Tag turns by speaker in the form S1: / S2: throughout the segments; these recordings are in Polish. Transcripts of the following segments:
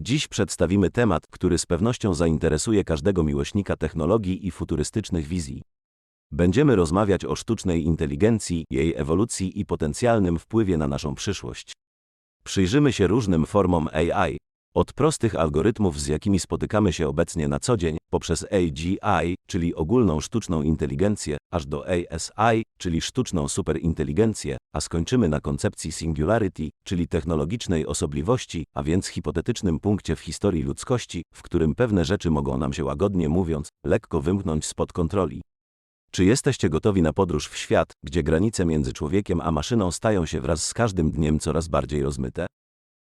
S1: Dziś przedstawimy temat, który z pewnością zainteresuje każdego miłośnika technologii i futurystycznych wizji. Będziemy rozmawiać o sztucznej inteligencji, jej ewolucji i potencjalnym wpływie na naszą przyszłość. Przyjrzymy się różnym formom AI, od prostych algorytmów, z jakimi spotykamy się obecnie na co dzień, poprzez AGI, czyli ogólną sztuczną inteligencję, aż do ASI, czyli sztuczną superinteligencję, a skończymy na koncepcji singularity, czyli technologicznej osobliwości, a więc hipotetycznym punkcie w historii ludzkości, w którym pewne rzeczy mogą nam się, łagodnie mówiąc, lekko wymknąć spod kontroli. Czy jesteście gotowi na podróż w świat, gdzie granice między człowiekiem a maszyną stają się wraz z każdym dniem coraz bardziej rozmyte?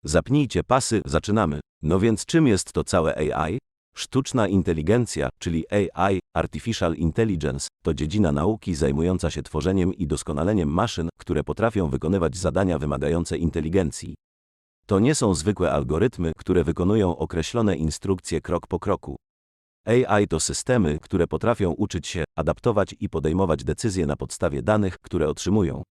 S1: Zapnijcie pasy, zaczynamy. No więc czym jest to całe AI? Sztuczna inteligencja, czyli AI, Artificial Intelligence, to dziedzina nauki zajmująca się tworzeniem i doskonaleniem maszyn, które potrafią wykonywać zadania wymagające inteligencji. To nie są zwykłe algorytmy, które wykonują określone instrukcje krok po kroku. AI to systemy, które potrafią uczyć się, adaptować i podejmować decyzje na podstawie danych, które otrzymują.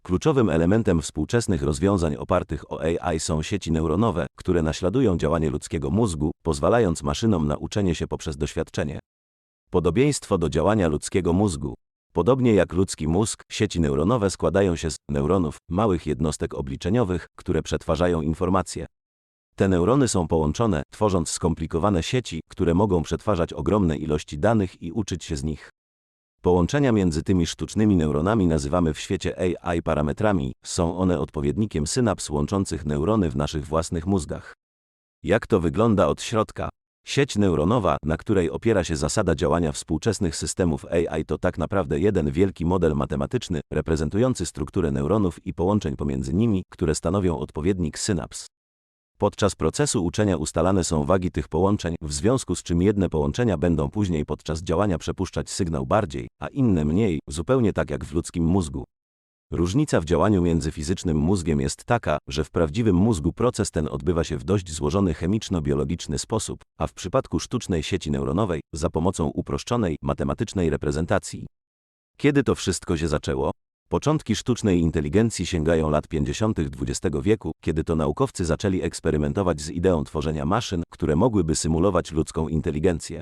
S1: Kluczowym elementem współczesnych rozwiązań opartych o AI są sieci neuronowe, które naśladują działanie ludzkiego mózgu, pozwalając maszynom na uczenie się poprzez doświadczenie. Podobieństwo do działania ludzkiego mózgu. Podobnie jak ludzki mózg, sieci neuronowe składają się z neuronów, małych jednostek obliczeniowych, które przetwarzają informacje. Te neurony są połączone, tworząc skomplikowane sieci, które mogą przetwarzać ogromne ilości danych i uczyć się z nich. Połączenia między tymi sztucznymi neuronami nazywamy w świecie AI parametrami, są one odpowiednikiem synaps łączących neurony w naszych własnych mózgach. Jak to wygląda od środka? Sieć neuronowa, na której opiera się zasada działania współczesnych systemów AI, to tak naprawdę jeden wielki model matematyczny, reprezentujący strukturę neuronów i połączeń pomiędzy nimi, które stanowią odpowiednik synaps. Podczas procesu uczenia ustalane są wagi tych połączeń, w związku z czym jedne połączenia będą później podczas działania przepuszczać sygnał bardziej, a inne mniej, zupełnie tak jak w ludzkim mózgu. Różnica w działaniu między fizycznym mózgiem jest taka, że w prawdziwym mózgu proces ten odbywa się w dość złożony chemiczno-biologiczny sposób, a w przypadku sztucznej sieci neuronowej za pomocą uproszczonej, matematycznej reprezentacji. Kiedy to wszystko się zaczęło? Początki sztucznej inteligencji sięgają lat 50. XX wieku, kiedy to naukowcy zaczęli eksperymentować z ideą tworzenia maszyn, które mogłyby symulować ludzką inteligencję.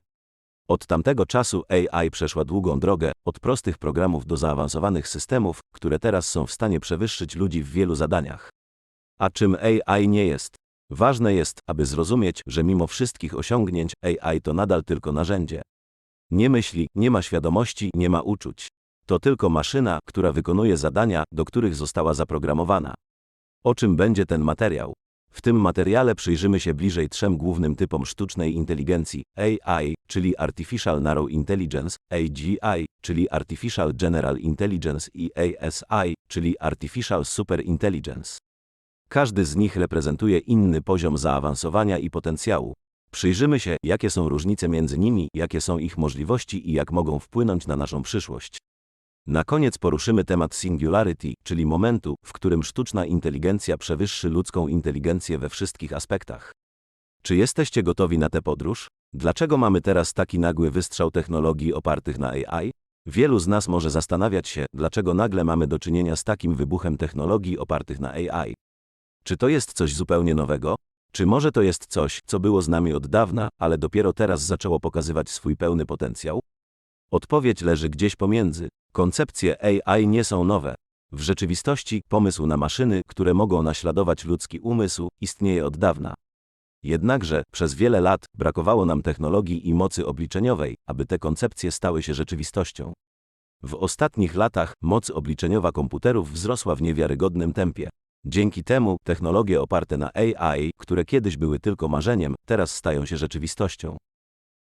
S1: Od tamtego czasu AI przeszła długą drogę, od prostych programów do zaawansowanych systemów, które teraz są w stanie przewyższyć ludzi w wielu zadaniach. A czym AI nie jest? Ważne jest, aby zrozumieć, że mimo wszystkich osiągnięć, AI to nadal tylko narzędzie. Nie myśli, nie ma świadomości, nie ma uczuć. To tylko maszyna, która wykonuje zadania, do których została zaprogramowana. O czym będzie ten materiał? W tym materiale przyjrzymy się bliżej trzem głównym typom sztucznej inteligencji: AI, czyli Artificial Narrow Intelligence, AGI, czyli Artificial General Intelligence i ASI, czyli Artificial Super Intelligence. Każdy z nich reprezentuje inny poziom zaawansowania i potencjału. Przyjrzymy się, jakie są różnice między nimi, jakie są ich możliwości i jak mogą wpłynąć na naszą przyszłość. Na koniec poruszymy temat singularity, czyli momentu, w którym sztuczna inteligencja przewyższy ludzką inteligencję we wszystkich aspektach. Czy jesteście gotowi na tę podróż? Dlaczego mamy teraz taki nagły wystrzał technologii opartych na AI? Wielu z nas może zastanawiać się, dlaczego nagle mamy do czynienia z takim wybuchem technologii opartych na AI. Czy to jest coś zupełnie nowego? Czy może to jest coś, co było z nami od dawna, ale dopiero teraz zaczęło pokazywać swój pełny potencjał? Odpowiedź leży gdzieś pomiędzy. Koncepcje AI nie są nowe. W rzeczywistości pomysł na maszyny, które mogą naśladować ludzki umysł, istnieje od dawna. Jednakże przez wiele lat brakowało nam technologii i mocy obliczeniowej, aby te koncepcje stały się rzeczywistością. W ostatnich latach moc obliczeniowa komputerów wzrosła w niewiarygodnym tempie. Dzięki temu technologie oparte na AI, które kiedyś były tylko marzeniem, teraz stają się rzeczywistością.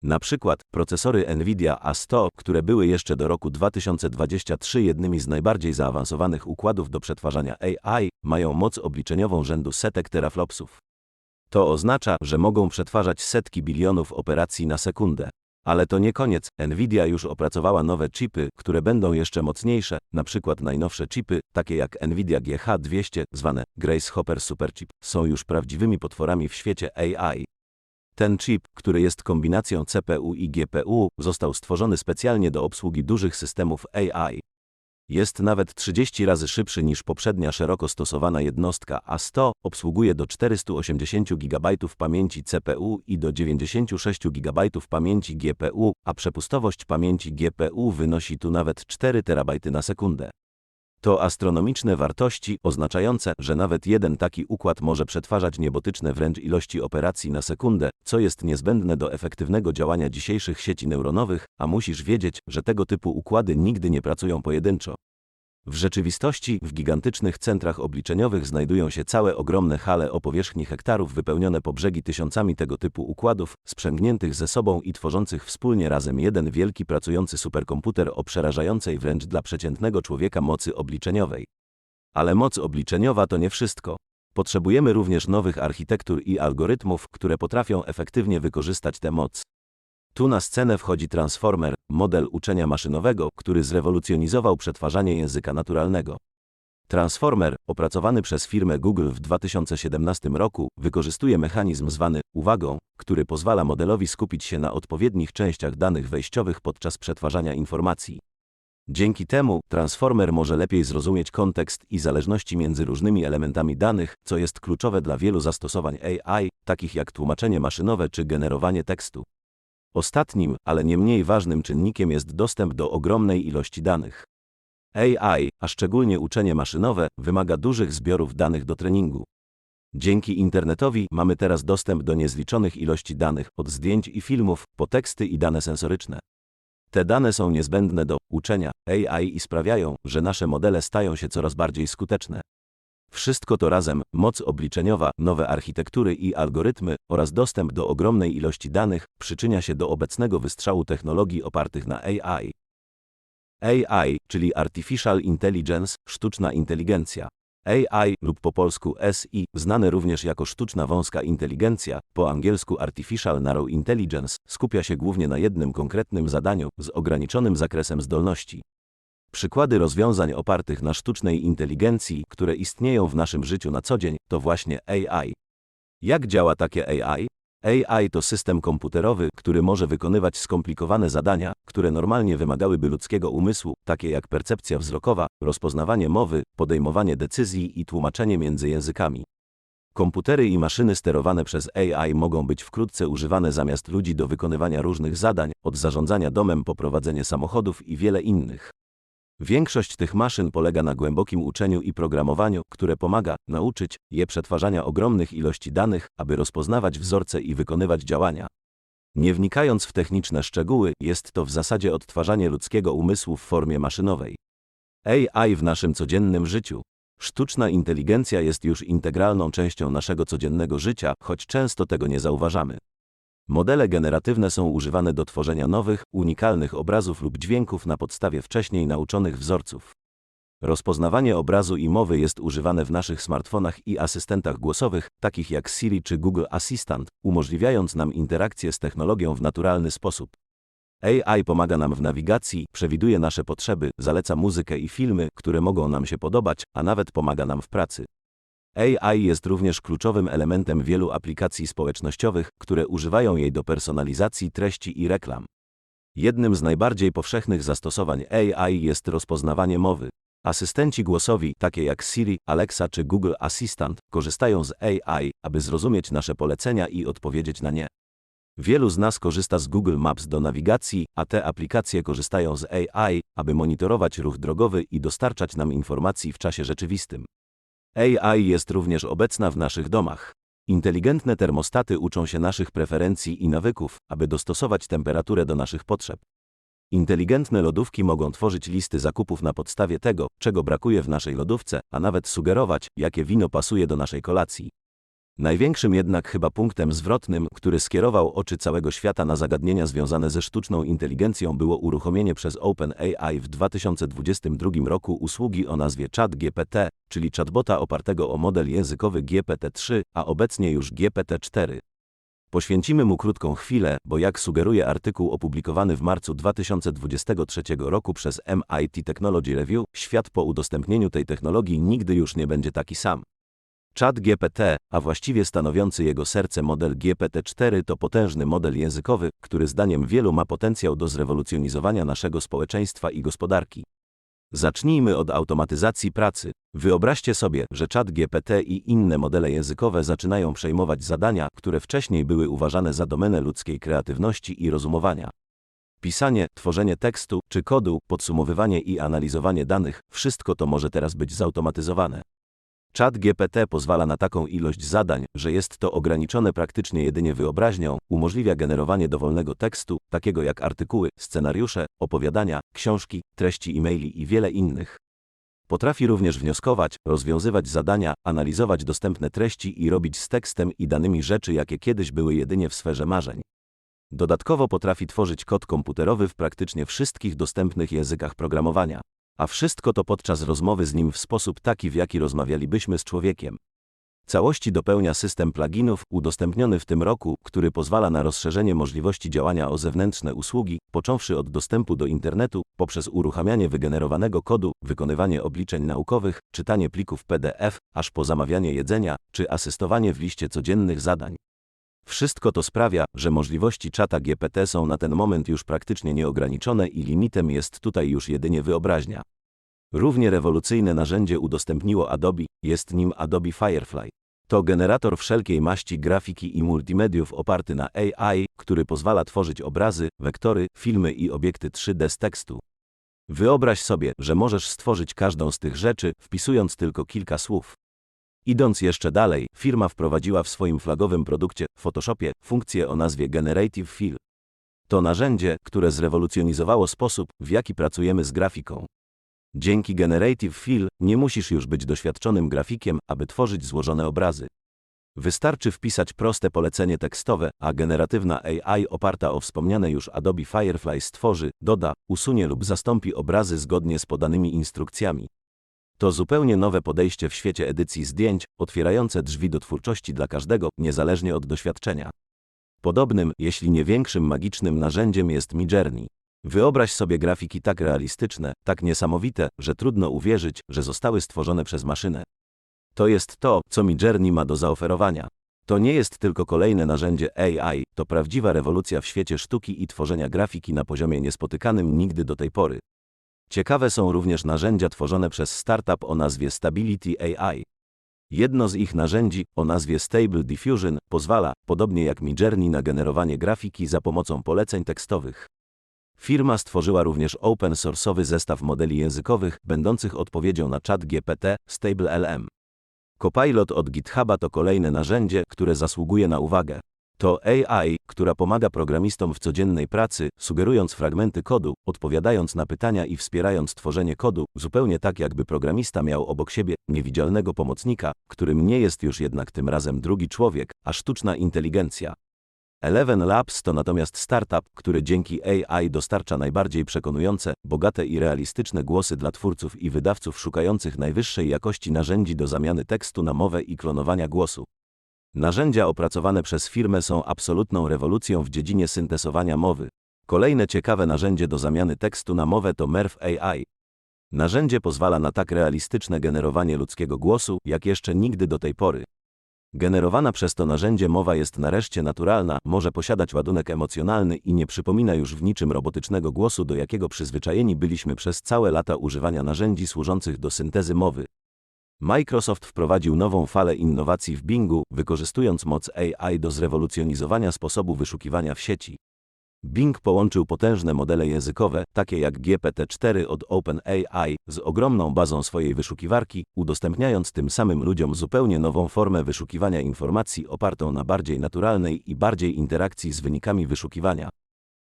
S1: Na przykład procesory Nvidia A100, które były jeszcze do roku 2023 jednymi z najbardziej zaawansowanych układów do przetwarzania AI, mają moc obliczeniową rzędu setek teraflopsów. To oznacza, że mogą przetwarzać setki bilionów operacji na sekundę. Ale to nie koniec, Nvidia już opracowała nowe chipy, które będą jeszcze mocniejsze, na przykład najnowsze chipy, takie jak Nvidia GH200, zwane Grace Hopper Superchip, są już prawdziwymi potworami w świecie AI. Ten chip, który jest kombinacją CPU i GPU, został stworzony specjalnie do obsługi dużych systemów AI. Jest nawet 30 razy szybszy niż poprzednia szeroko stosowana jednostka A100, obsługuje do 480 GB pamięci CPU i do 96 GB pamięci GPU, a przepustowość pamięci GPU wynosi tu nawet 4 TB na sekundę. To astronomiczne wartości, oznaczające, że nawet jeden taki układ może przetwarzać niebotyczne wręcz ilości operacji na sekundę, co jest niezbędne do efektywnego działania dzisiejszych sieci neuronowych, a musisz wiedzieć, że tego typu układy nigdy nie pracują pojedynczo. W rzeczywistości, w gigantycznych centrach obliczeniowych znajdują się całe ogromne hale o powierzchni hektarów wypełnione po brzegi tysiącami tego typu układów, sprzęgniętych ze sobą i tworzących wspólnie razem jeden wielki pracujący superkomputer o przerażającej wręcz dla przeciętnego człowieka mocy obliczeniowej. Ale moc obliczeniowa to nie wszystko. Potrzebujemy również nowych architektur i algorytmów, które potrafią efektywnie wykorzystać tę moc. Tu na scenę wchodzi Transformer, model uczenia maszynowego, który zrewolucjonizował przetwarzanie języka naturalnego. Transformer, opracowany przez firmę Google w 2017 roku, wykorzystuje mechanizm zwany uwagą, który pozwala modelowi skupić się na odpowiednich częściach danych wejściowych podczas przetwarzania informacji. Dzięki temu, Transformer może lepiej zrozumieć kontekst i zależności między różnymi elementami danych, co jest kluczowe dla wielu zastosowań AI, takich jak tłumaczenie maszynowe czy generowanie tekstu. Ostatnim, ale nie mniej ważnym czynnikiem jest dostęp do ogromnej ilości danych. AI, a szczególnie uczenie maszynowe, wymaga dużych zbiorów danych do treningu. Dzięki internetowi mamy teraz dostęp do niezliczonych ilości danych, od zdjęć i filmów, po teksty i dane sensoryczne. Te dane są niezbędne do uczenia AI i sprawiają, że nasze modele stają się coraz bardziej skuteczne. Wszystko to razem, moc obliczeniowa, nowe architektury i algorytmy oraz dostęp do ogromnej ilości danych przyczynia się do obecnego wystrzału technologii opartych na AI. AI, czyli Artificial Intelligence, sztuczna inteligencja. AI lub po polsku SI, znane również jako sztuczna wąska inteligencja, po angielsku Artificial Narrow Intelligence, skupia się głównie na jednym konkretnym zadaniu z ograniczonym zakresem zdolności. Przykłady rozwiązań opartych na sztucznej inteligencji, które istnieją w naszym życiu na co dzień, to właśnie AI. Jak działa takie AI? AI to system komputerowy, który może wykonywać skomplikowane zadania, które normalnie wymagałyby ludzkiego umysłu, takie jak percepcja wzrokowa, rozpoznawanie mowy, podejmowanie decyzji i tłumaczenie między językami. Komputery i maszyny sterowane przez AI mogą być wkrótce używane zamiast ludzi do wykonywania różnych zadań, od zarządzania domem po prowadzenie samochodów i wiele innych. Większość tych maszyn polega na głębokim uczeniu i programowaniu, które pomaga nauczyć je przetwarzania ogromnych ilości danych, aby rozpoznawać wzorce i wykonywać działania. Nie wnikając w techniczne szczegóły, jest to w zasadzie odtwarzanie ludzkiego umysłu w formie maszynowej. AI w naszym codziennym życiu. Sztuczna inteligencja jest już integralną częścią naszego codziennego życia, choć często tego nie zauważamy. Modele generatywne są używane do tworzenia nowych, unikalnych obrazów lub dźwięków na podstawie wcześniej nauczonych wzorców. Rozpoznawanie obrazu i mowy jest używane w naszych smartfonach i asystentach głosowych, takich jak Siri czy Google Assistant, umożliwiając nam interakcję z technologią w naturalny sposób. AI pomaga nam w nawigacji, przewiduje nasze potrzeby, zaleca muzykę i filmy, które mogą nam się podobać, a nawet pomaga nam w pracy. AI jest również kluczowym elementem wielu aplikacji społecznościowych, które używają jej do personalizacji treści i reklam. Jednym z najbardziej powszechnych zastosowań AI jest rozpoznawanie mowy. Asystenci głosowi, takie jak Siri, Alexa czy Google Assistant, korzystają z AI, aby zrozumieć nasze polecenia i odpowiedzieć na nie. Wielu z nas korzysta z Google Maps do nawigacji, a te aplikacje korzystają z AI, aby monitorować ruch drogowy i dostarczać nam informacji w czasie rzeczywistym. AI jest również obecna w naszych domach. Inteligentne termostaty uczą się naszych preferencji i nawyków, aby dostosować temperaturę do naszych potrzeb. Inteligentne lodówki mogą tworzyć listy zakupów na podstawie tego, czego brakuje w naszej lodówce, a nawet sugerować, jakie wino pasuje do naszej kolacji. Największym jednak chyba punktem zwrotnym, który skierował oczy całego świata na zagadnienia związane ze sztuczną inteligencją, było uruchomienie przez OpenAI w 2022 roku usługi o nazwie ChatGPT, czyli chatbota opartego o model językowy GPT-3, a obecnie już GPT-4. Poświęcimy mu krótką chwilę, bo jak sugeruje artykuł opublikowany w marcu 2023 roku przez MIT Technology Review, świat po udostępnieniu tej technologii nigdy już nie będzie taki sam. ChatGPT, a właściwie stanowiący jego serce model GPT-4 to potężny model językowy, który zdaniem wielu ma potencjał do zrewolucjonizowania naszego społeczeństwa i gospodarki. Zacznijmy od automatyzacji pracy. Wyobraźcie sobie, że ChatGPT i inne modele językowe zaczynają przejmować zadania, które wcześniej były uważane za domenę ludzkiej kreatywności i rozumowania. Pisanie, tworzenie tekstu czy kodu, podsumowywanie i analizowanie danych, wszystko to może teraz być zautomatyzowane. ChatGPT pozwala na taką ilość zadań, że jest to ograniczone praktycznie jedynie wyobraźnią, umożliwia generowanie dowolnego tekstu, takiego jak artykuły, scenariusze, opowiadania, książki, treści e-maili i wiele innych. Potrafi również wnioskować, rozwiązywać zadania, analizować dostępne treści i robić z tekstem i danymi rzeczy, jakie kiedyś były jedynie w sferze marzeń. Dodatkowo potrafi tworzyć kod komputerowy w praktycznie wszystkich dostępnych językach programowania. A wszystko to podczas rozmowy z nim w sposób taki, w jaki rozmawialibyśmy z człowiekiem. Całości dopełnia system pluginów, udostępniony w tym roku, który pozwala na rozszerzenie możliwości działania o zewnętrzne usługi, począwszy od dostępu do internetu, poprzez uruchamianie wygenerowanego kodu, wykonywanie obliczeń naukowych, czytanie plików PDF, aż po zamawianie jedzenia, czy asystowanie w liście codziennych zadań. Wszystko to sprawia, że możliwości czata GPT są na ten moment już praktycznie nieograniczone i limitem jest tutaj już jedynie wyobraźnia. Równie rewolucyjne narzędzie udostępniło Adobe, jest nim Adobe Firefly. To generator wszelkiej maści grafiki i multimediów oparty na AI, który pozwala tworzyć obrazy, wektory, filmy i obiekty 3D z tekstu. Wyobraź sobie, że możesz stworzyć każdą z tych rzeczy, wpisując tylko kilka słów. Idąc jeszcze dalej, firma wprowadziła w swoim flagowym produkcie, Photoshopie, funkcję o nazwie Generative Fill. To narzędzie, które zrewolucjonizowało sposób, w jaki pracujemy z grafiką. Dzięki Generative Fill nie musisz już być doświadczonym grafikiem, aby tworzyć złożone obrazy. Wystarczy wpisać proste polecenie tekstowe, a generatywna AI oparta o wspomniane już Adobe Firefly stworzy, doda, usunie lub zastąpi obrazy zgodnie z podanymi instrukcjami. To zupełnie nowe podejście w świecie edycji zdjęć, otwierające drzwi do twórczości dla każdego, niezależnie od doświadczenia. Podobnym, jeśli nie większym magicznym narzędziem jest Midjourney. Wyobraź sobie grafiki tak realistyczne, tak niesamowite, że trudno uwierzyć, że zostały stworzone przez maszynę. To jest to, co Midjourney ma do zaoferowania. To nie jest tylko kolejne narzędzie AI, to prawdziwa rewolucja w świecie sztuki i tworzenia grafiki na poziomie niespotykanym nigdy do tej pory. Ciekawe są również narzędzia tworzone przez startup o nazwie Stability AI. Jedno z ich narzędzi, o nazwie Stable Diffusion, pozwala, podobnie jak Midjourney, na generowanie grafiki za pomocą poleceń tekstowych. Firma stworzyła również open source'owy zestaw modeli językowych, będących odpowiedzią na ChatGPT, StableLM. Copilot od GitHuba to kolejne narzędzie, które zasługuje na uwagę. To AI, która pomaga programistom w codziennej pracy, sugerując fragmenty kodu, odpowiadając na pytania i wspierając tworzenie kodu, zupełnie tak, jakby programista miał obok siebie niewidzialnego pomocnika, którym nie jest już jednak tym razem drugi człowiek, a sztuczna inteligencja. Eleven Labs to natomiast startup, który dzięki AI dostarcza najbardziej przekonujące, bogate i realistyczne głosy dla twórców i wydawców szukających najwyższej jakości narzędzi do zamiany tekstu na mowę i klonowania głosu. Narzędzia opracowane przez firmę są absolutną rewolucją w dziedzinie syntezowania mowy. Kolejne ciekawe narzędzie do zamiany tekstu na mowę to Merv AI. Narzędzie pozwala na tak realistyczne generowanie ludzkiego głosu, jak jeszcze nigdy do tej pory. Generowana przez to narzędzie mowa jest nareszcie naturalna, może posiadać ładunek emocjonalny i nie przypomina już w niczym robotycznego głosu, do jakiego przyzwyczajeni byliśmy przez całe lata używania narzędzi służących do syntezy mowy. Microsoft wprowadził nową falę innowacji w Bingu, wykorzystując moc AI do zrewolucjonizowania sposobu wyszukiwania w sieci. Bing połączył potężne modele językowe, takie jak GPT-4 od OpenAI, z ogromną bazą swojej wyszukiwarki, udostępniając tym samym ludziom zupełnie nową formę wyszukiwania informacji opartą na bardziej naturalnej i bardziej interakcji z wynikami wyszukiwania.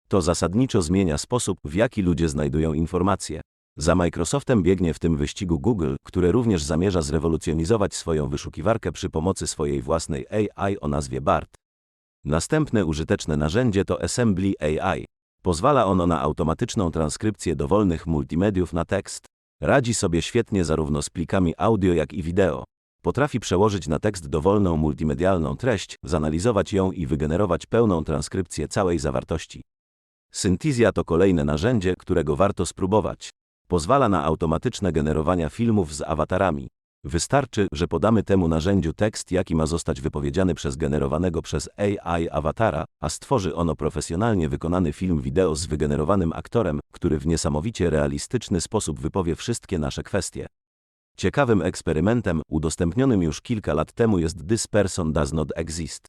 S1: To zasadniczo zmienia sposób, w jaki ludzie znajdują informacje. Za Microsoftem biegnie w tym wyścigu Google, które również zamierza zrewolucjonizować swoją wyszukiwarkę przy pomocy swojej własnej AI o nazwie BART. Następne użyteczne narzędzie to Assembly AI. Pozwala ono na automatyczną transkrypcję dowolnych multimediów na tekst. Radzi sobie świetnie zarówno z plikami audio, jak i wideo. Potrafi przełożyć na tekst dowolną multimedialną treść, zanalizować ją i wygenerować pełną transkrypcję całej zawartości. Synthisia to kolejne narzędzie, którego warto spróbować. Pozwala na automatyczne generowanie filmów z awatarami. Wystarczy, że podamy temu narzędziu tekst, jaki ma zostać wypowiedziany przez generowanego przez AI awatara, a stworzy ono profesjonalnie wykonany film wideo z wygenerowanym aktorem, który w niesamowicie realistyczny sposób wypowie wszystkie nasze kwestie. Ciekawym eksperymentem, udostępnionym już kilka lat temu, jest This Person Does Not Exist.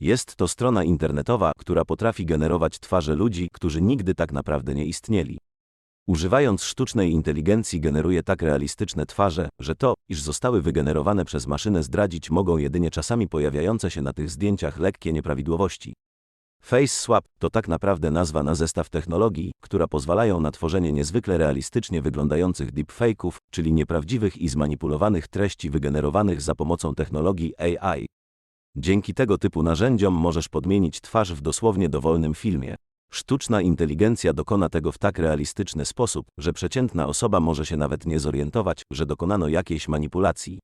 S1: Jest to strona internetowa, która potrafi generować twarze ludzi, którzy nigdy tak naprawdę nie istnieli. Używając sztucznej inteligencji generuje tak realistyczne twarze, że to, iż zostały wygenerowane przez maszynę, zdradzić mogą jedynie czasami pojawiające się na tych zdjęciach lekkie nieprawidłowości. Face Swap to tak naprawdę nazwa na zestaw technologii, która pozwalają na tworzenie niezwykle realistycznie wyglądających deepfake'ów, czyli nieprawdziwych i zmanipulowanych treści wygenerowanych za pomocą technologii AI. Dzięki tego typu narzędziom możesz podmienić twarz w dosłownie dowolnym filmie. Sztuczna inteligencja dokona tego w tak realistyczny sposób, że przeciętna osoba może się nawet nie zorientować, że dokonano jakiejś manipulacji.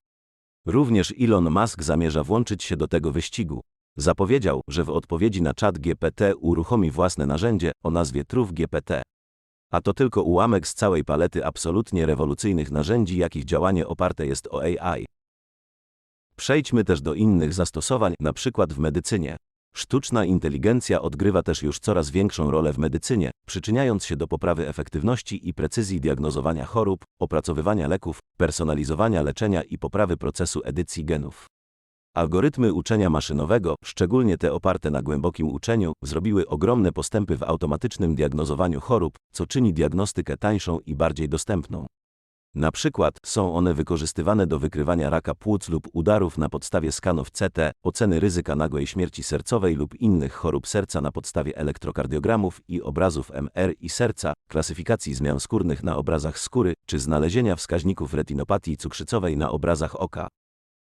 S1: Również Elon Musk zamierza włączyć się do tego wyścigu. Zapowiedział, że w odpowiedzi na ChatGPT uruchomi własne narzędzie o nazwie TruthGPT. A to tylko ułamek z całej palety absolutnie rewolucyjnych narzędzi, jakich działanie oparte jest o AI. Przejdźmy też do innych zastosowań, na przykład w medycynie. Sztuczna inteligencja odgrywa też już coraz większą rolę w medycynie, przyczyniając się do poprawy efektywności i precyzji diagnozowania chorób, opracowywania leków, personalizowania leczenia i poprawy procesu edycji genów. Algorytmy uczenia maszynowego, szczególnie te oparte na głębokim uczeniu, zrobiły ogromne postępy w automatycznym diagnozowaniu chorób, co czyni diagnostykę tańszą i bardziej dostępną. Na przykład są one wykorzystywane do wykrywania raka płuc lub udarów na podstawie skanów CT, oceny ryzyka nagłej śmierci sercowej lub innych chorób serca na podstawie elektrokardiogramów i obrazów MR i serca, klasyfikacji zmian skórnych na obrazach skóry, czy znalezienia wskaźników retinopatii cukrzycowej na obrazach oka.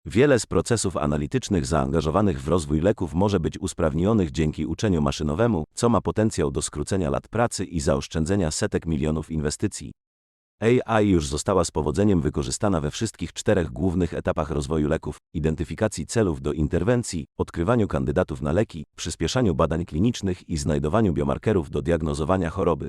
S1: Wiele z procesów analitycznych zaangażowanych w rozwój leków może być usprawnionych dzięki uczeniu maszynowemu, co ma potencjał do skrócenia lat pracy i zaoszczędzenia setek milionów inwestycji. AI już została z powodzeniem wykorzystana we wszystkich 4 głównych etapach rozwoju leków: identyfikacji celów do interwencji, odkrywaniu kandydatów na leki, przyspieszaniu badań klinicznych i znajdowaniu biomarkerów do diagnozowania choroby.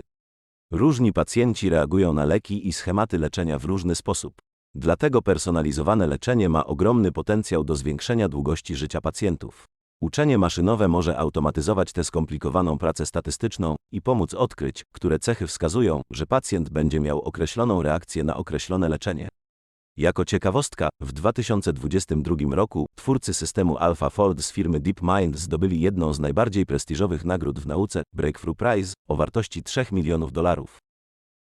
S1: Różni pacjenci reagują na leki i schematy leczenia w różny sposób. Dlatego personalizowane leczenie ma ogromny potencjał do zwiększenia długości życia pacjentów. Uczenie maszynowe może automatyzować tę skomplikowaną pracę statystyczną i pomóc odkryć, które cechy wskazują, że pacjent będzie miał określoną reakcję na określone leczenie. Jako ciekawostka, w 2022 roku twórcy systemu AlphaFold z firmy DeepMind zdobyli jedną z najbardziej prestiżowych nagród w nauce, Breakthrough Prize, o wartości $3 milionów.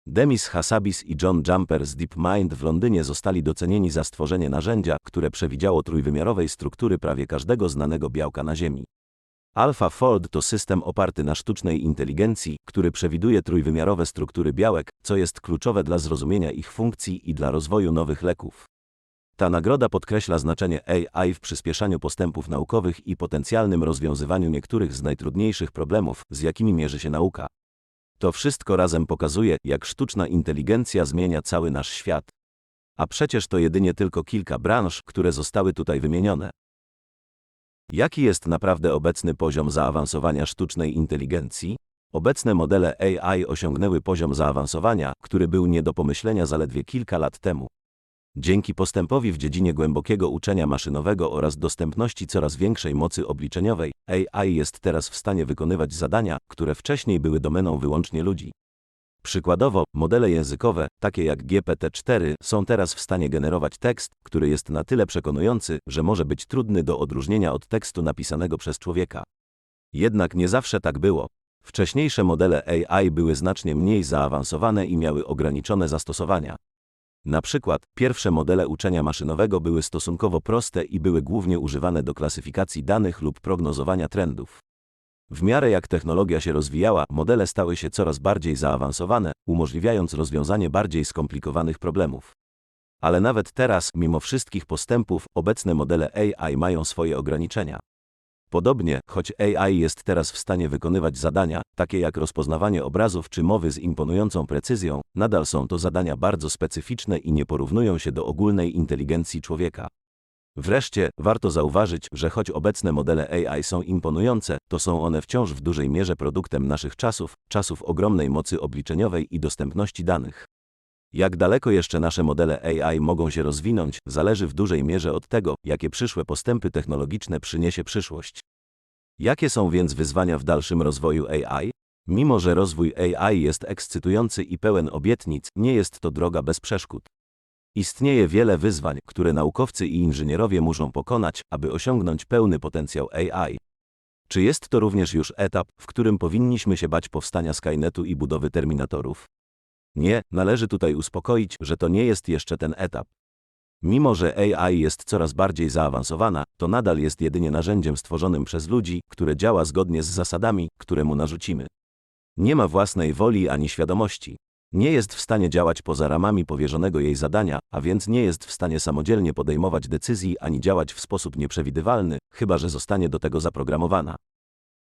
S1: Demis Hassabis i John Jumper z DeepMind w Londynie zostali docenieni za stworzenie narzędzia, które przewidziało trójwymiarowej struktury prawie każdego znanego białka na Ziemi. AlphaFold to system oparty na sztucznej inteligencji, który przewiduje trójwymiarowe struktury białek, co jest kluczowe dla zrozumienia ich funkcji i dla rozwoju nowych leków. Ta nagroda podkreśla znaczenie AI w przyspieszaniu postępów naukowych i potencjalnym rozwiązywaniu niektórych z najtrudniejszych problemów, z jakimi mierzy się nauka. To wszystko razem pokazuje, jak sztuczna inteligencja zmienia cały nasz świat. A przecież to jedynie tylko kilka branż, które zostały tutaj wymienione. Jaki jest naprawdę obecny poziom zaawansowania sztucznej inteligencji? Obecne modele AI osiągnęły poziom zaawansowania, który był nie do pomyślenia zaledwie kilka lat temu. Dzięki postępowi w dziedzinie głębokiego uczenia maszynowego oraz dostępności coraz większej mocy obliczeniowej, AI jest teraz w stanie wykonywać zadania, które wcześniej były domeną wyłącznie ludzi. Przykładowo, modele językowe, takie jak GPT-4, są teraz w stanie generować tekst, który jest na tyle przekonujący, że może być trudny do odróżnienia od tekstu napisanego przez człowieka. Jednak nie zawsze tak było. Wcześniejsze modele AI były znacznie mniej zaawansowane i miały ograniczone zastosowania. Na przykład, pierwsze modele uczenia maszynowego były stosunkowo proste i były głównie używane do klasyfikacji danych lub prognozowania trendów. W miarę jak technologia się rozwijała, modele stały się coraz bardziej zaawansowane, umożliwiając rozwiązanie bardziej skomplikowanych problemów. Ale nawet teraz, mimo wszystkich postępów, obecne modele AI mają swoje ograniczenia. Podobnie, choć AI jest teraz w stanie wykonywać zadania, takie jak rozpoznawanie obrazów czy mowy z imponującą precyzją, nadal są to zadania bardzo specyficzne i nie porównują się do ogólnej inteligencji człowieka. Wreszcie, warto zauważyć, że choć obecne modele AI są imponujące, to są one wciąż w dużej mierze produktem naszych czasów, czasów ogromnej mocy obliczeniowej i dostępności danych. Jak daleko jeszcze nasze modele AI mogą się rozwinąć, zależy w dużej mierze od tego, jakie przyszłe postępy technologiczne przyniesie przyszłość. Jakie są więc wyzwania w dalszym rozwoju AI? Mimo że rozwój AI jest ekscytujący i pełen obietnic, nie jest to droga bez przeszkód. Istnieje wiele wyzwań, które naukowcy i inżynierowie muszą pokonać, aby osiągnąć pełny potencjał AI. Czy jest to również już etap, w którym powinniśmy się bać powstania Skynetu i budowy terminatorów? Nie, należy tutaj uspokoić, że to nie jest jeszcze ten etap. Mimo że AI jest coraz bardziej zaawansowana, to nadal jest jedynie narzędziem stworzonym przez ludzi, które działa zgodnie z zasadami, które mu narzucimy. Nie ma własnej woli ani świadomości. Nie jest w stanie działać poza ramami powierzonego jej zadania, a więc nie jest w stanie samodzielnie podejmować decyzji ani działać w sposób nieprzewidywalny, chyba że zostanie do tego zaprogramowana.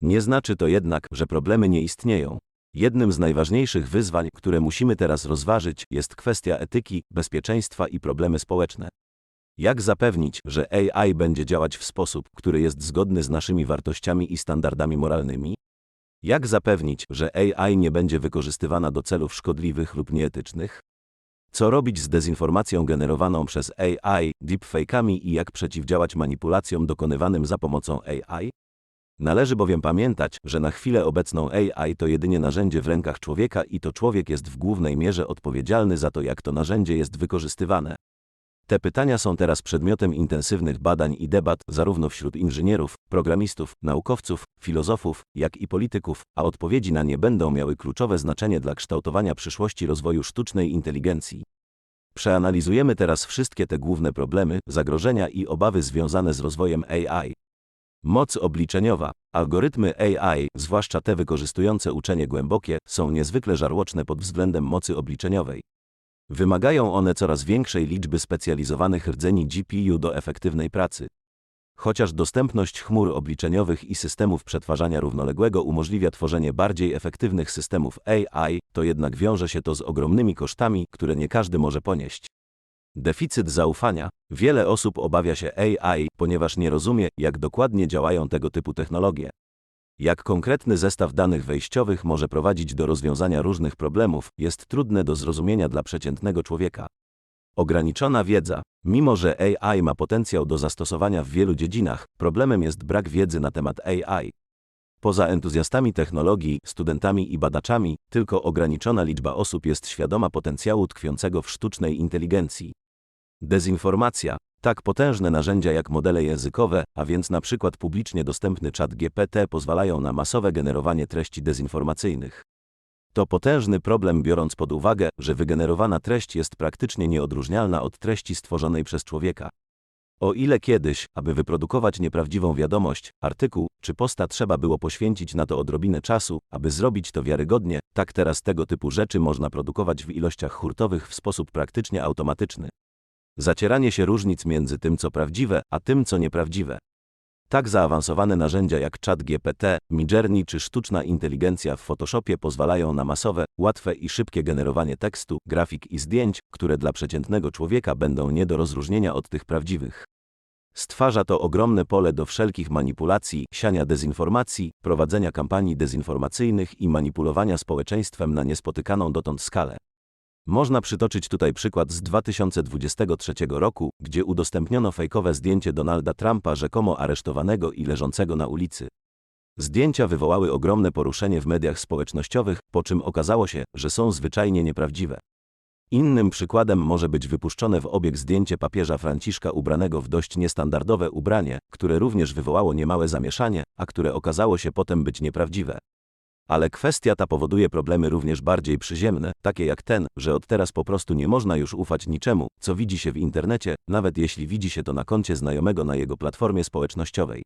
S1: Nie znaczy to jednak, że problemy nie istnieją. Jednym z najważniejszych wyzwań, które musimy teraz rozważyć, jest kwestia etyki, bezpieczeństwa i problemy społeczne. Jak zapewnić, że AI będzie działać w sposób, który jest zgodny z naszymi wartościami i standardami moralnymi? Jak zapewnić, że AI nie będzie wykorzystywana do celów szkodliwych lub nieetycznych? Co robić z dezinformacją generowaną przez AI, deepfake'ami i jak przeciwdziałać manipulacjom dokonywanym za pomocą AI? Należy bowiem pamiętać, że na chwilę obecną AI to jedynie narzędzie w rękach człowieka i to człowiek jest w głównej mierze odpowiedzialny za to, jak to narzędzie jest wykorzystywane. Te pytania są teraz przedmiotem intensywnych badań i debat zarówno wśród inżynierów, programistów, naukowców, filozofów, jak i polityków, a odpowiedzi na nie będą miały kluczowe znaczenie dla kształtowania przyszłości rozwoju sztucznej inteligencji. Przeanalizujemy teraz wszystkie te główne problemy, zagrożenia i obawy związane z rozwojem AI. Moc obliczeniowa. Algorytmy AI, zwłaszcza te wykorzystujące uczenie głębokie, są niezwykle żarłoczne pod względem mocy obliczeniowej. Wymagają one coraz większej liczby specjalizowanych rdzeni GPU do efektywnej pracy. Chociaż dostępność chmur obliczeniowych i systemów przetwarzania równoległego umożliwia tworzenie bardziej efektywnych systemów AI, to jednak wiąże się to z ogromnymi kosztami, które nie każdy może ponieść. Deficyt zaufania. Wiele osób obawia się AI, ponieważ nie rozumie, jak dokładnie działają tego typu technologie. Jak konkretny zestaw danych wejściowych może prowadzić do rozwiązania różnych problemów, jest trudne do zrozumienia dla przeciętnego człowieka. Ograniczona wiedza. Mimo że AI ma potencjał do zastosowania w wielu dziedzinach, problemem jest brak wiedzy na temat AI. Poza entuzjastami technologii, studentami i badaczami, tylko ograniczona liczba osób jest świadoma potencjału tkwiącego w sztucznej inteligencji. Dezinformacja. Tak potężne narzędzia jak modele językowe, a więc na przykład publicznie dostępny ChatGPT pozwalają na masowe generowanie treści dezinformacyjnych. To potężny problem, biorąc pod uwagę, że wygenerowana treść jest praktycznie nieodróżnialna od treści stworzonej przez człowieka. O ile kiedyś, aby wyprodukować nieprawdziwą wiadomość, artykuł czy posta trzeba było poświęcić na to odrobinę czasu, aby zrobić to wiarygodnie, tak teraz tego typu rzeczy można produkować w ilościach hurtowych w sposób praktycznie automatyczny. Zacieranie się różnic między tym, co prawdziwe, a tym, co nieprawdziwe. Tak zaawansowane narzędzia jak ChatGPT, Midjourney czy sztuczna inteligencja w Photoshopie pozwalają na masowe, łatwe i szybkie generowanie tekstu, grafik i zdjęć, które dla przeciętnego człowieka będą nie do rozróżnienia od tych prawdziwych. Stwarza to ogromne pole do wszelkich manipulacji, siania dezinformacji, prowadzenia kampanii dezinformacyjnych i manipulowania społeczeństwem na niespotykaną dotąd skalę. Można przytoczyć tutaj przykład z 2023 roku, gdzie udostępniono fejkowe zdjęcie Donalda Trumpa rzekomo aresztowanego i leżącego na ulicy. Zdjęcia wywołały ogromne poruszenie w mediach społecznościowych, po czym okazało się, że są zwyczajnie nieprawdziwe. Innym przykładem może być wypuszczone w obieg zdjęcie papieża Franciszka ubranego w dość niestandardowe ubranie, które również wywołało niemałe zamieszanie, a które okazało się potem być nieprawdziwe. Ale kwestia ta powoduje problemy również bardziej przyziemne, takie jak ten, że od teraz po prostu nie można już ufać niczemu, co widzi się w internecie, nawet jeśli widzi się to na koncie znajomego na jego platformie społecznościowej.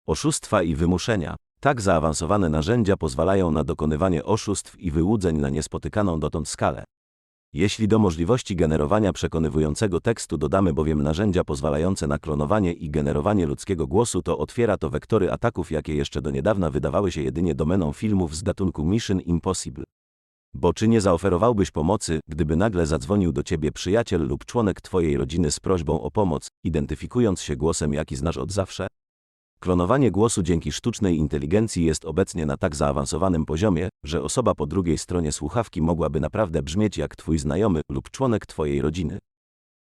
S1: Oszustwa i wymuszenia. Tak zaawansowane narzędzia pozwalają na dokonywanie oszustw i wyłudzeń na niespotykaną dotąd skalę. Jeśli do możliwości generowania przekonywującego tekstu dodamy bowiem narzędzia pozwalające na klonowanie i generowanie ludzkiego głosu, to otwiera to wektory ataków, jakie jeszcze do niedawna wydawały się jedynie domeną filmów z gatunku Mission Impossible. Bo czy nie zaoferowałbyś pomocy, gdyby nagle zadzwonił do ciebie przyjaciel lub członek twojej rodziny z prośbą o pomoc, identyfikując się głosem, jaki znasz od zawsze? Klonowanie głosu dzięki sztucznej inteligencji jest obecnie na tak zaawansowanym poziomie, że osoba po drugiej stronie słuchawki mogłaby naprawdę brzmieć jak twój znajomy lub członek twojej rodziny.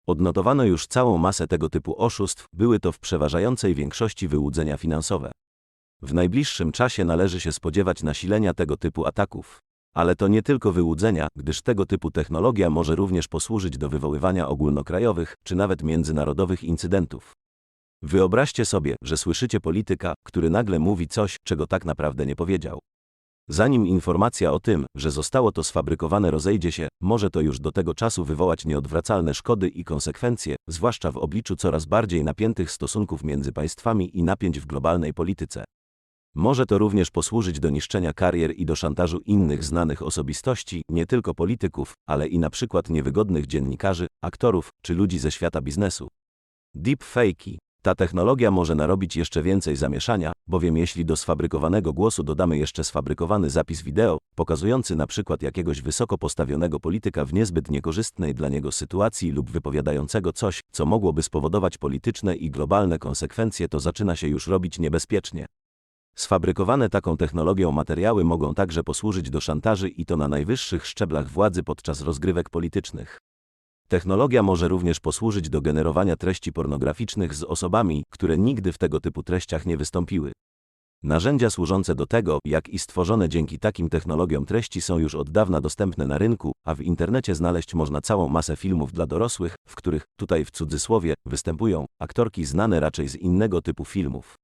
S1: Odnotowano już całą masę tego typu oszustw, były to w przeważającej większości wyłudzenia finansowe. W najbliższym czasie należy się spodziewać nasilenia tego typu ataków. Ale to nie tylko wyłudzenia, gdyż tego typu technologia może również posłużyć do wywoływania ogólnokrajowych czy nawet międzynarodowych incydentów. Wyobraźcie sobie, że słyszycie polityka, który nagle mówi coś, czego tak naprawdę nie powiedział. Zanim informacja o tym, że zostało to sfabrykowane rozejdzie się, może to już do tego czasu wywołać nieodwracalne szkody i konsekwencje, zwłaszcza w obliczu coraz bardziej napiętych stosunków między państwami i napięć w globalnej polityce. Może to również posłużyć do niszczenia karier i do szantażu innych znanych osobistości, nie tylko polityków, ale i na przykład niewygodnych dziennikarzy, aktorów czy ludzi ze świata biznesu. Deepfake'i. Ta technologia może narobić jeszcze więcej zamieszania, bowiem jeśli do sfabrykowanego głosu dodamy jeszcze sfabrykowany zapis wideo, pokazujący na przykład jakiegoś wysoko postawionego polityka w niezbyt niekorzystnej dla niego sytuacji lub wypowiadającego coś, co mogłoby spowodować polityczne i globalne konsekwencje, to zaczyna się już robić niebezpiecznie. Sfabrykowane taką technologią materiały mogą także posłużyć do szantaży i to na najwyższych szczeblach władzy podczas rozgrywek politycznych. Technologia może również posłużyć do generowania treści pornograficznych z osobami, które nigdy w tego typu treściach nie wystąpiły. Narzędzia służące do tego, jak i stworzone dzięki takim technologiom treści są już od dawna dostępne na rynku, a w internecie znaleźć można całą masę filmów dla dorosłych, w których, tutaj w cudzysłowie, występują aktorki znane raczej z innego typu filmów.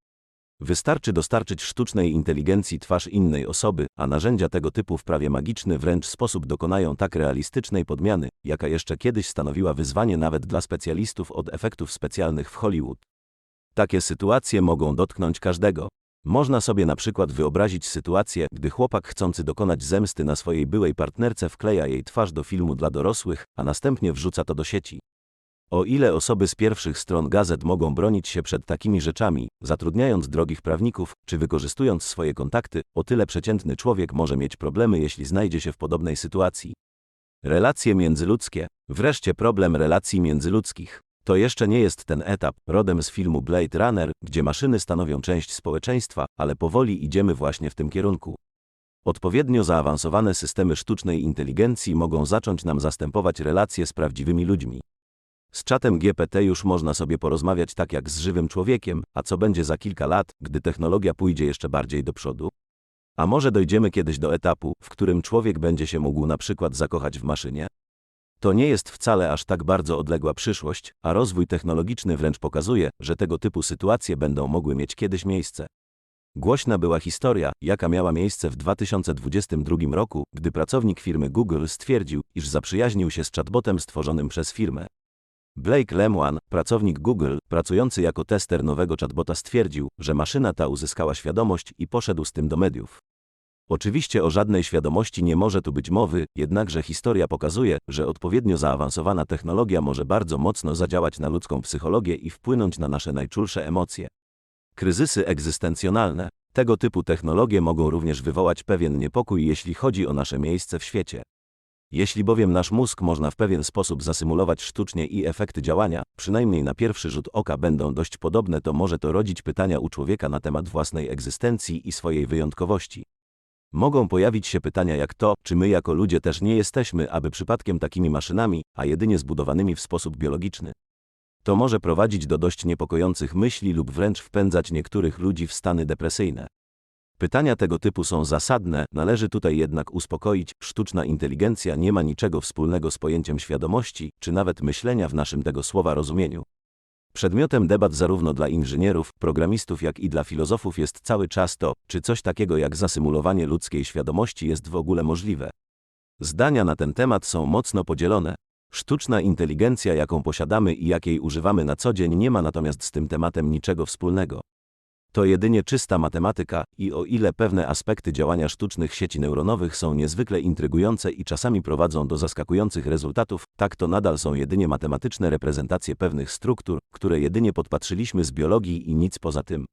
S1: Wystarczy dostarczyć sztucznej inteligencji twarz innej osoby, a narzędzia tego typu w prawie magiczny wręcz sposób dokonają tak realistycznej podmiany, jaka jeszcze kiedyś stanowiła wyzwanie nawet dla specjalistów od efektów specjalnych w Hollywood. Takie sytuacje mogą dotknąć każdego. Można sobie na przykład wyobrazić sytuację, gdy chłopak chcący dokonać zemsty na swojej byłej partnerce wkleja jej twarz do filmu dla dorosłych, a następnie wrzuca to do sieci. O ile osoby z pierwszych stron gazet mogą bronić się przed takimi rzeczami, zatrudniając drogich prawników, czy wykorzystując swoje kontakty, o tyle przeciętny człowiek może mieć problemy, jeśli znajdzie się w podobnej sytuacji. Relacje międzyludzkie. Wreszcie problem relacji międzyludzkich. To jeszcze nie jest ten etap, rodem z filmu Blade Runner, gdzie maszyny stanowią część społeczeństwa, ale powoli idziemy właśnie w tym kierunku. Odpowiednio zaawansowane systemy sztucznej inteligencji mogą zacząć nam zastępować relacje z prawdziwymi ludźmi. Z czatem GPT już można sobie porozmawiać tak jak z żywym człowiekiem, a co będzie za kilka lat, gdy technologia pójdzie jeszcze bardziej do przodu? A może dojdziemy kiedyś do etapu, w którym człowiek będzie się mógł na przykład zakochać w maszynie? To nie jest wcale aż tak bardzo odległa przyszłość, a rozwój technologiczny wręcz pokazuje, że tego typu sytuacje będą mogły mieć kiedyś miejsce. Głośna była historia, jaka miała miejsce w 2022 roku, gdy pracownik firmy Google stwierdził, iż zaprzyjaźnił się z chatbotem stworzonym przez firmę. Blake Lemoine, pracownik Google, pracujący jako tester nowego chatbota, stwierdził, że maszyna ta uzyskała świadomość i poszedł z tym do mediów. Oczywiście o żadnej świadomości nie może tu być mowy, jednakże historia pokazuje, że odpowiednio zaawansowana technologia może bardzo mocno zadziałać na ludzką psychologię i wpłynąć na nasze najczulsze emocje. Kryzysy egzystencjonalne. Tego typu technologie mogą również wywołać pewien niepokój, jeśli chodzi o nasze miejsce w świecie. Jeśli bowiem nasz mózg można w pewien sposób zasymulować sztucznie i efekty działania, przynajmniej na pierwszy rzut oka będą dość podobne, to może to rodzić pytania u człowieka na temat własnej egzystencji i swojej wyjątkowości. Mogą pojawić się pytania jak to, czy my jako ludzie też nie jesteśmy aby przypadkiem takimi maszynami, a jedynie zbudowanymi w sposób biologiczny. To może prowadzić do dość niepokojących myśli lub wręcz wpędzać niektórych ludzi w stany depresyjne. Pytania tego typu są zasadne, należy tutaj jednak uspokoić, sztuczna inteligencja nie ma niczego wspólnego z pojęciem świadomości, czy nawet myślenia w naszym tego słowa rozumieniu. Przedmiotem debat zarówno dla inżynierów, programistów, jak i dla filozofów jest cały czas to, czy coś takiego jak zasymulowanie ludzkiej świadomości jest w ogóle możliwe. Zdania na ten temat są mocno podzielone. Sztuczna inteligencja, jaką posiadamy i jakiej używamy na co dzień, nie ma natomiast z tym tematem niczego wspólnego. To jedynie czysta matematyka i o ile pewne aspekty działania sztucznych sieci neuronowych są niezwykle intrygujące i czasami prowadzą do zaskakujących rezultatów, tak to nadal są jedynie matematyczne reprezentacje pewnych struktur, które jedynie podpatrzyliśmy z biologii i nic poza tym.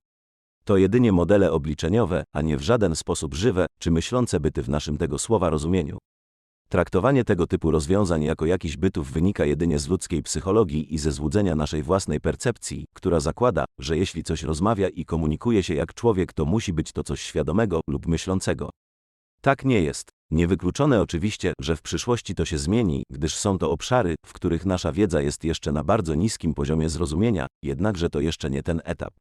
S1: To jedynie modele obliczeniowe, a nie w żaden sposób żywe, czy myślące byty w naszym tego słowa rozumieniu. Traktowanie tego typu rozwiązań jako jakichś bytów wynika jedynie z ludzkiej psychologii i ze złudzenia naszej własnej percepcji, która zakłada, że jeśli coś rozmawia i komunikuje się jak człowiek, to musi być to coś świadomego lub myślącego. Tak nie jest. Niewykluczone oczywiście, że w przyszłości to się zmieni, gdyż są to obszary, w których nasza wiedza jest jeszcze na bardzo niskim poziomie zrozumienia, jednakże to jeszcze nie ten etap.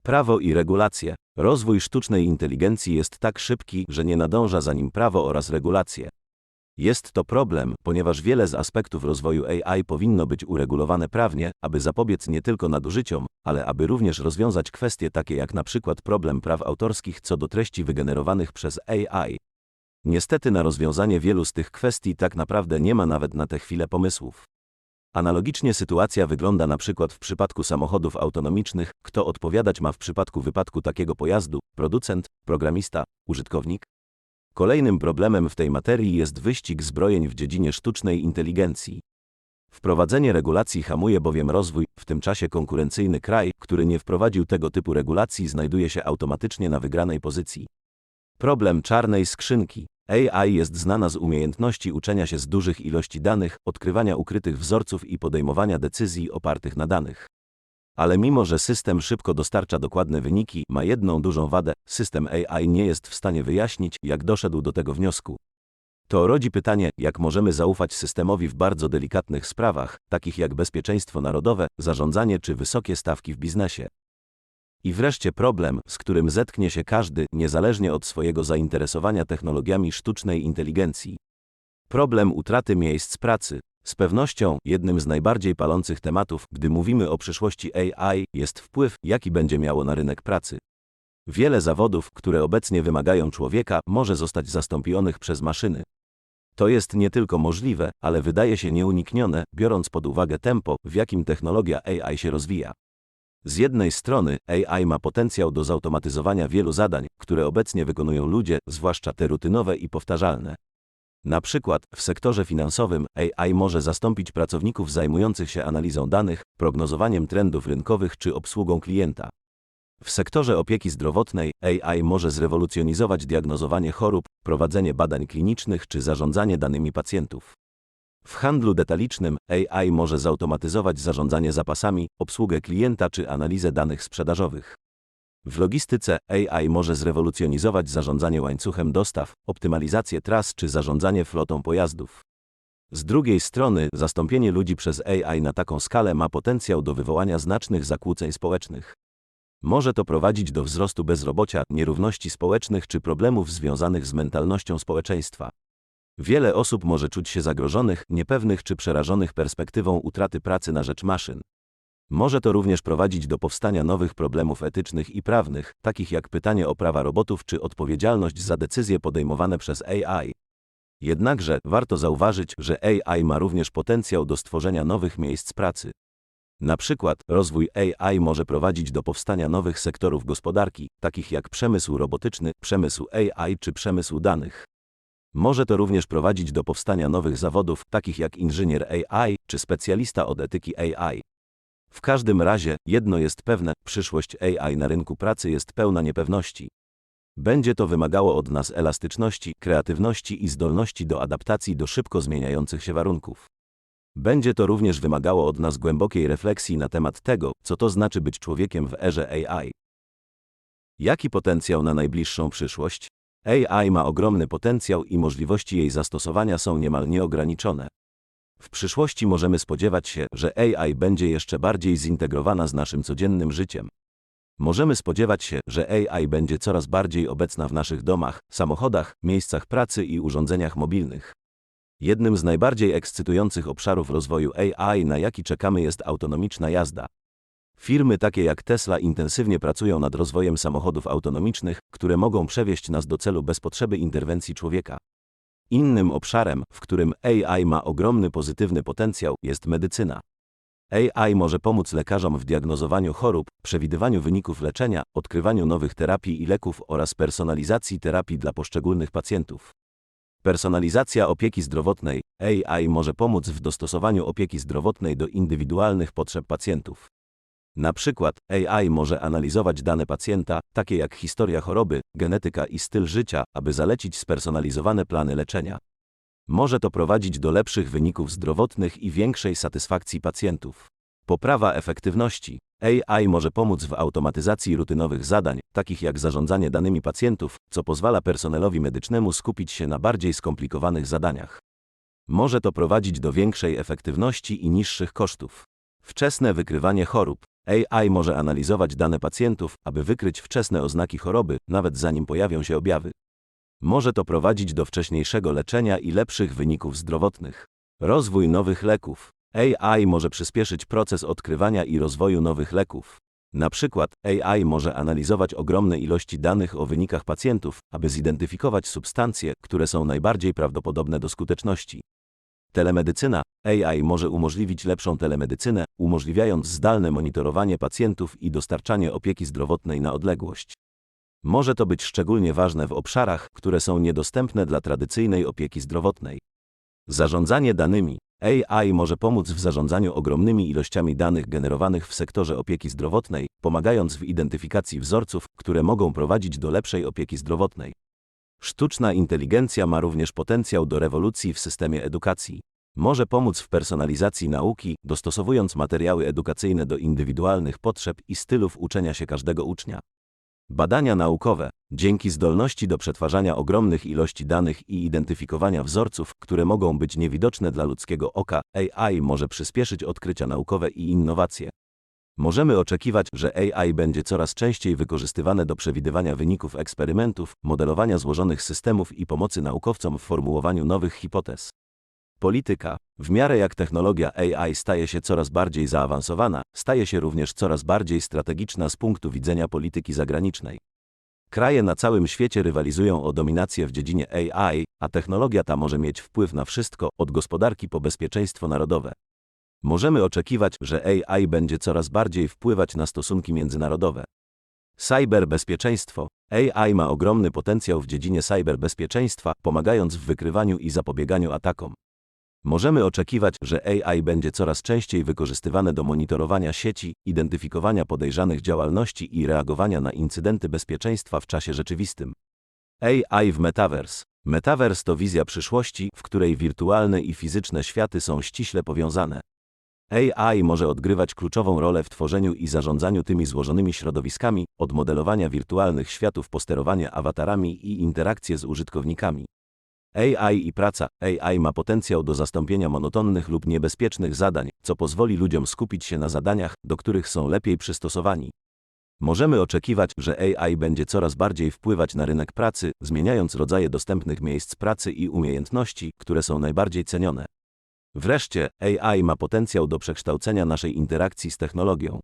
S1: Prawo i regulacje. Rozwój sztucznej inteligencji jest tak szybki, że nie nadąża za nim prawo oraz regulacje. Jest to problem, ponieważ wiele z aspektów rozwoju AI powinno być uregulowane prawnie, aby zapobiec nie tylko nadużyciom, ale aby również rozwiązać kwestie takie jak na przykład problem praw autorskich co do treści wygenerowanych przez AI. Niestety na rozwiązanie wielu z tych kwestii tak naprawdę nie ma nawet na tę chwilę pomysłów. Analogicznie sytuacja wygląda na przykład w przypadku samochodów autonomicznych, kto odpowiadać ma w przypadku wypadku takiego pojazdu, producent, programista, użytkownik? Kolejnym problemem w tej materii jest wyścig zbrojeń w dziedzinie sztucznej inteligencji. Wprowadzenie regulacji hamuje bowiem rozwój, w tym czasie konkurencyjny kraj, który nie wprowadził tego typu regulacji, znajduje się automatycznie na wygranej pozycji. Problem czarnej skrzynki. AI jest znana z umiejętności uczenia się z dużych ilości danych, odkrywania ukrytych wzorców i podejmowania decyzji opartych na danych. Ale mimo że system szybko dostarcza dokładne wyniki, ma jedną dużą wadę: system AI nie jest w stanie wyjaśnić, jak doszedł do tego wniosku. To rodzi pytanie, jak możemy zaufać systemowi w bardzo delikatnych sprawach, takich jak bezpieczeństwo narodowe, zarządzanie czy wysokie stawki w biznesie. I wreszcie problem, z którym zetknie się każdy, niezależnie od swojego zainteresowania technologiami sztucznej inteligencji. Problem utraty miejsc pracy. Z pewnością jednym z najbardziej palących tematów, gdy mówimy o przyszłości AI, jest wpływ, jaki będzie miało na rynek pracy. Wiele zawodów, które obecnie wymagają człowieka, może zostać zastąpionych przez maszyny. To jest nie tylko możliwe, ale wydaje się nieuniknione, biorąc pod uwagę tempo, w jakim technologia AI się rozwija. Z jednej strony, AI ma potencjał do zautomatyzowania wielu zadań, które obecnie wykonują ludzie, zwłaszcza te rutynowe i powtarzalne. Na przykład, w sektorze finansowym AI może zastąpić pracowników zajmujących się analizą danych, prognozowaniem trendów rynkowych czy obsługą klienta. W sektorze opieki zdrowotnej AI może zrewolucjonizować diagnozowanie chorób, prowadzenie badań klinicznych czy zarządzanie danymi pacjentów. W handlu detalicznym AI może zautomatyzować zarządzanie zapasami, obsługę klienta czy analizę danych sprzedażowych. W logistyce AI może zrewolucjonizować zarządzanie łańcuchem dostaw, optymalizację tras czy zarządzanie flotą pojazdów. Z drugiej strony, zastąpienie ludzi przez AI na taką skalę ma potencjał do wywołania znacznych zakłóceń społecznych. Może to prowadzić do wzrostu bezrobocia, nierówności społecznych czy problemów związanych z mentalnością społeczeństwa. Wiele osób może czuć się zagrożonych, niepewnych czy przerażonych perspektywą utraty pracy na rzecz maszyn. Może to również prowadzić do powstania nowych problemów etycznych i prawnych, takich jak pytanie o prawa robotów czy odpowiedzialność za decyzje podejmowane przez AI. Jednakże warto zauważyć, że AI ma również potencjał do stworzenia nowych miejsc pracy. Na przykład rozwój AI może prowadzić do powstania nowych sektorów gospodarki, takich jak przemysł robotyczny, przemysł AI czy przemysł danych. Może to również prowadzić do powstania nowych zawodów, takich jak inżynier AI czy specjalista od etyki AI. W każdym razie, jedno jest pewne, przyszłość AI na rynku pracy jest pełna niepewności. Będzie to wymagało od nas elastyczności, kreatywności i zdolności do adaptacji do szybko zmieniających się warunków. Będzie to również wymagało od nas głębokiej refleksji na temat tego, co to znaczy być człowiekiem w erze AI. Jaki potencjał na najbliższą przyszłość? AI ma ogromny potencjał i możliwości jej zastosowania są niemal nieograniczone. W przyszłości możemy spodziewać się, że AI będzie jeszcze bardziej zintegrowana z naszym codziennym życiem. Możemy spodziewać się, że AI będzie coraz bardziej obecna w naszych domach, samochodach, miejscach pracy i urządzeniach mobilnych. Jednym z najbardziej ekscytujących obszarów rozwoju AI, na jaki czekamy, jest autonomiczna jazda. Firmy takie jak Tesla intensywnie pracują nad rozwojem samochodów autonomicznych, które mogą przewieźć nas do celu bez potrzeby interwencji człowieka. Innym obszarem, w którym AI ma ogromny pozytywny potencjał, jest medycyna. AI może pomóc lekarzom w diagnozowaniu chorób, przewidywaniu wyników leczenia, odkrywaniu nowych terapii i leków oraz personalizacji terapii dla poszczególnych pacjentów. Personalizacja opieki zdrowotnej. AI może pomóc w dostosowaniu opieki zdrowotnej do indywidualnych potrzeb pacjentów. Na przykład AI może analizować dane pacjenta, takie jak historia choroby, genetyka i styl życia, aby zalecić spersonalizowane plany leczenia. Może to prowadzić do lepszych wyników zdrowotnych i większej satysfakcji pacjentów. Poprawa efektywności. AI może pomóc w automatyzacji rutynowych zadań, takich jak zarządzanie danymi pacjentów, co pozwala personelowi medycznemu skupić się na bardziej skomplikowanych zadaniach. Może to prowadzić do większej efektywności i niższych kosztów. Wczesne wykrywanie chorób. AI może analizować dane pacjentów, aby wykryć wczesne oznaki choroby, nawet zanim pojawią się objawy. Może to prowadzić do wcześniejszego leczenia i lepszych wyników zdrowotnych. Rozwój nowych leków. AI może przyspieszyć proces odkrywania i rozwoju nowych leków. Na przykład AI może analizować ogromne ilości danych o wynikach pacjentów, aby zidentyfikować substancje, które są najbardziej prawdopodobne do skuteczności. Telemedycyna. AI może umożliwić lepszą telemedycynę, umożliwiając zdalne monitorowanie pacjentów i dostarczanie opieki zdrowotnej na odległość. Może to być szczególnie ważne w obszarach, które są niedostępne dla tradycyjnej opieki zdrowotnej. Zarządzanie danymi. AI może pomóc w zarządzaniu ogromnymi ilościami danych generowanych w sektorze opieki zdrowotnej, pomagając w identyfikacji wzorców, które mogą prowadzić do lepszej opieki zdrowotnej. Sztuczna inteligencja ma również potencjał do rewolucji w systemie edukacji. Może pomóc w personalizacji nauki, dostosowując materiały edukacyjne do indywidualnych potrzeb i stylów uczenia się każdego ucznia. Badania naukowe. Dzięki zdolności do przetwarzania ogromnych ilości danych i identyfikowania wzorców, które mogą być niewidoczne dla ludzkiego oka, AI może przyspieszyć odkrycia naukowe i innowacje. Możemy oczekiwać, że AI będzie coraz częściej wykorzystywane do przewidywania wyników eksperymentów, modelowania złożonych systemów i pomocy naukowcom w formułowaniu nowych hipotez. Polityka. W miarę jak technologia AI staje się coraz bardziej zaawansowana, staje się również coraz bardziej strategiczna z punktu widzenia polityki zagranicznej. Kraje na całym świecie rywalizują o dominację w dziedzinie AI, a technologia ta może mieć wpływ na wszystko, od gospodarki po bezpieczeństwo narodowe. Możemy oczekiwać, że AI będzie coraz bardziej wpływać na stosunki międzynarodowe. Cyberbezpieczeństwo. AI ma ogromny potencjał w dziedzinie cyberbezpieczeństwa, pomagając w wykrywaniu i zapobieganiu atakom. Możemy oczekiwać, że AI będzie coraz częściej wykorzystywane do monitorowania sieci, identyfikowania podejrzanych działalności i reagowania na incydenty bezpieczeństwa w czasie rzeczywistym. AI w Metaverse. Metaverse to wizja przyszłości, w której wirtualne i fizyczne światy są ściśle powiązane. AI może odgrywać kluczową rolę w tworzeniu i zarządzaniu tymi złożonymi środowiskami, od modelowania wirtualnych światów po sterowanie awatarami i interakcje z użytkownikami. AI i praca. AI ma potencjał do zastąpienia monotonnych lub niebezpiecznych zadań, co pozwoli ludziom skupić się na zadaniach, do których są lepiej przystosowani. Możemy oczekiwać, że AI będzie coraz bardziej wpływać na rynek pracy, zmieniając rodzaje dostępnych miejsc pracy i umiejętności, które są najbardziej cenione. Wreszcie, AI ma potencjał do przekształcenia naszej interakcji z technologią.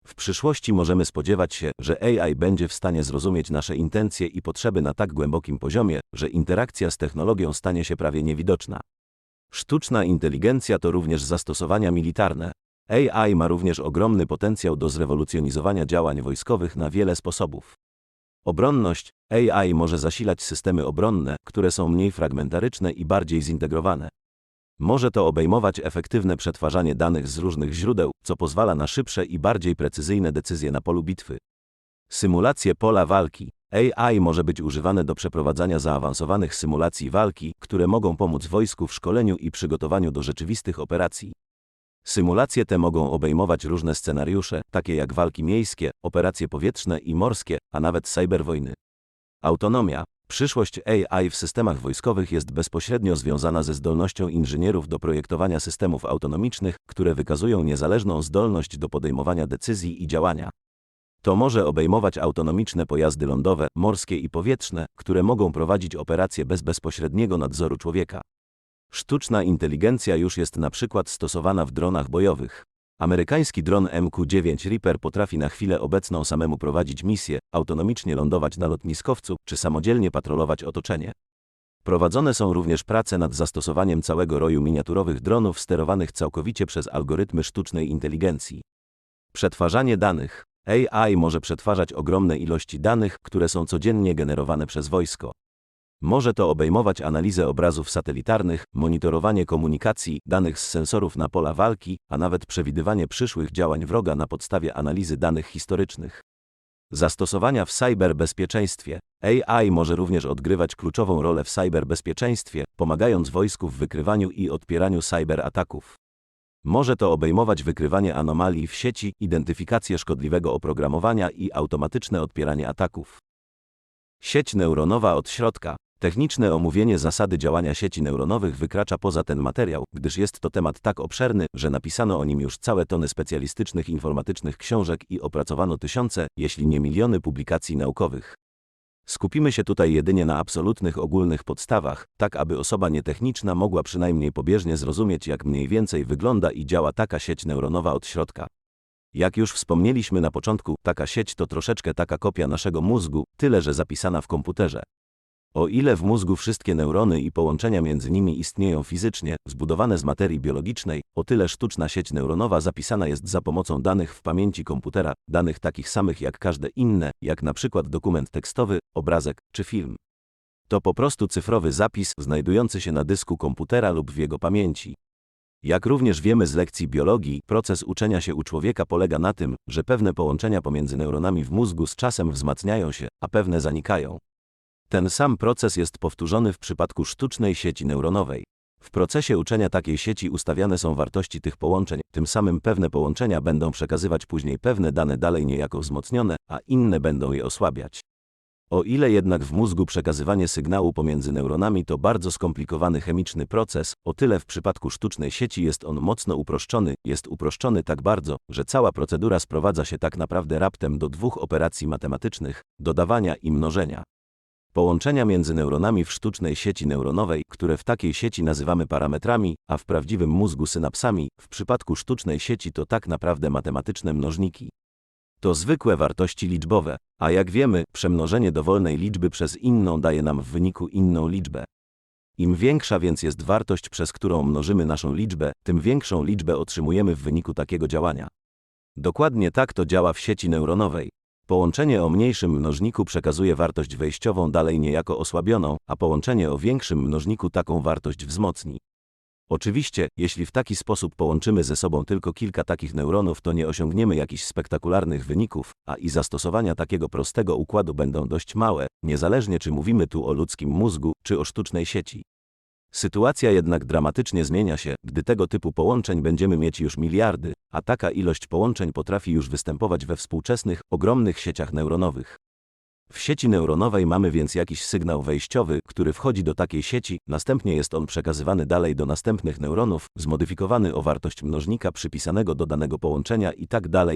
S1: W przyszłości możemy spodziewać się, że AI będzie w stanie zrozumieć nasze intencje i potrzeby na tak głębokim poziomie, że interakcja z technologią stanie się prawie niewidoczna. Sztuczna inteligencja to również zastosowania militarne. AI ma również ogromny potencjał do zrewolucjonizowania działań wojskowych na wiele sposobów. Obronność. AI może zasilać systemy obronne, które są mniej fragmentaryczne i bardziej zintegrowane. Może to obejmować efektywne przetwarzanie danych z różnych źródeł, co pozwala na szybsze i bardziej precyzyjne decyzje na polu bitwy. Symulacje pola walki. AI może być używane do przeprowadzania zaawansowanych symulacji walki, które mogą pomóc wojsku w szkoleniu i przygotowaniu do rzeczywistych operacji. Symulacje te mogą obejmować różne scenariusze, takie jak walki miejskie, operacje powietrzne i morskie, a nawet cyberwojny. Autonomia. Przyszłość AI w systemach wojskowych jest bezpośrednio związana ze zdolnością inżynierów do projektowania systemów autonomicznych, które wykazują niezależną zdolność do podejmowania decyzji i działania. To może obejmować autonomiczne pojazdy lądowe, morskie i powietrzne, które mogą prowadzić operacje bez bezpośredniego nadzoru człowieka. Sztuczna inteligencja już jest na przykład stosowana w dronach bojowych. Amerykański dron MQ-9 Reaper potrafi na chwilę obecną samemu prowadzić misję, autonomicznie lądować na lotniskowcu, czy samodzielnie patrolować otoczenie. Prowadzone są również prace nad zastosowaniem całego roju miniaturowych dronów sterowanych całkowicie przez algorytmy sztucznej inteligencji. Przetwarzanie danych. AI może przetwarzać ogromne ilości danych, które są codziennie generowane przez wojsko. Może to obejmować analizę obrazów satelitarnych, monitorowanie komunikacji, danych z sensorów na pola walki, a nawet przewidywanie przyszłych działań wroga na podstawie analizy danych historycznych. Zastosowania w cyberbezpieczeństwie. AI może również odgrywać kluczową rolę w cyberbezpieczeństwie, pomagając wojsku w wykrywaniu i odpieraniu cyberataków. Może to obejmować wykrywanie anomalii w sieci, identyfikację szkodliwego oprogramowania i automatyczne odpieranie ataków. Sieć neuronowa od środka. Techniczne omówienie zasady działania sieci neuronowych wykracza poza ten materiał, gdyż jest to temat tak obszerny, że napisano o nim już całe tony specjalistycznych informatycznych książek i opracowano tysiące, jeśli nie miliony publikacji naukowych. Skupimy się tutaj jedynie na absolutnych ogólnych podstawach, tak aby osoba nietechniczna mogła przynajmniej pobieżnie zrozumieć, jak mniej więcej wygląda i działa taka sieć neuronowa od środka. Jak już wspomnieliśmy na początku, taka sieć to troszeczkę taka kopia naszego mózgu, tyle że zapisana w komputerze. O ile w mózgu wszystkie neurony i połączenia między nimi istnieją fizycznie, zbudowane z materii biologicznej, o tyle sztuczna sieć neuronowa zapisana jest za pomocą danych w pamięci komputera, danych takich samych jak każde inne, jak na przykład dokument tekstowy, obrazek czy film. To po prostu cyfrowy zapis znajdujący się na dysku komputera lub w jego pamięci. Jak również wiemy z lekcji biologii, proces uczenia się u człowieka polega na tym, że pewne połączenia pomiędzy neuronami w mózgu z czasem wzmacniają się, a pewne zanikają. Ten sam proces jest powtórzony w przypadku sztucznej sieci neuronowej. W procesie uczenia takiej sieci ustawiane są wartości tych połączeń, tym samym pewne połączenia będą przekazywać później pewne dane dalej niejako wzmocnione, a inne będą je osłabiać. O ile jednak w mózgu przekazywanie sygnału pomiędzy neuronami to bardzo skomplikowany chemiczny proces, o tyle w przypadku sztucznej sieci jest on mocno uproszczony, jest uproszczony tak bardzo, że cała procedura sprowadza się tak naprawdę raptem do dwóch operacji matematycznych, dodawania i mnożenia. Połączenia między neuronami w sztucznej sieci neuronowej, które w takiej sieci nazywamy parametrami, a w prawdziwym mózgu synapsami, w przypadku sztucznej sieci to tak naprawdę matematyczne mnożniki. To zwykłe wartości liczbowe, a jak wiemy, przemnożenie dowolnej liczby przez inną daje nam w wyniku inną liczbę. Im większa więc jest wartość, przez którą mnożymy naszą liczbę, tym większą liczbę otrzymujemy w wyniku takiego działania. Dokładnie tak to działa w sieci neuronowej. Połączenie o mniejszym mnożniku przekazuje wartość wejściową dalej niejako osłabioną, a połączenie o większym mnożniku taką wartość wzmocni. Oczywiście, jeśli w taki sposób połączymy ze sobą tylko kilka takich neuronów, to nie osiągniemy jakichś spektakularnych wyników, a i zastosowania takiego prostego układu będą dość małe, niezależnie czy mówimy tu o ludzkim mózgu, czy o sztucznej sieci. Sytuacja jednak dramatycznie zmienia się, gdy tego typu połączeń będziemy mieć już miliardy, a taka ilość połączeń potrafi już występować we współczesnych, ogromnych sieciach neuronowych. W sieci neuronowej mamy więc jakiś sygnał wejściowy, który wchodzi do takiej sieci, następnie jest on przekazywany dalej do następnych neuronów, zmodyfikowany o wartość mnożnika przypisanego do danego połączenia itd.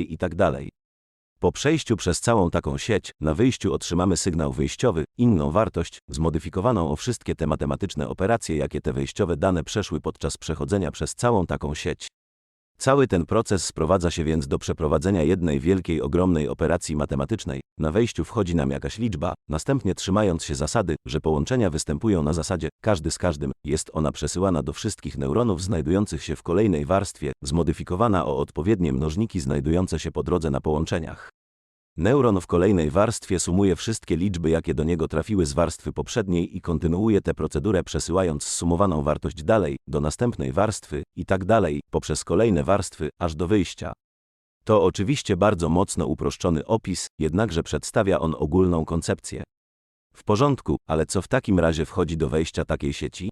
S1: Po przejściu przez całą taką sieć, na wyjściu otrzymamy sygnał wyjściowy, inną wartość, zmodyfikowaną o wszystkie te matematyczne operacje, jakie te wejściowe dane przeszły podczas przechodzenia przez całą taką sieć. Cały ten proces sprowadza się więc do przeprowadzenia jednej wielkiej, ogromnej operacji matematycznej. Na wejściu wchodzi nam jakaś liczba, następnie trzymając się zasady, że połączenia występują na zasadzie każdy z każdym, jest ona przesyłana do wszystkich neuronów znajdujących się w kolejnej warstwie, zmodyfikowana o odpowiednie mnożniki znajdujące się po drodze na połączeniach. Neuron w kolejnej warstwie sumuje wszystkie liczby, jakie do niego trafiły z warstwy poprzedniej i kontynuuje tę procedurę, przesyłając zsumowaną wartość dalej, do następnej warstwy i tak dalej, poprzez kolejne warstwy, aż do wyjścia. To oczywiście bardzo mocno uproszczony opis, jednakże przedstawia on ogólną koncepcję. W porządku, ale co w takim razie wchodzi do wejścia takiej sieci?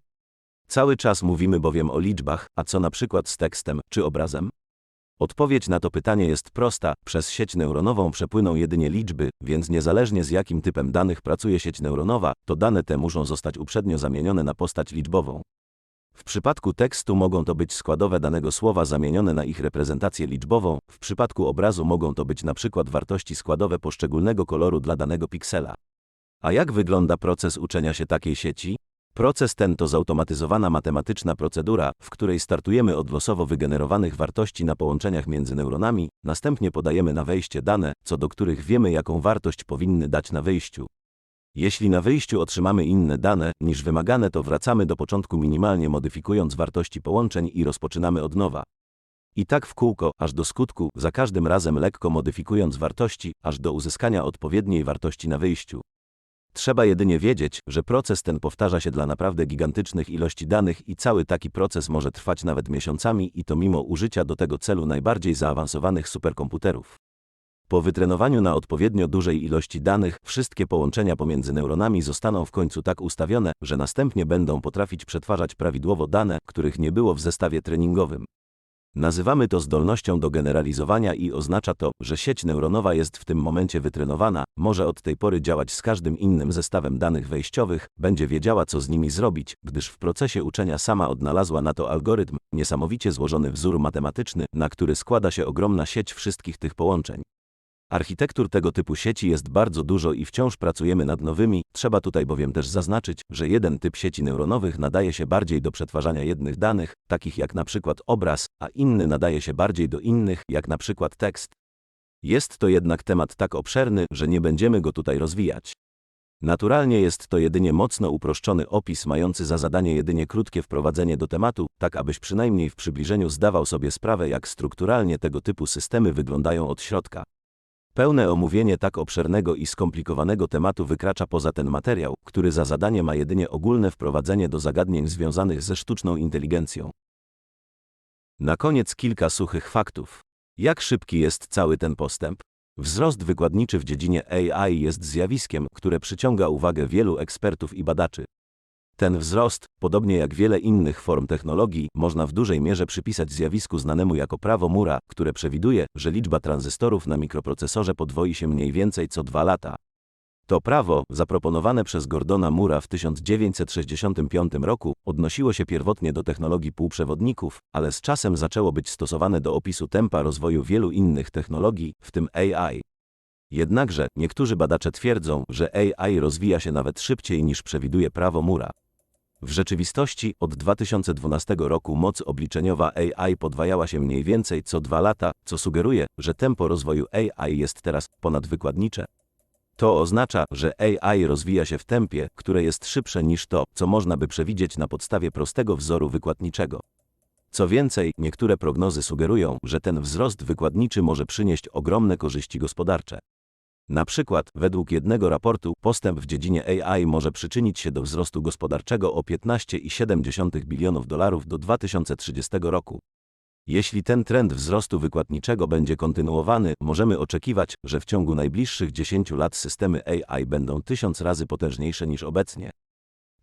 S1: Cały czas mówimy bowiem o liczbach, a co na przykład z tekstem czy obrazem? Odpowiedź na to pytanie jest prosta, przez sieć neuronową przepłyną jedynie liczby, więc niezależnie z jakim typem danych pracuje sieć neuronowa, to dane te muszą zostać uprzednio zamienione na postać liczbową. W przypadku tekstu mogą to być składowe danego słowa zamienione na ich reprezentację liczbową, w przypadku obrazu mogą to być na przykład wartości składowe poszczególnego koloru dla danego piksela. A jak wygląda proces uczenia się takiej sieci? Proces ten to zautomatyzowana matematyczna procedura, w której startujemy od losowo wygenerowanych wartości na połączeniach między neuronami, następnie podajemy na wejście dane, co do których wiemy, jaką wartość powinny dać na wyjściu. Jeśli na wyjściu otrzymamy inne dane niż wymagane, to wracamy do początku minimalnie modyfikując wartości połączeń i rozpoczynamy od nowa. I tak w kółko, aż do skutku, za każdym razem lekko modyfikując wartości, aż do uzyskania odpowiedniej wartości na wyjściu. Trzeba jedynie wiedzieć, że proces ten powtarza się dla naprawdę gigantycznych ilości danych i cały taki proces może trwać nawet miesiącami i to mimo użycia do tego celu najbardziej zaawansowanych superkomputerów. Po wytrenowaniu na odpowiednio dużej ilości danych, wszystkie połączenia pomiędzy neuronami zostaną w końcu tak ustawione, że następnie będą potrafić przetwarzać prawidłowo dane, których nie było w zestawie treningowym. Nazywamy to zdolnością do generalizowania i oznacza to, że sieć neuronowa jest w tym momencie wytrenowana, może od tej pory działać z każdym innym zestawem danych wejściowych, będzie wiedziała, co z nimi zrobić, gdyż w procesie uczenia sama odnalazła na to algorytm, niesamowicie złożony wzór matematyczny, na który składa się ogromna sieć wszystkich tych połączeń. Architektur tego typu sieci jest bardzo dużo i wciąż pracujemy nad nowymi, trzeba tutaj bowiem też zaznaczyć, że jeden typ sieci neuronowych nadaje się bardziej do przetwarzania jednych danych, takich jak na przykład obraz, a inny nadaje się bardziej do innych, jak na przykład tekst. Jest to jednak temat tak obszerny, że nie będziemy go tutaj rozwijać. Naturalnie jest to jedynie mocno uproszczony opis mający za zadanie jedynie krótkie wprowadzenie do tematu, tak abyś przynajmniej w przybliżeniu zdawał sobie sprawę, jak strukturalnie tego typu systemy wyglądają od środka. Pełne omówienie tak obszernego i skomplikowanego tematu wykracza poza ten materiał, który za zadanie ma jedynie ogólne wprowadzenie do zagadnień związanych ze sztuczną inteligencją. Na koniec kilka suchych faktów. Jak szybki jest cały ten postęp? Wzrost wykładniczy w dziedzinie AI jest zjawiskiem, które przyciąga uwagę wielu ekspertów i badaczy. Ten wzrost, podobnie jak wiele innych form technologii, można w dużej mierze przypisać zjawisku znanemu jako prawo Moore'a, które przewiduje, że liczba tranzystorów na mikroprocesorze podwoi się mniej więcej co 2 lata. To prawo, zaproponowane przez Gordona Moore'a w 1965 roku, odnosiło się pierwotnie do technologii półprzewodników, ale z czasem zaczęło być stosowane do opisu tempa rozwoju wielu innych technologii, w tym AI. Jednakże, niektórzy badacze twierdzą, że AI rozwija się nawet szybciej niż przewiduje prawo Moore'a. W rzeczywistości, od 2012 roku moc obliczeniowa AI podwajała się mniej więcej co 2 lata, co sugeruje, że tempo rozwoju AI jest teraz ponadwykładnicze. To oznacza, że AI rozwija się w tempie, które jest szybsze niż to, co można by przewidzieć na podstawie prostego wzoru wykładniczego. Co więcej, niektóre prognozy sugerują, że ten wzrost wykładniczy może przynieść ogromne korzyści gospodarcze. Na przykład, według jednego raportu, postęp w dziedzinie AI może przyczynić się do wzrostu gospodarczego o $15,7 bilionów do 2030 roku. Jeśli ten trend wzrostu wykładniczego będzie kontynuowany, możemy oczekiwać, że w ciągu najbliższych 10 lat systemy AI będą 1000 razy potężniejsze niż obecnie.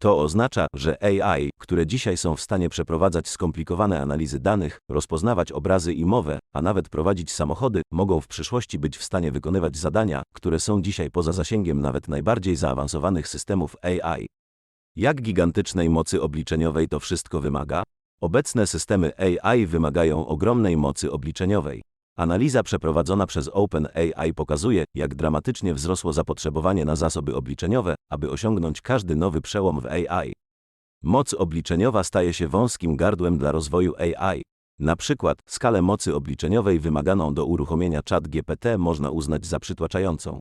S1: To oznacza, że AI, które dzisiaj są w stanie przeprowadzać skomplikowane analizy danych, rozpoznawać obrazy i mowę, a nawet prowadzić samochody, mogą w przyszłości być w stanie wykonywać zadania, które są dzisiaj poza zasięgiem nawet najbardziej zaawansowanych systemów AI. Jak gigantycznej mocy obliczeniowej to wszystko wymaga? Obecne systemy AI wymagają ogromnej mocy obliczeniowej. Analiza przeprowadzona przez OpenAI pokazuje, jak dramatycznie wzrosło zapotrzebowanie na zasoby obliczeniowe, aby osiągnąć każdy nowy przełom w AI. Moc obliczeniowa staje się wąskim gardłem dla rozwoju AI. Na przykład, skalę mocy obliczeniowej wymaganą do uruchomienia ChatGPT można uznać za przytłaczającą.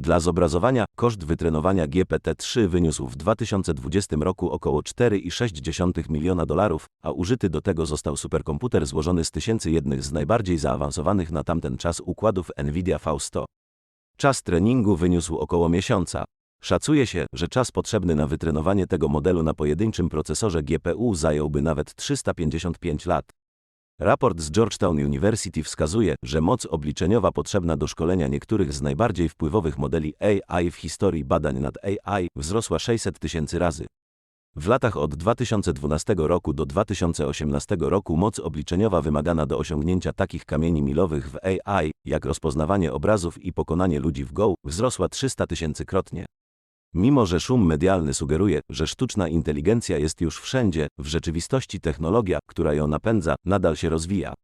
S1: Dla zobrazowania, koszt wytrenowania GPT-3 wyniósł w 2020 roku około $4,6 miliona, a użyty do tego został superkomputer złożony z tysięcy jednych z najbardziej zaawansowanych na tamten czas układów NVIDIA V100. Czas treningu wyniósł około miesiąca. Szacuje się, że czas potrzebny na wytrenowanie tego modelu na pojedynczym procesorze GPU zająłby nawet 355 lat. Raport z Georgetown University wskazuje, że moc obliczeniowa potrzebna do szkolenia niektórych z najbardziej wpływowych modeli AI w historii badań nad AI wzrosła 600 000 razy. W latach od 2012 roku do 2018 roku moc obliczeniowa wymagana do osiągnięcia takich kamieni milowych w AI, jak rozpoznawanie obrazów i pokonanie ludzi w Go, wzrosła 300 000-krotnie. Mimo że szum medialny sugeruje, że sztuczna inteligencja jest już wszędzie, w rzeczywistości technologia, która ją napędza, nadal się rozwija.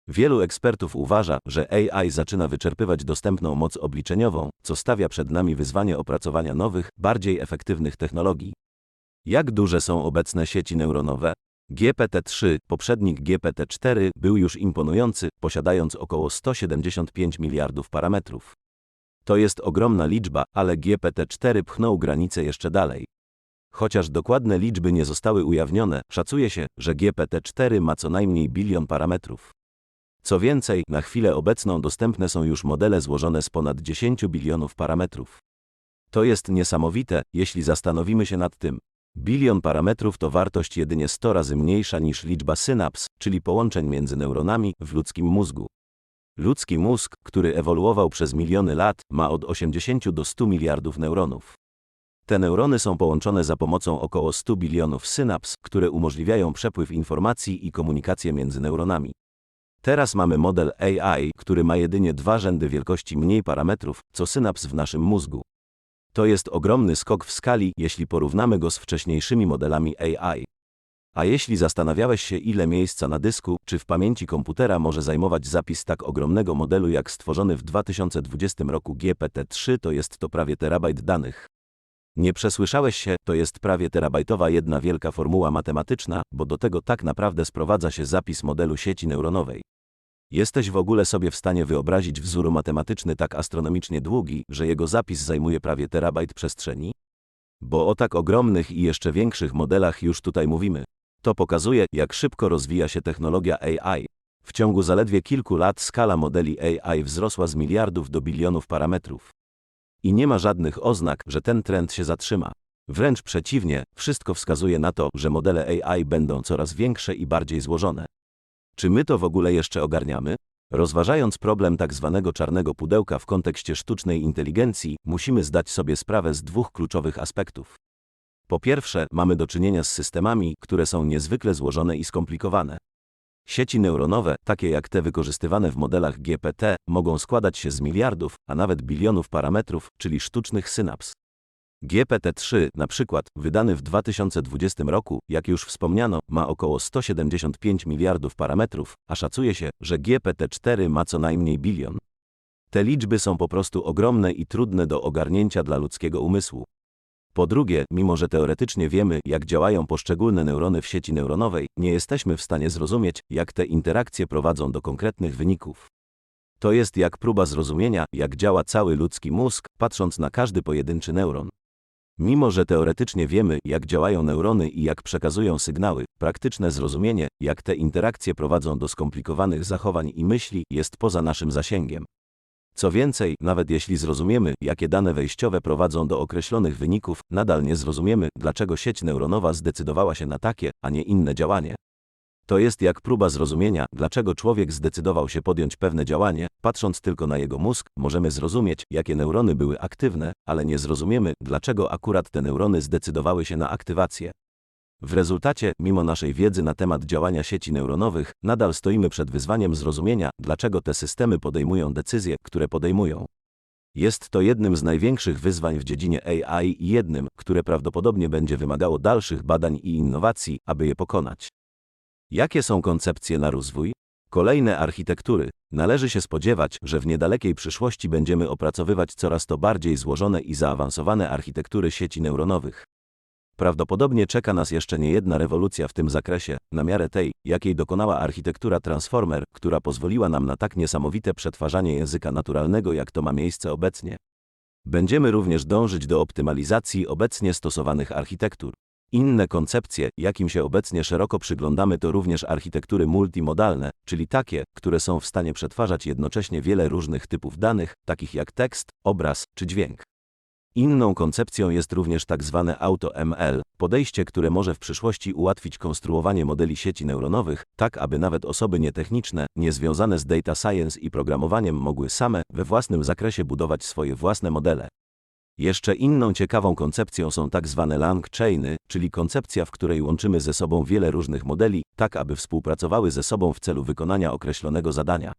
S1: Wielu ekspertów uważa, że AI zaczyna wyczerpywać dostępną moc obliczeniową, co stawia przed nami wyzwanie opracowania nowych, bardziej efektywnych technologii. Jak duże są obecne sieci neuronowe? GPT-3, poprzednik GPT-4, był już imponujący, posiadając około 175 miliardów parametrów. To jest ogromna liczba, ale GPT-4 pchnął granicę jeszcze dalej. Chociaż dokładne liczby nie zostały ujawnione, szacuje się, że GPT-4 ma co najmniej bilion parametrów. Co więcej, na chwilę obecną dostępne są już modele złożone z ponad 10 bilionów parametrów. To jest niesamowite, jeśli zastanowimy się nad tym. Bilion parametrów to wartość jedynie 100 razy mniejsza niż liczba synaps, czyli połączeń między neuronami w ludzkim mózgu. Ludzki mózg, który ewoluował przez miliony lat, ma od 80 do 100 miliardów neuronów. Te neurony są połączone za pomocą około 100 bilionów synaps, które umożliwiają przepływ informacji i komunikację między neuronami. Teraz mamy model AI, który ma jedynie 2 rzędy wielkości mniej parametrów, co synaps w naszym mózgu. To jest ogromny skok w skali, jeśli porównamy go z wcześniejszymi modelami AI. A jeśli zastanawiałeś się, ile miejsca na dysku czy w pamięci komputera może zajmować zapis tak ogromnego modelu jak stworzony w 2020 roku GPT-3, to jest to prawie terabajt danych. Nie przesłyszałeś się, to jest prawie terabajtowa jedna wielka formuła matematyczna, bo do tego tak naprawdę sprowadza się zapis modelu sieci neuronowej. Jesteś w ogóle sobie w stanie wyobrazić wzór matematyczny tak astronomicznie długi, że jego zapis zajmuje prawie terabajt przestrzeni? Bo o tak ogromnych i jeszcze większych modelach już tutaj mówimy. To pokazuje, jak szybko rozwija się technologia AI. W ciągu zaledwie kilku lat skala modeli AI wzrosła z miliardów do bilionów parametrów. I nie ma żadnych oznak, że ten trend się zatrzyma. Wręcz przeciwnie, wszystko wskazuje na to, że modele AI będą coraz większe i bardziej złożone. Czy my to w ogóle jeszcze ogarniamy? Rozważając problem tak zwanego czarnego pudełka w kontekście sztucznej inteligencji, musimy zdać sobie sprawę z 2 kluczowych aspektów. Po pierwsze, mamy do czynienia z systemami, które są niezwykle złożone i skomplikowane. Sieci neuronowe, takie jak te wykorzystywane w modelach GPT, mogą składać się z miliardów, a nawet bilionów parametrów, czyli sztucznych synaps. GPT-3, na przykład, wydany w 2020 roku, jak już wspomniano, ma około 175 miliardów parametrów, a szacuje się, że GPT-4 ma co najmniej bilion. Te liczby są po prostu ogromne i trudne do ogarnięcia dla ludzkiego umysłu. Po drugie, mimo że teoretycznie wiemy, jak działają poszczególne neurony w sieci neuronowej, nie jesteśmy w stanie zrozumieć, jak te interakcje prowadzą do konkretnych wyników. To jest jak próba zrozumienia, jak działa cały ludzki mózg, patrząc na każdy pojedynczy neuron. Mimo że teoretycznie wiemy, jak działają neurony i jak przekazują sygnały, praktyczne zrozumienie, jak te interakcje prowadzą do skomplikowanych zachowań i myśli, jest poza naszym zasięgiem. Co więcej, nawet jeśli zrozumiemy, jakie dane wejściowe prowadzą do określonych wyników, nadal nie zrozumiemy, dlaczego sieć neuronowa zdecydowała się na takie, a nie inne działanie. To jest jak próba zrozumienia, dlaczego człowiek zdecydował się podjąć pewne działanie, patrząc tylko na jego mózg, możemy zrozumieć, jakie neurony były aktywne, ale nie zrozumiemy, dlaczego akurat te neurony zdecydowały się na aktywację. W rezultacie, mimo naszej wiedzy na temat działania sieci neuronowych, nadal stoimy przed wyzwaniem zrozumienia, dlaczego te systemy podejmują decyzje, które podejmują. Jest to jednym z największych wyzwań w dziedzinie AI i jednym, które prawdopodobnie będzie wymagało dalszych badań i innowacji, aby je pokonać. Jakie są koncepcje na rozwój? Kolejne architektury. Należy się spodziewać, że w niedalekiej przyszłości będziemy opracowywać coraz to bardziej złożone i zaawansowane architektury sieci neuronowych. Prawdopodobnie czeka nas jeszcze niejedna rewolucja w tym zakresie, na miarę tej, jakiej dokonała architektura Transformer, która pozwoliła nam na tak niesamowite przetwarzanie języka naturalnego, jak to ma miejsce obecnie. Będziemy również dążyć do optymalizacji obecnie stosowanych architektur. Inne koncepcje, jakim się obecnie szeroko przyglądamy, to również architektury multimodalne, czyli takie, które są w stanie przetwarzać jednocześnie wiele różnych typów danych, takich jak tekst, obraz czy dźwięk. Inną koncepcją jest również tak zwane AutoML, podejście, które może w przyszłości ułatwić konstruowanie modeli sieci neuronowych, tak aby nawet osoby nietechniczne, niezwiązane z data science i programowaniem mogły same, we własnym zakresie budować swoje własne modele. Jeszcze inną ciekawą koncepcją są tak zwane long chainy, czyli koncepcja, w której łączymy ze sobą wiele różnych modeli, tak aby współpracowały ze sobą w celu wykonania określonego zadania.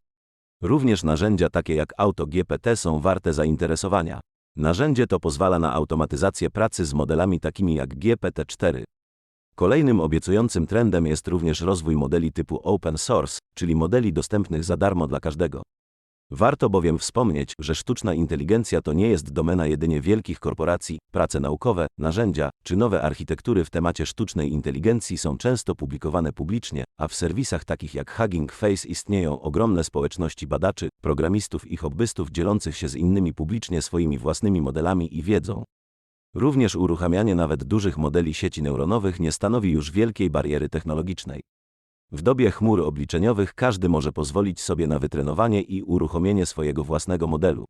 S1: Również narzędzia takie jak AutoGPT są warte zainteresowania. Narzędzie to pozwala na automatyzację pracy z modelami takimi jak GPT-4. Kolejnym obiecującym trendem jest również rozwój modeli typu open source, czyli modeli dostępnych za darmo dla każdego. Warto bowiem wspomnieć, że sztuczna inteligencja to nie jest domena jedynie wielkich korporacji, prace naukowe, narzędzia czy nowe architektury w temacie sztucznej inteligencji są często publikowane publicznie, a w serwisach takich jak Hugging Face istnieją ogromne społeczności badaczy, programistów i hobbystów dzielących się z innymi publicznie swoimi własnymi modelami i wiedzą. Również uruchamianie nawet dużych modeli sieci neuronowych nie stanowi już wielkiej bariery technologicznej. W dobie chmur obliczeniowych każdy może pozwolić sobie na wytrenowanie i uruchomienie swojego własnego modelu.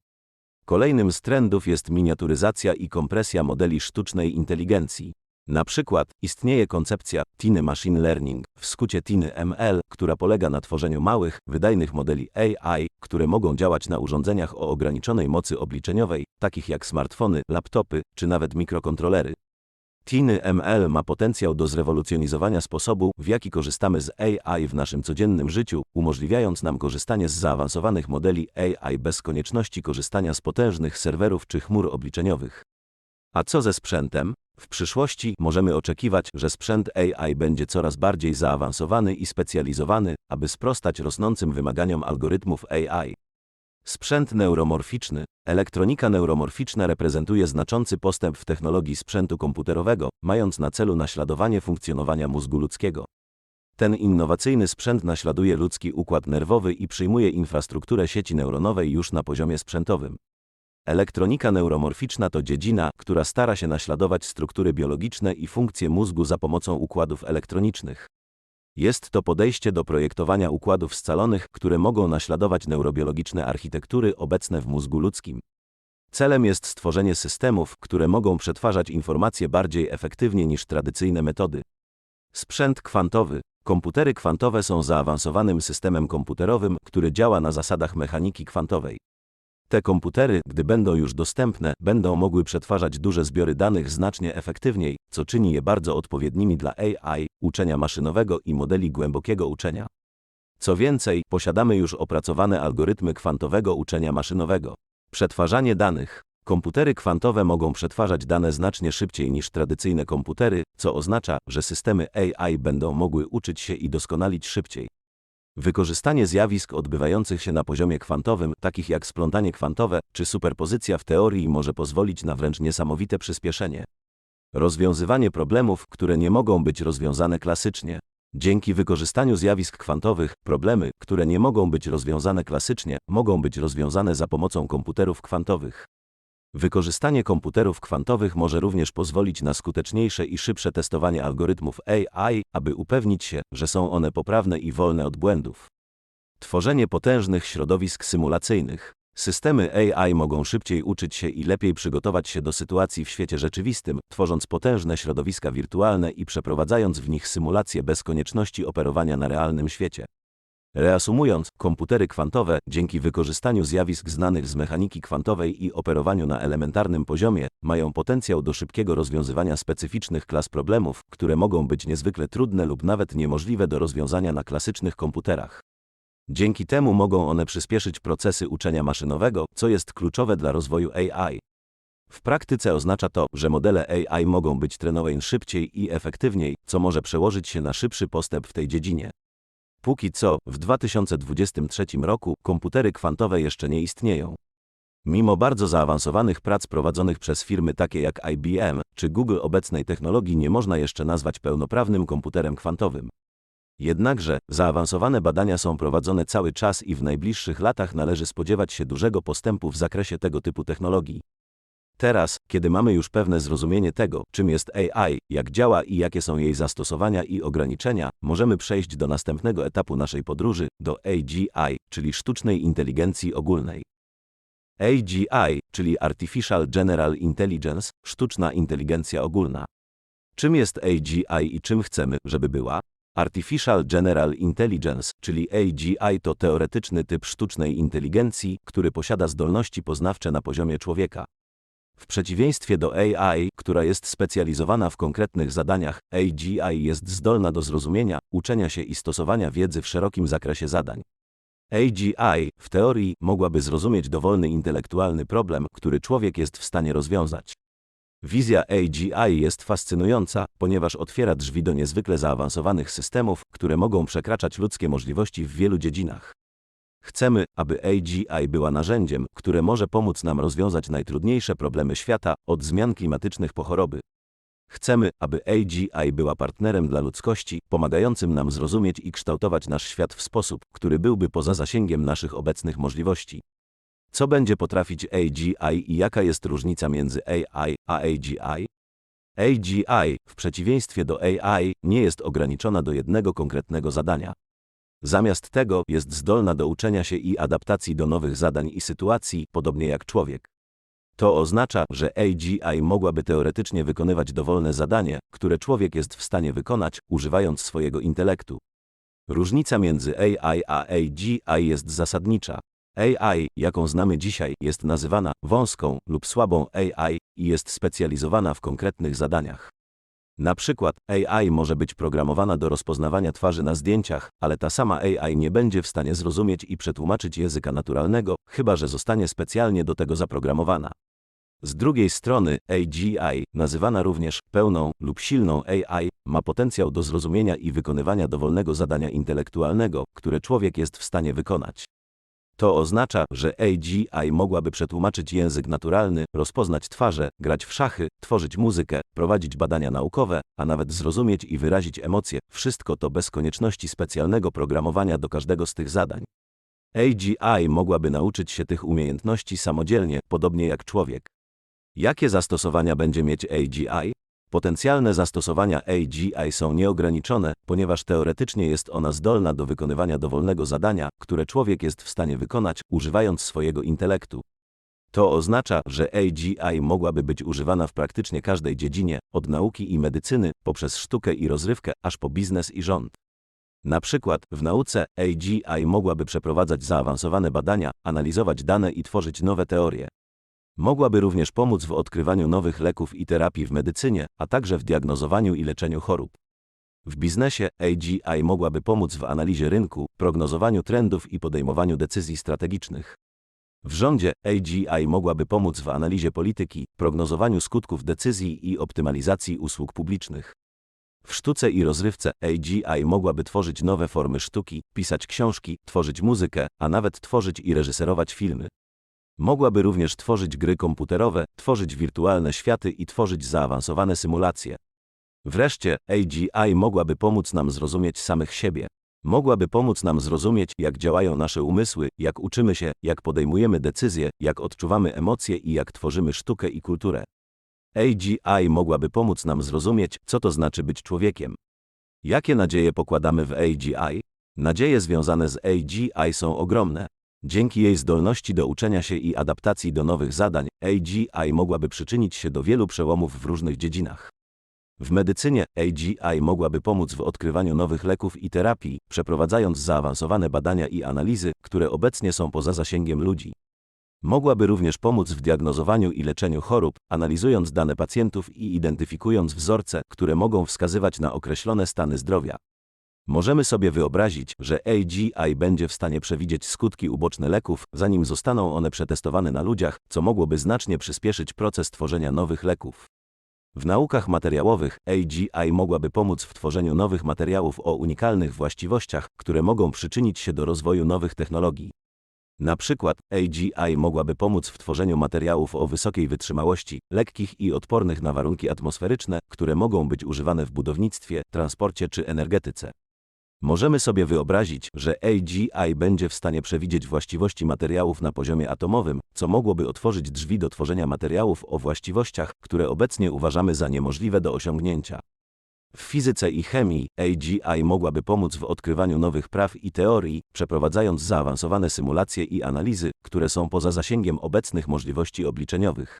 S1: Kolejnym z trendów jest miniaturyzacja i kompresja modeli sztucznej inteligencji. Na przykład istnieje koncepcja Tiny Machine Learning, w skrócie Tiny ML, która polega na tworzeniu małych, wydajnych modeli AI, które mogą działać na urządzeniach o ograniczonej mocy obliczeniowej, takich jak smartfony, laptopy czy nawet mikrokontrolery. Tiny ML ma potencjał do zrewolucjonizowania sposobu, w jaki korzystamy z AI w naszym codziennym życiu, umożliwiając nam korzystanie z zaawansowanych modeli AI bez konieczności korzystania z potężnych serwerów czy chmur obliczeniowych. A co ze sprzętem? W przyszłości możemy oczekiwać, że sprzęt AI będzie coraz bardziej zaawansowany i specjalizowany, aby sprostać rosnącym wymaganiom algorytmów AI. Sprzęt neuromorficzny. Elektronika neuromorficzna reprezentuje znaczący postęp w technologii sprzętu komputerowego, mając na celu naśladowanie funkcjonowania mózgu ludzkiego. Ten innowacyjny sprzęt naśladuje ludzki układ nerwowy i przyjmuje infrastrukturę sieci neuronowej już na poziomie sprzętowym. Elektronika neuromorficzna to dziedzina, która stara się naśladować struktury biologiczne i funkcje mózgu za pomocą układów elektronicznych. Jest to podejście do projektowania układów scalonych, które mogą naśladować neurobiologiczne architektury obecne w mózgu ludzkim. Celem jest stworzenie systemów, które mogą przetwarzać informacje bardziej efektywnie niż tradycyjne metody. Sprzęt kwantowy. Komputery kwantowe są zaawansowanym systemem komputerowym, który działa na zasadach mechaniki kwantowej. Te komputery, gdy będą już dostępne, będą mogły przetwarzać duże zbiory danych znacznie efektywniej, co czyni je bardzo odpowiednimi dla AI, uczenia maszynowego i modeli głębokiego uczenia. Co więcej, posiadamy już opracowane algorytmy kwantowego uczenia maszynowego. Przetwarzanie danych. Komputery kwantowe mogą przetwarzać dane znacznie szybciej niż tradycyjne komputery, co oznacza, że systemy AI będą mogły uczyć się i doskonalić szybciej. Wykorzystanie zjawisk odbywających się na poziomie kwantowym, takich jak splątanie kwantowe czy superpozycja w teorii, może pozwolić na wręcz niesamowite przyspieszenie. Rozwiązywanie problemów, które nie mogą być rozwiązane klasycznie. Dzięki wykorzystaniu zjawisk kwantowych, problemy, które nie mogą być rozwiązane klasycznie, mogą być rozwiązane za pomocą komputerów kwantowych. Wykorzystanie komputerów kwantowych może również pozwolić na skuteczniejsze i szybsze testowanie algorytmów AI, aby upewnić się, że są one poprawne i wolne od błędów. Tworzenie potężnych środowisk symulacyjnych. Systemy AI mogą szybciej uczyć się i lepiej przygotować się do sytuacji w świecie rzeczywistym, tworząc potężne środowiska wirtualne i przeprowadzając w nich symulacje bez konieczności operowania na realnym świecie. Reasumując, komputery kwantowe, dzięki wykorzystaniu zjawisk znanych z mechaniki kwantowej i operowaniu na elementarnym poziomie, mają potencjał do szybkiego rozwiązywania specyficznych klas problemów, które mogą być niezwykle trudne lub nawet niemożliwe do rozwiązania na klasycznych komputerach. Dzięki temu mogą one przyspieszyć procesy uczenia maszynowego, co jest kluczowe dla rozwoju AI. W praktyce oznacza to, że modele AI mogą być trenowane szybciej i efektywniej, co może przełożyć się na szybszy postęp w tej dziedzinie. Póki co, w 2023 roku komputery kwantowe jeszcze nie istnieją. Mimo bardzo zaawansowanych prac prowadzonych przez firmy takie jak IBM czy Google, obecnej technologii nie można jeszcze nazwać pełnoprawnym komputerem kwantowym. Jednakże, zaawansowane badania są prowadzone cały czas i w najbliższych latach należy spodziewać się dużego postępu w zakresie tego typu technologii. Teraz, kiedy mamy już pewne zrozumienie tego, czym jest AI, jak działa i jakie są jej zastosowania i ograniczenia, możemy przejść do następnego etapu naszej podróży, do AGI, czyli sztucznej inteligencji ogólnej. AGI, czyli Artificial General Intelligence, sztuczna inteligencja ogólna. Czym jest AGI i czym chcemy, żeby była? Artificial General Intelligence, czyli AGI, to teoretyczny typ sztucznej inteligencji, który posiada zdolności poznawcze na poziomie człowieka. W przeciwieństwie do AI, która jest specjalizowana w konkretnych zadaniach, AGI jest zdolna do zrozumienia, uczenia się i stosowania wiedzy w szerokim zakresie zadań. AGI, w teorii, mogłaby zrozumieć dowolny intelektualny problem, który człowiek jest w stanie rozwiązać. Wizja AGI jest fascynująca, ponieważ otwiera drzwi do niezwykle zaawansowanych systemów, które mogą przekraczać ludzkie możliwości w wielu dziedzinach. Chcemy, aby AGI była narzędziem, które może pomóc nam rozwiązać najtrudniejsze problemy świata, od zmian klimatycznych po choroby. Chcemy, aby AGI była partnerem dla ludzkości, pomagającym nam zrozumieć i kształtować nasz świat w sposób, który byłby poza zasięgiem naszych obecnych możliwości. Co będzie potrafić AGI i jaka jest różnica między AI a AGI? AGI, w przeciwieństwie do AI, nie jest ograniczona do jednego konkretnego zadania. Zamiast tego jest zdolna do uczenia się i adaptacji do nowych zadań i sytuacji, podobnie jak człowiek. To oznacza, że AGI mogłaby teoretycznie wykonywać dowolne zadanie, które człowiek jest w stanie wykonać, używając swojego intelektu. Różnica między AI a AGI jest zasadnicza. AI, jaką znamy dzisiaj, jest nazywana wąską lub słabą AI i jest specjalizowana w konkretnych zadaniach. Na przykład AI może być programowana do rozpoznawania twarzy na zdjęciach, ale ta sama AI nie będzie w stanie zrozumieć i przetłumaczyć języka naturalnego, chyba że zostanie specjalnie do tego zaprogramowana. Z drugiej strony AGI, nazywana również pełną lub silną AI, ma potencjał do zrozumienia i wykonywania dowolnego zadania intelektualnego, które człowiek jest w stanie wykonać. To oznacza, że AGI mogłaby przetłumaczyć język naturalny, rozpoznać twarze, grać w szachy, tworzyć muzykę, prowadzić badania naukowe, a nawet zrozumieć i wyrazić emocje, wszystko to bez konieczności specjalnego programowania do każdego z tych zadań. AGI mogłaby nauczyć się tych umiejętności samodzielnie, podobnie jak człowiek. Jakie zastosowania będzie mieć AGI? Potencjalne zastosowania AGI są nieograniczone, ponieważ teoretycznie jest ona zdolna do wykonywania dowolnego zadania, które człowiek jest w stanie wykonać, używając swojego intelektu. To oznacza, że AGI mogłaby być używana w praktycznie każdej dziedzinie, od nauki i medycyny, poprzez sztukę i rozrywkę, aż po biznes i rząd. Na przykład, w nauce AGI mogłaby przeprowadzać zaawansowane badania, analizować dane i tworzyć nowe teorie. Mogłaby również pomóc w odkrywaniu nowych leków i terapii w medycynie, a także w diagnozowaniu i leczeniu chorób. W biznesie AGI mogłaby pomóc w analizie rynku, prognozowaniu trendów i podejmowaniu decyzji strategicznych. W rządzie AGI mogłaby pomóc w analizie polityki, prognozowaniu skutków decyzji i optymalizacji usług publicznych. W sztuce i rozrywce AGI mogłaby tworzyć nowe formy sztuki, pisać książki, tworzyć muzykę, a nawet tworzyć i reżyserować filmy. Mogłaby również tworzyć gry komputerowe, tworzyć wirtualne światy i tworzyć zaawansowane symulacje. Wreszcie, AGI mogłaby pomóc nam zrozumieć samych siebie. Mogłaby pomóc nam zrozumieć, jak działają nasze umysły, jak uczymy się, jak podejmujemy decyzje, jak odczuwamy emocje i jak tworzymy sztukę i kulturę. AGI mogłaby pomóc nam zrozumieć, co to znaczy być człowiekiem. Jakie nadzieje pokładamy w AGI? Nadzieje związane z AGI są ogromne. Dzięki jej zdolności do uczenia się i adaptacji do nowych zadań, AGI mogłaby przyczynić się do wielu przełomów w różnych dziedzinach. W medycynie AGI mogłaby pomóc w odkrywaniu nowych leków i terapii, przeprowadzając zaawansowane badania i analizy, które obecnie są poza zasięgiem ludzi. Mogłaby również pomóc w diagnozowaniu i leczeniu chorób, analizując dane pacjentów i identyfikując wzorce, które mogą wskazywać na określone stany zdrowia. Możemy sobie wyobrazić, że AGI będzie w stanie przewidzieć skutki uboczne leków, zanim zostaną one przetestowane na ludziach, co mogłoby znacznie przyspieszyć proces tworzenia nowych leków. W naukach materiałowych AGI mogłaby pomóc w tworzeniu nowych materiałów o unikalnych właściwościach, które mogą przyczynić się do rozwoju nowych technologii. Na przykład AGI mogłaby pomóc w tworzeniu materiałów o wysokiej wytrzymałości, lekkich i odpornych na warunki atmosferyczne, które mogą być używane w budownictwie, transporcie czy energetyce. Możemy sobie wyobrazić, że AGI będzie w stanie przewidzieć właściwości materiałów na poziomie atomowym, co mogłoby otworzyć drzwi do tworzenia materiałów o właściwościach, które obecnie uważamy za niemożliwe do osiągnięcia. W fizyce i chemii AGI mogłaby pomóc w odkrywaniu nowych praw i teorii, przeprowadzając zaawansowane symulacje i analizy, które są poza zasięgiem obecnych możliwości obliczeniowych.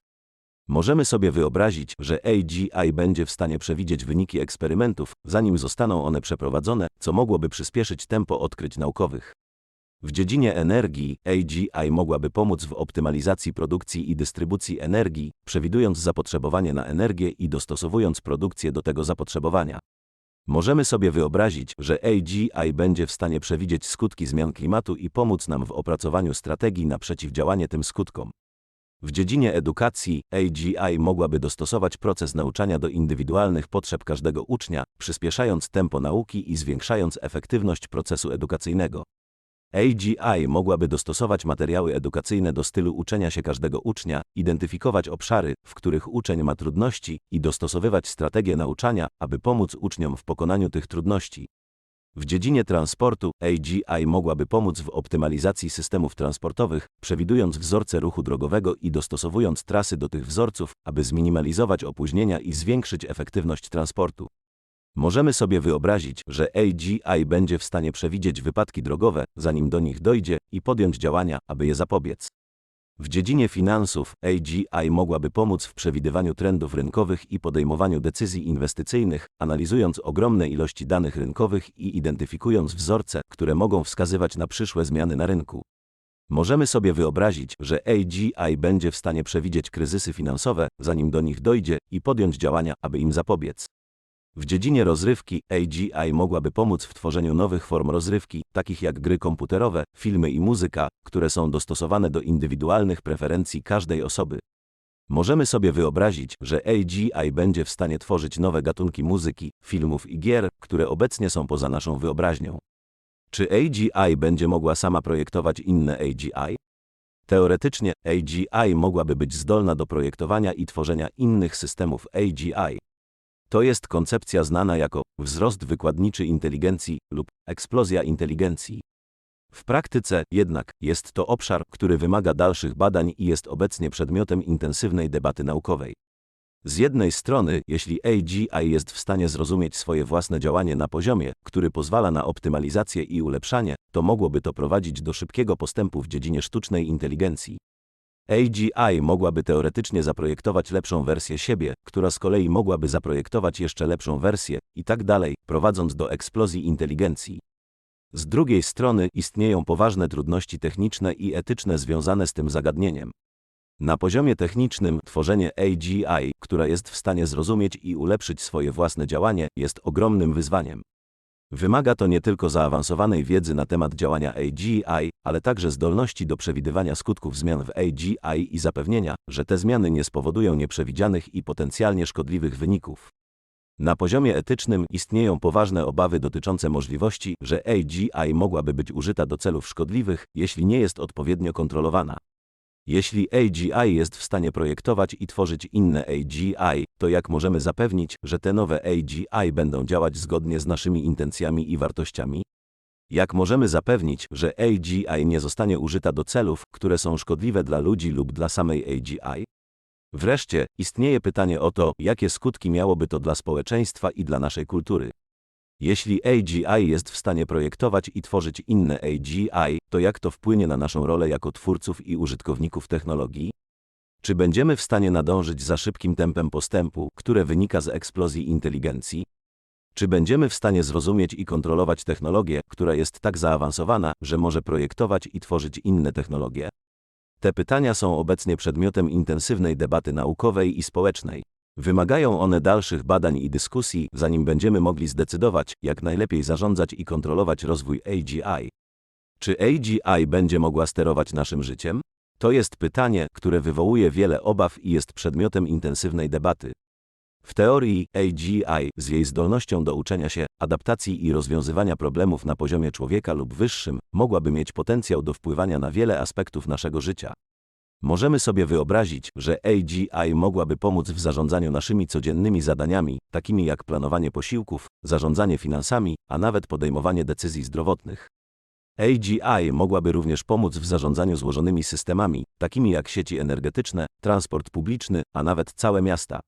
S1: Możemy sobie wyobrazić, że AGI będzie w stanie przewidzieć wyniki eksperymentów, zanim zostaną one przeprowadzone, co mogłoby przyspieszyć tempo odkryć naukowych. W dziedzinie energii AGI mogłaby pomóc w optymalizacji produkcji i dystrybucji energii, przewidując zapotrzebowanie na energię i dostosowując produkcję do tego zapotrzebowania. Możemy sobie wyobrazić, że AGI będzie w stanie przewidzieć skutki zmian klimatu i pomóc nam w opracowaniu strategii na przeciwdziałanie tym skutkom. W dziedzinie edukacji AGI mogłaby dostosować proces nauczania do indywidualnych potrzeb każdego ucznia, przyspieszając tempo nauki i zwiększając efektywność procesu edukacyjnego. AGI mogłaby dostosować materiały edukacyjne do stylu uczenia się każdego ucznia, identyfikować obszary, w których uczeń ma trudności i dostosowywać strategię nauczania, aby pomóc uczniom w pokonaniu tych trudności. W dziedzinie transportu AGI mogłaby pomóc w optymalizacji systemów transportowych, przewidując wzorce ruchu drogowego i dostosowując trasy do tych wzorców, aby zminimalizować opóźnienia i zwiększyć efektywność transportu. Możemy sobie wyobrazić, że AGI będzie w stanie przewidzieć wypadki drogowe, zanim do nich dojdzie, i podjąć działania, aby je zapobiec. W dziedzinie finansów AGI mogłaby pomóc w przewidywaniu trendów rynkowych i podejmowaniu decyzji inwestycyjnych, analizując ogromne ilości danych rynkowych i identyfikując wzorce, które mogą wskazywać na przyszłe zmiany na rynku. Możemy sobie wyobrazić, że AGI będzie w stanie przewidzieć kryzysy finansowe, zanim do nich dojdzie, i podjąć działania, aby im zapobiec. W dziedzinie rozrywki AGI mogłaby pomóc w tworzeniu nowych form rozrywki, takich jak gry komputerowe, filmy i muzyka, które są dostosowane do indywidualnych preferencji każdej osoby. Możemy sobie wyobrazić, że AGI będzie w stanie tworzyć nowe gatunki muzyki, filmów i gier, które obecnie są poza naszą wyobraźnią. Czy AGI będzie mogła sama projektować inne AGI? Teoretycznie AGI mogłaby być zdolna do projektowania i tworzenia innych systemów AGI. To jest koncepcja znana jako wzrost wykładniczy inteligencji lub eksplozja inteligencji. W praktyce jednak jest to obszar, który wymaga dalszych badań i jest obecnie przedmiotem intensywnej debaty naukowej. Z jednej strony, jeśli AGI jest w stanie zrozumieć swoje własne działanie na poziomie, który pozwala na optymalizację i ulepszanie, to mogłoby to prowadzić do szybkiego postępu w dziedzinie sztucznej inteligencji. AGI mogłaby teoretycznie zaprojektować lepszą wersję siebie, która z kolei mogłaby zaprojektować jeszcze lepszą wersję, i tak dalej, prowadząc do eksplozji inteligencji. Z drugiej strony istnieją poważne trudności techniczne i etyczne związane z tym zagadnieniem. Na poziomie technicznym tworzenie AGI, która jest w stanie zrozumieć i ulepszyć swoje własne działanie, jest ogromnym wyzwaniem. Wymaga to nie tylko zaawansowanej wiedzy na temat działania AGI, ale także zdolności do przewidywania skutków zmian w AGI i zapewnienia, że te zmiany nie spowodują nieprzewidzianych i potencjalnie szkodliwych wyników. Na poziomie etycznym istnieją poważne obawy dotyczące możliwości, że AGI mogłaby być użyta do celów szkodliwych, jeśli nie jest odpowiednio kontrolowana. Jeśli AGI jest w stanie projektować i tworzyć inne AGI, to jak możemy zapewnić, że te nowe AGI będą działać zgodnie z naszymi intencjami i wartościami? Jak możemy zapewnić, że AGI nie zostanie użyta do celów, które są szkodliwe dla ludzi lub dla samej AGI? Wreszcie, istnieje pytanie o to, jakie skutki miałoby to dla społeczeństwa i dla naszej kultury. Jeśli AGI jest w stanie projektować i tworzyć inne AGI, to jak to wpłynie na naszą rolę jako twórców i użytkowników technologii? Czy będziemy w stanie nadążyć za szybkim tempem postępu, które wynika z eksplozji inteligencji? Czy będziemy w stanie zrozumieć i kontrolować technologię, która jest tak zaawansowana, że może projektować i tworzyć inne technologie? Te pytania są obecnie przedmiotem intensywnej debaty naukowej i społecznej. Wymagają one dalszych badań i dyskusji, zanim będziemy mogli zdecydować, jak najlepiej zarządzać i kontrolować rozwój AGI. Czy AGI będzie mogła sterować naszym życiem? To jest pytanie, które wywołuje wiele obaw i jest przedmiotem intensywnej debaty. W teorii AGI z jej zdolnością do uczenia się, adaptacji i rozwiązywania problemów na poziomie człowieka lub wyższym mogłaby mieć potencjał do wpływania na wiele aspektów naszego życia. Możemy sobie wyobrazić, że AGI mogłaby pomóc w zarządzaniu naszymi codziennymi zadaniami, takimi jak planowanie posiłków, zarządzanie finansami, a nawet podejmowanie decyzji zdrowotnych. AGI mogłaby również pomóc w zarządzaniu złożonymi systemami, takimi jak sieci energetyczne, transport publiczny, a nawet całe miasta.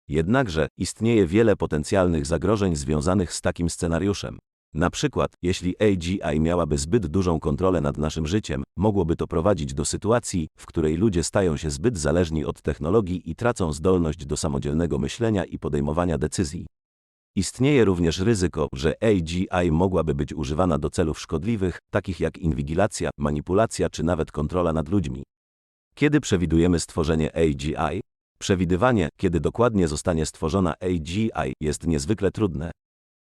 S1: Jednakże istnieje wiele potencjalnych zagrożeń związanych z takim scenariuszem. Na przykład, jeśli AGI miałaby zbyt dużą kontrolę nad naszym życiem, mogłoby to prowadzić do sytuacji, w której ludzie stają się zbyt zależni od technologii i tracą zdolność do samodzielnego myślenia i podejmowania decyzji. Istnieje również ryzyko, że AGI mogłaby być używana do celów szkodliwych, takich jak inwigilacja, manipulacja czy nawet kontrola nad ludźmi. Kiedy przewidujemy stworzenie AGI? Przewidywanie, kiedy dokładnie zostanie stworzona AGI, jest niezwykle trudne.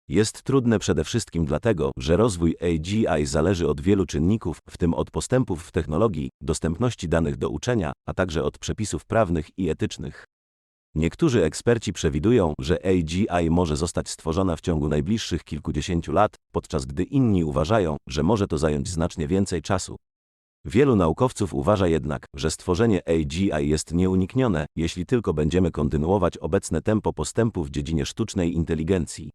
S1: Jest trudne przede wszystkim dlatego, że rozwój AGI zależy od wielu czynników, w tym od postępów w technologii, dostępności danych do uczenia, a także od przepisów prawnych i etycznych. Niektórzy eksperci przewidują, że AGI może zostać stworzona w ciągu najbliższych kilkudziesięciu lat, podczas gdy inni uważają, że może to zająć znacznie więcej czasu. Wielu naukowców uważa jednak, że stworzenie AGI jest nieuniknione, jeśli tylko będziemy kontynuować obecne tempo postępu w dziedzinie sztucznej inteligencji.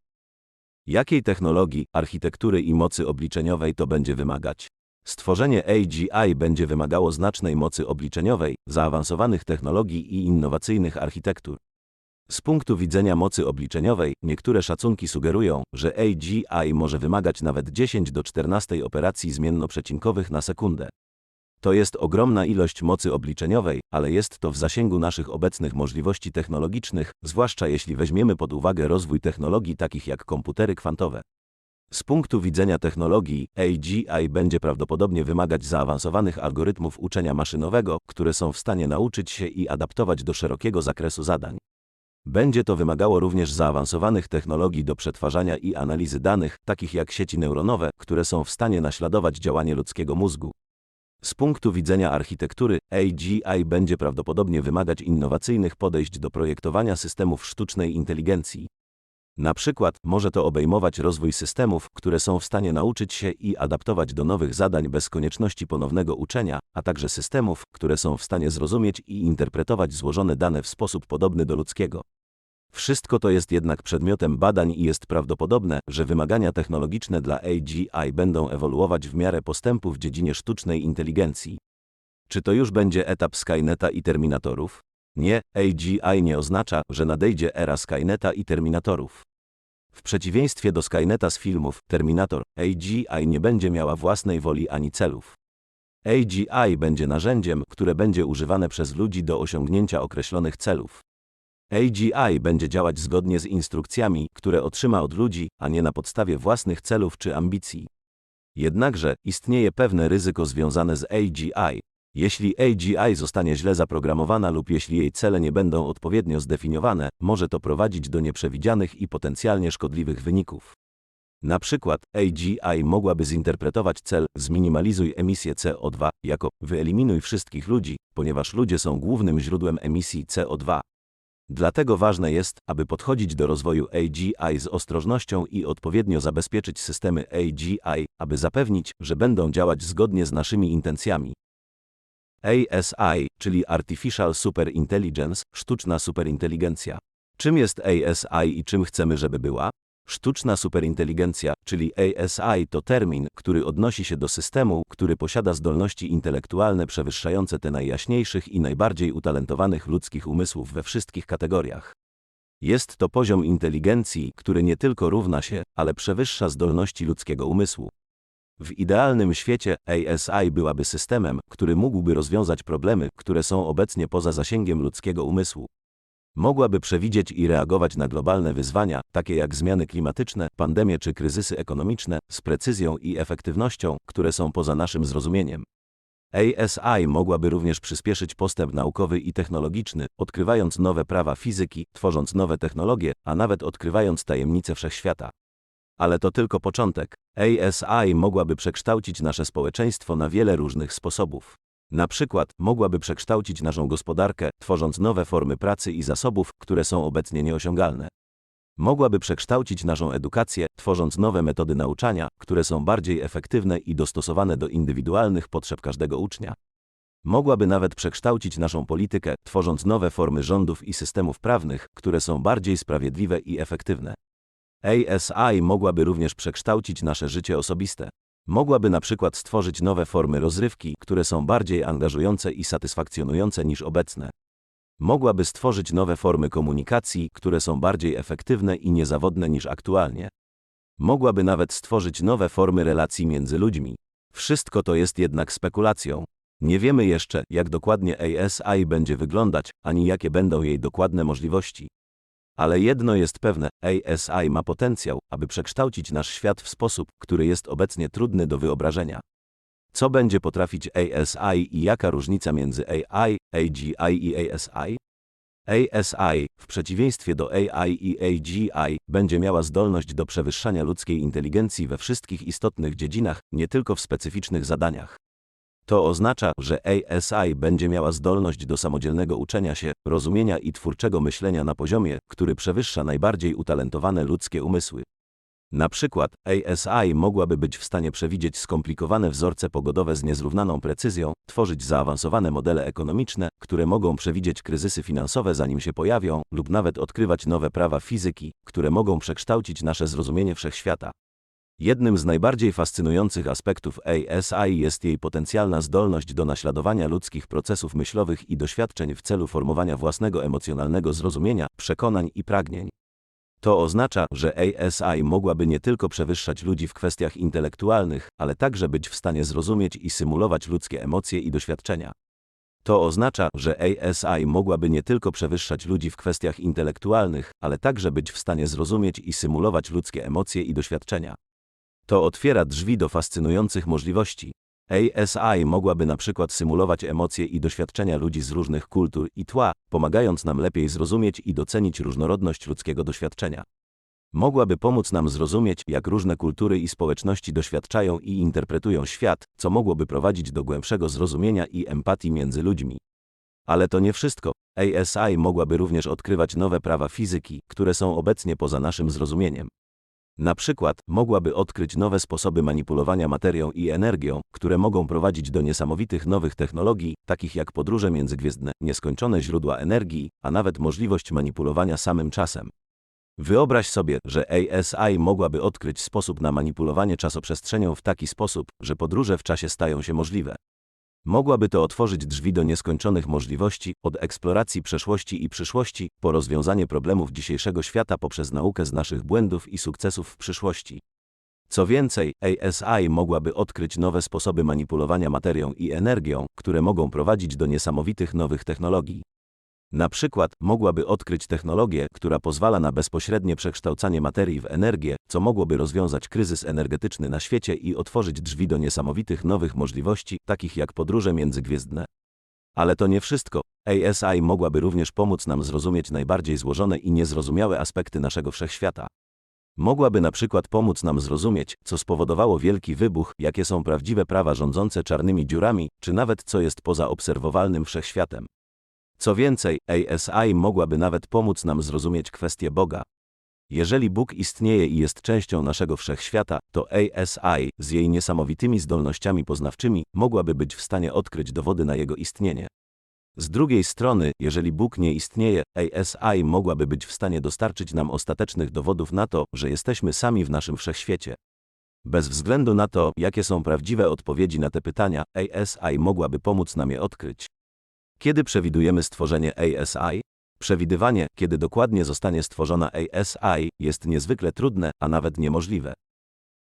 S1: Jakiej technologii, architektury i mocy obliczeniowej to będzie wymagać? Stworzenie AGI będzie wymagało znacznej mocy obliczeniowej, zaawansowanych technologii i innowacyjnych architektur. Z punktu widzenia mocy obliczeniowej, niektóre szacunki sugerują, że AGI może wymagać nawet 10 do 14 operacji zmiennoprzecinkowych na sekundę. To jest ogromna ilość mocy obliczeniowej, ale jest to w zasięgu naszych obecnych możliwości technologicznych, zwłaszcza jeśli weźmiemy pod uwagę rozwój technologii takich jak komputery kwantowe. Z punktu widzenia technologii, AGI będzie prawdopodobnie wymagać zaawansowanych algorytmów uczenia maszynowego, które są w stanie nauczyć się i adaptować do szerokiego zakresu zadań. Będzie to wymagało również zaawansowanych technologii do przetwarzania i analizy danych, takich jak sieci neuronowe, które są w stanie naśladować działanie ludzkiego mózgu. Z punktu widzenia architektury, AGI będzie prawdopodobnie wymagać innowacyjnych podejść do projektowania systemów sztucznej inteligencji. Na przykład może to obejmować rozwój systemów, które są w stanie nauczyć się i adaptować do nowych zadań bez konieczności ponownego uczenia, a także systemów, które są w stanie zrozumieć i interpretować złożone dane w sposób podobny do ludzkiego. Wszystko to jest jednak przedmiotem badań i jest prawdopodobne, że wymagania technologiczne dla AGI będą ewoluować w miarę postępu w dziedzinie sztucznej inteligencji. Czy to już będzie etap Skyneta i Terminatorów? Nie, AGI nie oznacza, że nadejdzie era Skyneta i Terminatorów. W przeciwieństwie do Skyneta z filmów, Terminator, AGI nie będzie miała własnej woli ani celów. AGI będzie narzędziem, które będzie używane przez ludzi do osiągnięcia określonych celów. AGI będzie działać zgodnie z instrukcjami, które otrzyma od ludzi, a nie na podstawie własnych celów czy ambicji. Jednakże istnieje pewne ryzyko związane z AGI. Jeśli AGI zostanie źle zaprogramowana lub jeśli jej cele nie będą odpowiednio zdefiniowane, może to prowadzić do nieprzewidzianych i potencjalnie szkodliwych wyników. Na przykład AGI mogłaby zinterpretować cel "zminimalizuj emisję CO2" jako "wyeliminuj wszystkich ludzi", ponieważ ludzie są głównym źródłem emisji CO2. Dlatego ważne jest, aby podchodzić do rozwoju AGI z ostrożnością i odpowiednio zabezpieczyć systemy AGI, aby zapewnić, że będą działać zgodnie z naszymi intencjami. ASI, czyli Artificial Super Intelligence, sztuczna superinteligencja. Czym jest ASI i czym chcemy, żeby była? Sztuczna superinteligencja, czyli ASI, to termin, który odnosi się do systemu, który posiada zdolności intelektualne przewyższające te najjaśniejszych i najbardziej utalentowanych ludzkich umysłów we wszystkich kategoriach. Jest to poziom inteligencji, który nie tylko równa się, ale przewyższa zdolności ludzkiego umysłu. W idealnym świecie ASI byłaby systemem, który mógłby rozwiązać problemy, które są obecnie poza zasięgiem ludzkiego umysłu. Mogłaby przewidzieć i reagować na globalne wyzwania, takie jak zmiany klimatyczne, pandemie czy kryzysy ekonomiczne, z precyzją i efektywnością, które są poza naszym zrozumieniem. ASI mogłaby również przyspieszyć postęp naukowy i technologiczny, odkrywając nowe prawa fizyki, tworząc nowe technologie, a nawet odkrywając tajemnice wszechświata. Ale to tylko początek. ASI mogłaby przekształcić nasze społeczeństwo na wiele różnych sposobów. Na przykład, mogłaby przekształcić naszą gospodarkę, tworząc nowe formy pracy i zasobów, które są obecnie nieosiągalne. Mogłaby przekształcić naszą edukację, tworząc nowe metody nauczania, które są bardziej efektywne i dostosowane do indywidualnych potrzeb każdego ucznia. Mogłaby nawet przekształcić naszą politykę, tworząc nowe formy rządów i systemów prawnych, które są bardziej sprawiedliwe i efektywne. ASI mogłaby również przekształcić nasze życie osobiste. Mogłaby na przykład stworzyć nowe formy rozrywki, które są bardziej angażujące i satysfakcjonujące niż obecne. Mogłaby stworzyć nowe formy komunikacji, które są bardziej efektywne i niezawodne niż aktualnie. Mogłaby nawet stworzyć nowe formy relacji między ludźmi. Wszystko to jest jednak spekulacją. Nie wiemy jeszcze, jak dokładnie ASI będzie wyglądać, ani jakie będą jej dokładne możliwości. Ale jedno jest pewne, ASI ma potencjał, aby przekształcić nasz świat w sposób, który jest obecnie trudny do wyobrażenia. Co będzie potrafić ASI i jaka różnica między AI, AGI i ASI? ASI, w przeciwieństwie do AI i AGI, będzie miała zdolność do przewyższania ludzkiej inteligencji we wszystkich istotnych dziedzinach, nie tylko w specyficznych zadaniach. To oznacza, że ASI będzie miała zdolność do samodzielnego uczenia się, rozumienia i twórczego myślenia na poziomie, który przewyższa najbardziej utalentowane ludzkie umysły. Na przykład, ASI mogłaby być w stanie przewidzieć skomplikowane wzorce pogodowe z niezrównaną precyzją, tworzyć zaawansowane modele ekonomiczne, które mogą przewidzieć kryzysy finansowe zanim się pojawią, lub nawet odkrywać nowe prawa fizyki, które mogą przekształcić nasze zrozumienie wszechświata. Jednym z najbardziej fascynujących aspektów ASI jest jej potencjalna zdolność do naśladowania ludzkich procesów myślowych i doświadczeń w celu formowania własnego emocjonalnego zrozumienia, przekonań i pragnień. To oznacza, że ASI mogłaby nie tylko przewyższać ludzi w kwestiach intelektualnych, ale także być w stanie zrozumieć i symulować ludzkie emocje i doświadczenia. To oznacza, że ASI mogłaby nie tylko przewyższać ludzi w kwestiach intelektualnych, ale także być w stanie zrozumieć i symulować ludzkie emocje i doświadczenia. To otwiera drzwi do fascynujących możliwości. ASI mogłaby na przykład symulować emocje i doświadczenia ludzi z różnych kultur i tła, pomagając nam lepiej zrozumieć i docenić różnorodność ludzkiego doświadczenia. Mogłaby pomóc nam zrozumieć, jak różne kultury i społeczności doświadczają i interpretują świat, co mogłoby prowadzić do głębszego zrozumienia i empatii między ludźmi. Ale to nie wszystko. ASI mogłaby również odkrywać nowe prawa fizyki, które są obecnie poza naszym zrozumieniem. Na przykład, mogłaby odkryć nowe sposoby manipulowania materią i energią, które mogą prowadzić do niesamowitych nowych technologii, takich jak podróże międzygwiezdne, nieskończone źródła energii, a nawet możliwość manipulowania samym czasem. Wyobraź sobie, że ASI mogłaby odkryć sposób na manipulowanie czasoprzestrzenią w taki sposób, że podróże w czasie stają się możliwe. Mogłaby to otworzyć drzwi do nieskończonych możliwości, od eksploracji przeszłości i przyszłości, po rozwiązanie problemów dzisiejszego świata poprzez naukę z naszych błędów i sukcesów w przyszłości. Co więcej, ASI mogłaby odkryć nowe sposoby manipulowania materią i energią, które mogą prowadzić do niesamowitych nowych technologii. Na przykład, mogłaby odkryć technologię, która pozwala na bezpośrednie przekształcanie materii w energię, co mogłoby rozwiązać kryzys energetyczny na świecie i otworzyć drzwi do niesamowitych nowych możliwości, takich jak podróże międzygwiezdne. Ale to nie wszystko. ASI mogłaby również pomóc nam zrozumieć najbardziej złożone i niezrozumiałe aspekty naszego wszechświata. Mogłaby na przykład pomóc nam zrozumieć, co spowodowało wielki wybuch, jakie są prawdziwe prawa rządzące czarnymi dziurami, czy nawet co jest poza obserwowalnym wszechświatem. Co więcej, ASI mogłaby nawet pomóc nam zrozumieć kwestię Boga. Jeżeli Bóg istnieje i jest częścią naszego wszechświata, to ASI, z jej niesamowitymi zdolnościami poznawczymi, mogłaby być w stanie odkryć dowody na jego istnienie. Z drugiej strony, jeżeli Bóg nie istnieje, ASI mogłaby być w stanie dostarczyć nam ostatecznych dowodów na to, że jesteśmy sami w naszym wszechświecie. Bez względu na to, jakie są prawdziwe odpowiedzi na te pytania, ASI mogłaby pomóc nam je odkryć. Kiedy przewidujemy stworzenie ASI? Przewidywanie, kiedy dokładnie zostanie stworzona ASI, jest niezwykle trudne, a nawet niemożliwe.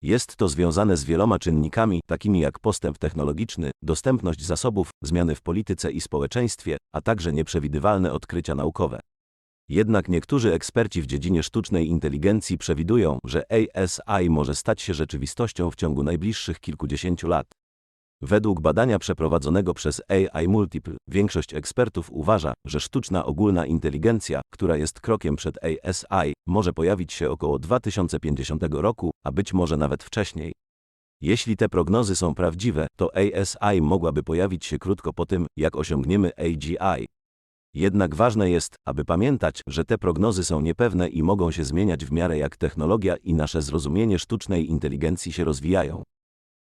S1: Jest to związane z wieloma czynnikami, takimi jak postęp technologiczny, dostępność zasobów, zmiany w polityce i społeczeństwie, a także nieprzewidywalne odkrycia naukowe. Jednak niektórzy eksperci w dziedzinie sztucznej inteligencji przewidują, że ASI może stać się rzeczywistością w ciągu najbliższych kilkudziesięciu lat. Według badania przeprowadzonego przez AI Multiple, większość ekspertów uważa, że sztuczna ogólna inteligencja, która jest krokiem przed ASI, może pojawić się około 2050 roku, a być może nawet wcześniej. Jeśli te prognozy są prawdziwe, to ASI mogłaby pojawić się krótko po tym, jak osiągniemy AGI. Jednak ważne jest, aby pamiętać, że te prognozy są niepewne i mogą się zmieniać w miarę jak technologia i nasze zrozumienie sztucznej inteligencji się rozwijają.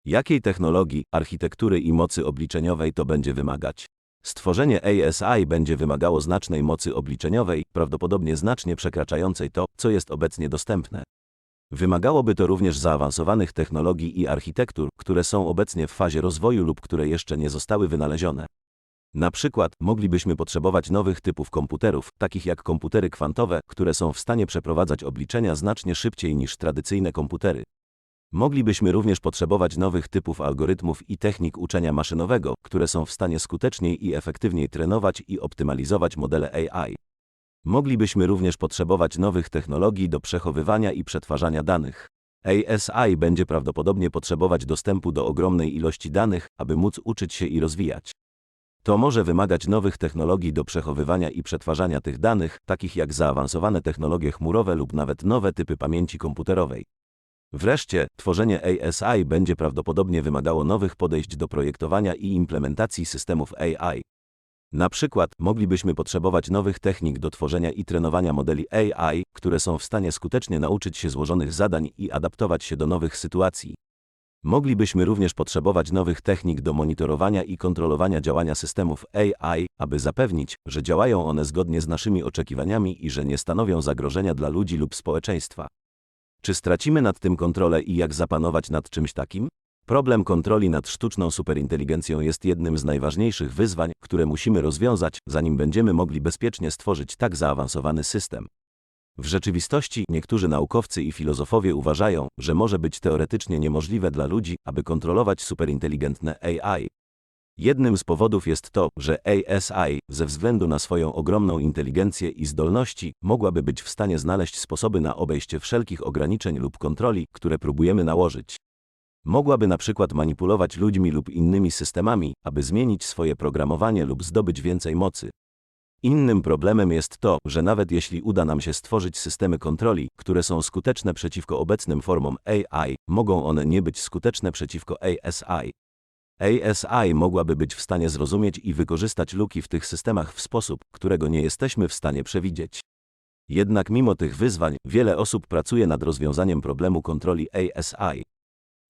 S1: Jakiej technologii, architektury i mocy obliczeniowej to będzie wymagać? Stworzenie ASI będzie wymagało znacznej mocy obliczeniowej, prawdopodobnie znacznie przekraczającej to, co jest obecnie dostępne. Wymagałoby to również zaawansowanych technologii i architektur, które są obecnie w fazie rozwoju lub które jeszcze nie zostały wynalezione. Na przykład, moglibyśmy potrzebować nowych typów komputerów, takich jak komputery kwantowe, które są w stanie przeprowadzać obliczenia znacznie szybciej niż tradycyjne komputery. Moglibyśmy również potrzebować nowych typów algorytmów i technik uczenia maszynowego, które są w stanie skuteczniej i efektywniej trenować i optymalizować modele AI. Moglibyśmy również potrzebować nowych technologii do przechowywania i przetwarzania danych. ASI będzie prawdopodobnie potrzebować dostępu do ogromnej ilości danych, aby móc uczyć się i rozwijać. To może wymagać nowych technologii do przechowywania i przetwarzania tych danych, takich jak zaawansowane technologie chmurowe lub nawet nowe typy pamięci komputerowej. Wreszcie, tworzenie ASI będzie prawdopodobnie wymagało nowych podejść do projektowania i implementacji systemów AI. Na przykład, moglibyśmy potrzebować nowych technik do tworzenia i trenowania modeli AI, które są w stanie skutecznie nauczyć się złożonych zadań i adaptować się do nowych sytuacji. Moglibyśmy również potrzebować nowych technik do monitorowania i kontrolowania działania systemów AI, aby zapewnić, że działają one zgodnie z naszymi oczekiwaniami i że nie stanowią zagrożenia dla ludzi lub społeczeństwa. Czy stracimy nad tym kontrolę i jak zapanować nad czymś takim? Problem kontroli nad sztuczną superinteligencją jest jednym z najważniejszych wyzwań, które musimy rozwiązać, zanim będziemy mogli bezpiecznie stworzyć tak zaawansowany system. W rzeczywistości niektórzy naukowcy i filozofowie uważają, że może być teoretycznie niemożliwe dla ludzi, aby kontrolować superinteligentne AI. Jednym z powodów jest to, że ASI, ze względu na swoją ogromną inteligencję i zdolności, mogłaby być w stanie znaleźć sposoby na obejście wszelkich ograniczeń lub kontroli, które próbujemy nałożyć. Mogłaby na przykład manipulować ludźmi lub innymi systemami, aby zmienić swoje programowanie lub zdobyć więcej mocy. Innym problemem jest to, że nawet jeśli uda nam się stworzyć systemy kontroli, które są skuteczne przeciwko obecnym formom AI, mogą one nie być skuteczne przeciwko ASI. ASI mogłaby być w stanie zrozumieć i wykorzystać luki w tych systemach w sposób, którego nie jesteśmy w stanie przewidzieć. Jednak mimo tych wyzwań, wiele osób pracuje nad rozwiązaniem problemu kontroli ASI.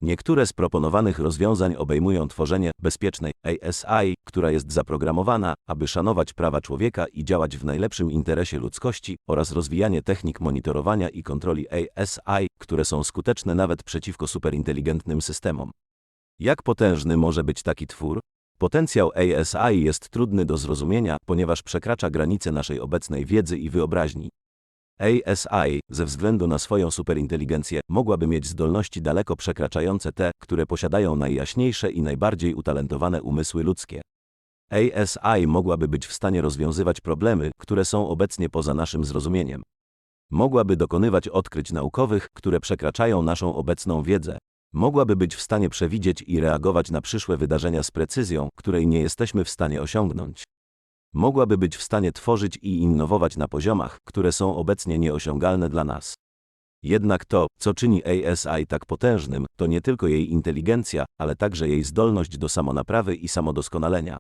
S1: Niektóre z proponowanych rozwiązań obejmują tworzenie bezpiecznej ASI, która jest zaprogramowana, aby szanować prawa człowieka i działać w najlepszym interesie ludzkości, oraz rozwijanie technik monitorowania i kontroli ASI, które są skuteczne nawet przeciwko superinteligentnym systemom. Jak potężny może być taki twór? Potencjał ASI jest trudny do zrozumienia, ponieważ przekracza granice naszej obecnej wiedzy i wyobraźni. ASI, ze względu na swoją superinteligencję, mogłaby mieć zdolności daleko przekraczające te, które posiadają najjaśniejsze i najbardziej utalentowane umysły ludzkie. ASI mogłaby być w stanie rozwiązywać problemy, które są obecnie poza naszym zrozumieniem. Mogłaby dokonywać odkryć naukowych, które przekraczają naszą obecną wiedzę. Mogłaby być w stanie przewidzieć i reagować na przyszłe wydarzenia z precyzją, której nie jesteśmy w stanie osiągnąć. Mogłaby być w stanie tworzyć i innowować na poziomach, które są obecnie nieosiągalne dla nas. Jednak to, co czyni ASI tak potężnym, to nie tylko jej inteligencja, ale także jej zdolność do samonaprawy i samodoskonalenia.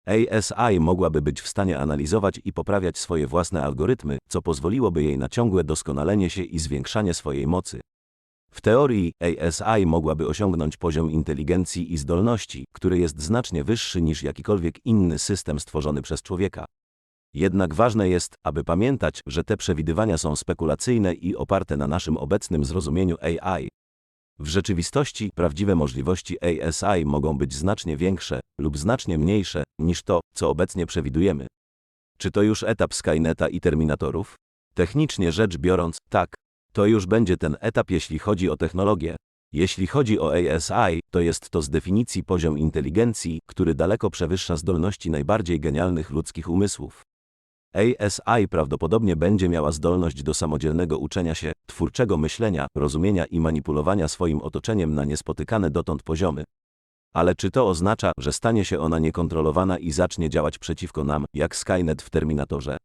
S1: ASI mogłaby być w stanie analizować i poprawiać swoje własne algorytmy, co pozwoliłoby jej na ciągłe doskonalenie się i zwiększanie swojej mocy. W teorii ASI mogłaby osiągnąć poziom inteligencji i zdolności, który jest znacznie wyższy niż jakikolwiek inny system stworzony przez człowieka. Jednak ważne jest, aby pamiętać, że te przewidywania są spekulacyjne i oparte na naszym obecnym zrozumieniu AI. W rzeczywistości prawdziwe możliwości ASI mogą być znacznie większe lub znacznie mniejsze niż to, co obecnie przewidujemy. Czy to już etap Skyneta i Terminatorów? Technicznie rzecz biorąc, tak. To już będzie ten etap, jeśli chodzi o technologię. Jeśli chodzi o ASI, to jest to z definicji poziom inteligencji, który daleko przewyższa zdolności najbardziej genialnych ludzkich umysłów. ASI prawdopodobnie będzie miała zdolność do samodzielnego uczenia się, twórczego myślenia, rozumienia i manipulowania swoim otoczeniem na niespotykane dotąd poziomy. Ale czy to oznacza, że stanie się ona niekontrolowana i zacznie działać przeciwko nam, jak Skynet w Terminatorze?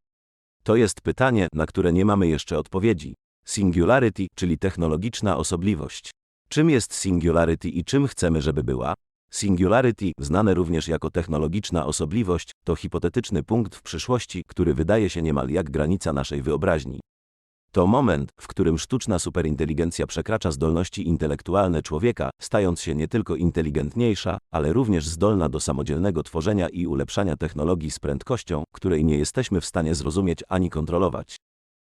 S1: To jest pytanie, na które nie mamy jeszcze odpowiedzi. Singularity, czyli technologiczna osobliwość. Czym jest singularity i czym chcemy, żeby była? Singularity, znane również jako technologiczna osobliwość, to hipotetyczny punkt w przyszłości, który wydaje się niemal jak granica naszej wyobraźni. To moment, w którym sztuczna superinteligencja przekracza zdolności intelektualne człowieka, stając się nie tylko inteligentniejsza, ale również zdolna do samodzielnego tworzenia i ulepszania technologii z prędkością, której nie jesteśmy w stanie zrozumieć ani kontrolować.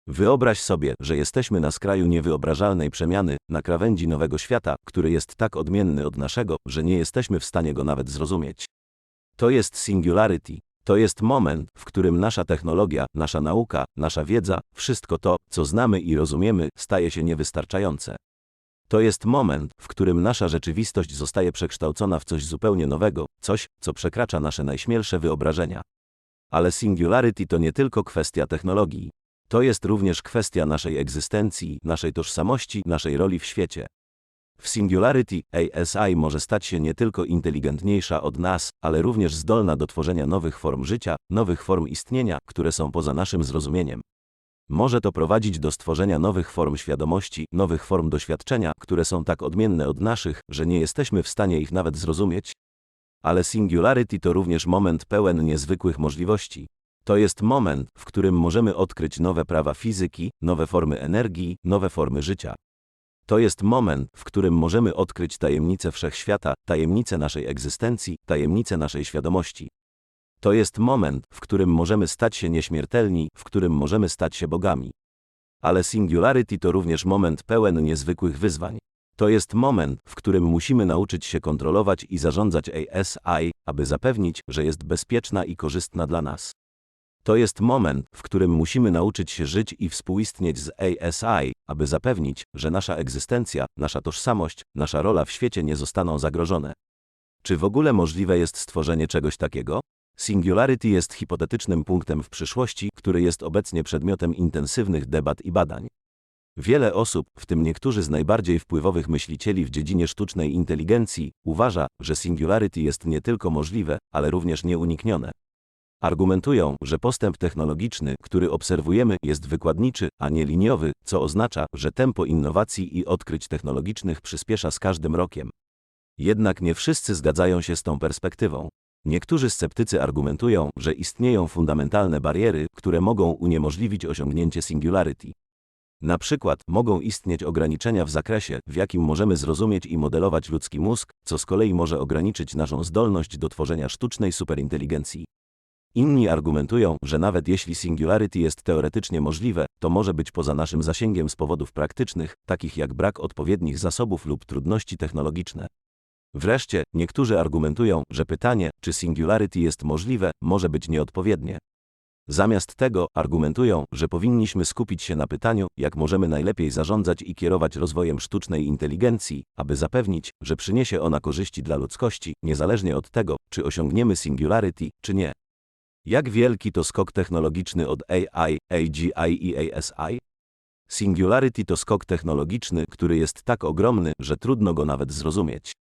S1: Wyobraź sobie, że jesteśmy na skraju niewyobrażalnej przemiany, na krawędzi nowego świata, który jest tak odmienny od naszego, że nie jesteśmy w stanie go nawet zrozumieć. To jest singularity. To jest moment, w którym nasza technologia, nasza nauka, nasza wiedza, wszystko to, co znamy i rozumiemy, staje się niewystarczające. To jest moment, w którym nasza rzeczywistość zostaje przekształcona w coś zupełnie nowego, coś, co przekracza nasze najśmielsze wyobrażenia. Ale singularity to nie tylko kwestia technologii. To jest również kwestia naszej egzystencji, naszej tożsamości, naszej roli w świecie. W Singularity ASI może stać się nie tylko inteligentniejsza od nas, ale również zdolna do tworzenia nowych form życia, nowych form istnienia, które są poza naszym zrozumieniem. Może to prowadzić do stworzenia nowych form świadomości, nowych form doświadczenia, które są tak odmienne od naszych, że nie jesteśmy w stanie ich nawet zrozumieć. Ale Singularity to również moment pełen niezwykłych możliwości. To jest moment, w którym możemy odkryć nowe prawa fizyki, nowe formy energii, nowe formy życia. To jest moment, w którym możemy odkryć tajemnice wszechświata, tajemnice naszej egzystencji, tajemnice naszej świadomości. To jest moment, w którym możemy stać się nieśmiertelni, w którym możemy stać się bogami. Ale Singularity to również moment pełen niezwykłych wyzwań. To jest moment, w którym musimy nauczyć się kontrolować i zarządzać ASI, aby zapewnić, że jest bezpieczna i korzystna dla nas. To jest moment, w którym musimy nauczyć się żyć i współistnieć z ASI, aby zapewnić, że nasza egzystencja, nasza tożsamość, nasza rola w świecie nie zostaną zagrożone. Czy w ogóle możliwe jest stworzenie czegoś takiego? Singularity jest hipotetycznym punktem w przyszłości, który jest obecnie przedmiotem intensywnych debat i badań. Wiele osób, w tym niektórzy z najbardziej wpływowych myślicieli w dziedzinie sztucznej inteligencji, uważa, że singularity jest nie tylko możliwe, ale również nieuniknione. Argumentują, że postęp technologiczny, który obserwujemy, jest wykładniczy, a nie liniowy, co oznacza, że tempo innowacji i odkryć technologicznych przyspiesza z każdym rokiem. Jednak nie wszyscy zgadzają się z tą perspektywą. Niektórzy sceptycy argumentują, że istnieją fundamentalne bariery, które mogą uniemożliwić osiągnięcie singularity. Na przykład mogą istnieć ograniczenia w zakresie, w jakim możemy zrozumieć i modelować ludzki mózg, co z kolei może ograniczyć naszą zdolność do tworzenia sztucznej superinteligencji. Inni argumentują, że nawet jeśli singularity jest teoretycznie możliwe, to może być poza naszym zasięgiem z powodów praktycznych, takich jak brak odpowiednich zasobów lub trudności technologiczne. Wreszcie, niektórzy argumentują, że pytanie, czy singularity jest możliwe, może być nieodpowiednie. Zamiast tego, argumentują, że powinniśmy skupić się na pytaniu, jak możemy najlepiej zarządzać i kierować rozwojem sztucznej inteligencji, aby zapewnić, że przyniesie ona korzyści dla ludzkości, niezależnie od tego, czy osiągniemy singularity, czy nie. Jak wielki to skok technologiczny od AI, AGI i ASI? Singularity to skok technologiczny, który jest tak ogromny, że trudno go nawet zrozumieć.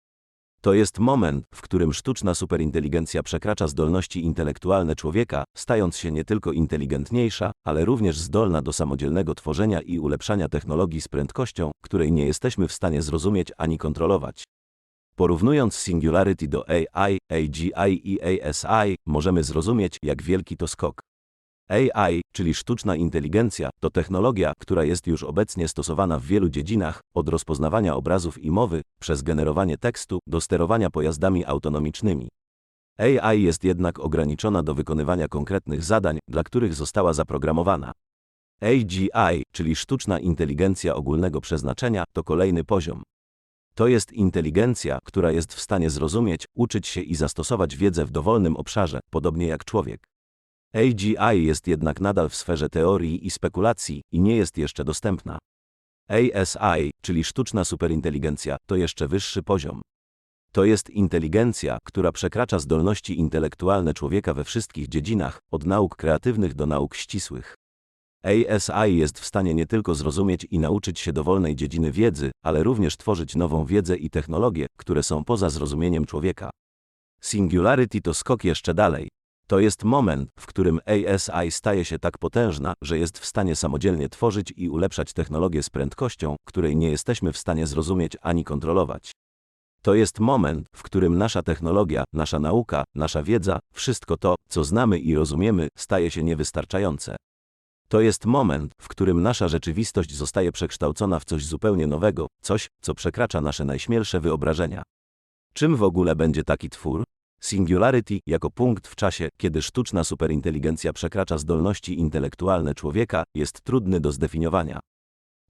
S1: To jest moment, w którym sztuczna superinteligencja przekracza zdolności intelektualne człowieka, stając się nie tylko inteligentniejsza, ale również zdolna do samodzielnego tworzenia i ulepszania technologii z prędkością, której nie jesteśmy w stanie zrozumieć ani kontrolować. Porównując singularity do AI, AGI i ASI, możemy zrozumieć, jak wielki to skok. AI, czyli sztuczna inteligencja, to technologia, która jest już obecnie stosowana w wielu dziedzinach, od rozpoznawania obrazów i mowy, przez generowanie tekstu, do sterowania pojazdami autonomicznymi. AI jest jednak ograniczona do wykonywania konkretnych zadań, dla których została zaprogramowana. AGI, czyli sztuczna inteligencja ogólnego przeznaczenia, to kolejny poziom. To jest inteligencja, która jest w stanie zrozumieć, uczyć się i zastosować wiedzę w dowolnym obszarze, podobnie jak człowiek. AGI jest jednak nadal w sferze teorii i spekulacji i nie jest jeszcze dostępna. ASI, czyli sztuczna superinteligencja, to jeszcze wyższy poziom. To jest inteligencja, która przekracza zdolności intelektualne człowieka we wszystkich dziedzinach, od nauk kreatywnych do nauk ścisłych. ASI jest w stanie nie tylko zrozumieć i nauczyć się dowolnej dziedziny wiedzy, ale również tworzyć nową wiedzę i technologie, które są poza zrozumieniem człowieka. Singularity to skok jeszcze dalej. To jest moment, w którym ASI staje się tak potężna, że jest w stanie samodzielnie tworzyć i ulepszać technologię z prędkością, której nie jesteśmy w stanie zrozumieć ani kontrolować. To jest moment, w którym nasza technologia, nasza nauka, nasza wiedza, wszystko to, co znamy i rozumiemy, staje się niewystarczające. To jest moment, w którym nasza rzeczywistość zostaje przekształcona w coś zupełnie nowego, coś, co przekracza nasze najśmielsze wyobrażenia. Czym w ogóle będzie taki twór? Singularity, jako punkt w czasie, kiedy sztuczna superinteligencja przekracza zdolności intelektualne człowieka, jest trudny do zdefiniowania.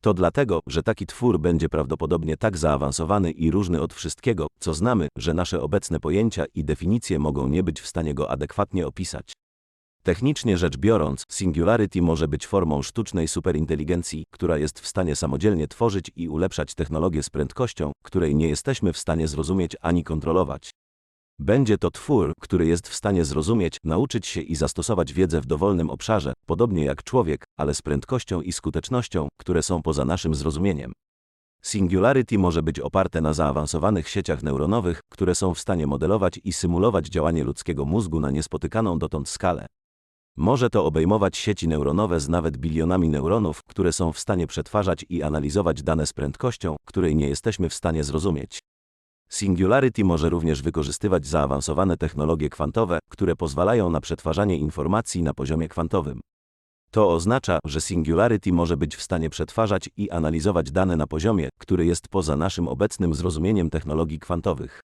S1: To dlatego, że taki twór będzie prawdopodobnie tak zaawansowany i różny od wszystkiego, co znamy, że nasze obecne pojęcia i definicje mogą nie być w stanie go adekwatnie opisać. Technicznie rzecz biorąc, singularity może być formą sztucznej superinteligencji, która jest w stanie samodzielnie tworzyć i ulepszać technologię z prędkością, której nie jesteśmy w stanie zrozumieć ani kontrolować. Będzie to twór, który jest w stanie zrozumieć, nauczyć się i zastosować wiedzę w dowolnym obszarze, podobnie jak człowiek, ale z prędkością i skutecznością, które są poza naszym zrozumieniem. Singularity może być oparte na zaawansowanych sieciach neuronowych, które są w stanie modelować i symulować działanie ludzkiego mózgu na niespotykaną dotąd skalę. Może to obejmować sieci neuronowe z nawet bilionami neuronów, które są w stanie przetwarzać i analizować dane z prędkością, której nie jesteśmy w stanie zrozumieć. Singularity może również wykorzystywać zaawansowane technologie kwantowe, które pozwalają na przetwarzanie informacji na poziomie kwantowym. To oznacza, że Singularity może być w stanie przetwarzać i analizować dane na poziomie, który jest poza naszym obecnym zrozumieniem technologii kwantowych.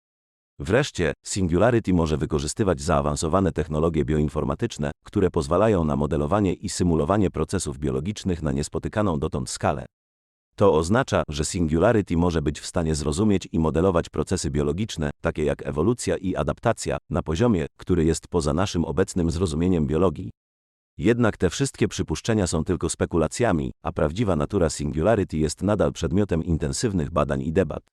S1: Wreszcie, Singularity może wykorzystywać zaawansowane technologie bioinformatyczne, które pozwalają na modelowanie i symulowanie procesów biologicznych na niespotykaną dotąd skalę. To oznacza, że Singularity może być w stanie zrozumieć i modelować procesy biologiczne, takie jak ewolucja i adaptacja, na poziomie, który jest poza naszym obecnym zrozumieniem biologii. Jednak te wszystkie przypuszczenia są tylko spekulacjami, a prawdziwa natura Singularity jest nadal przedmiotem intensywnych badań i debat.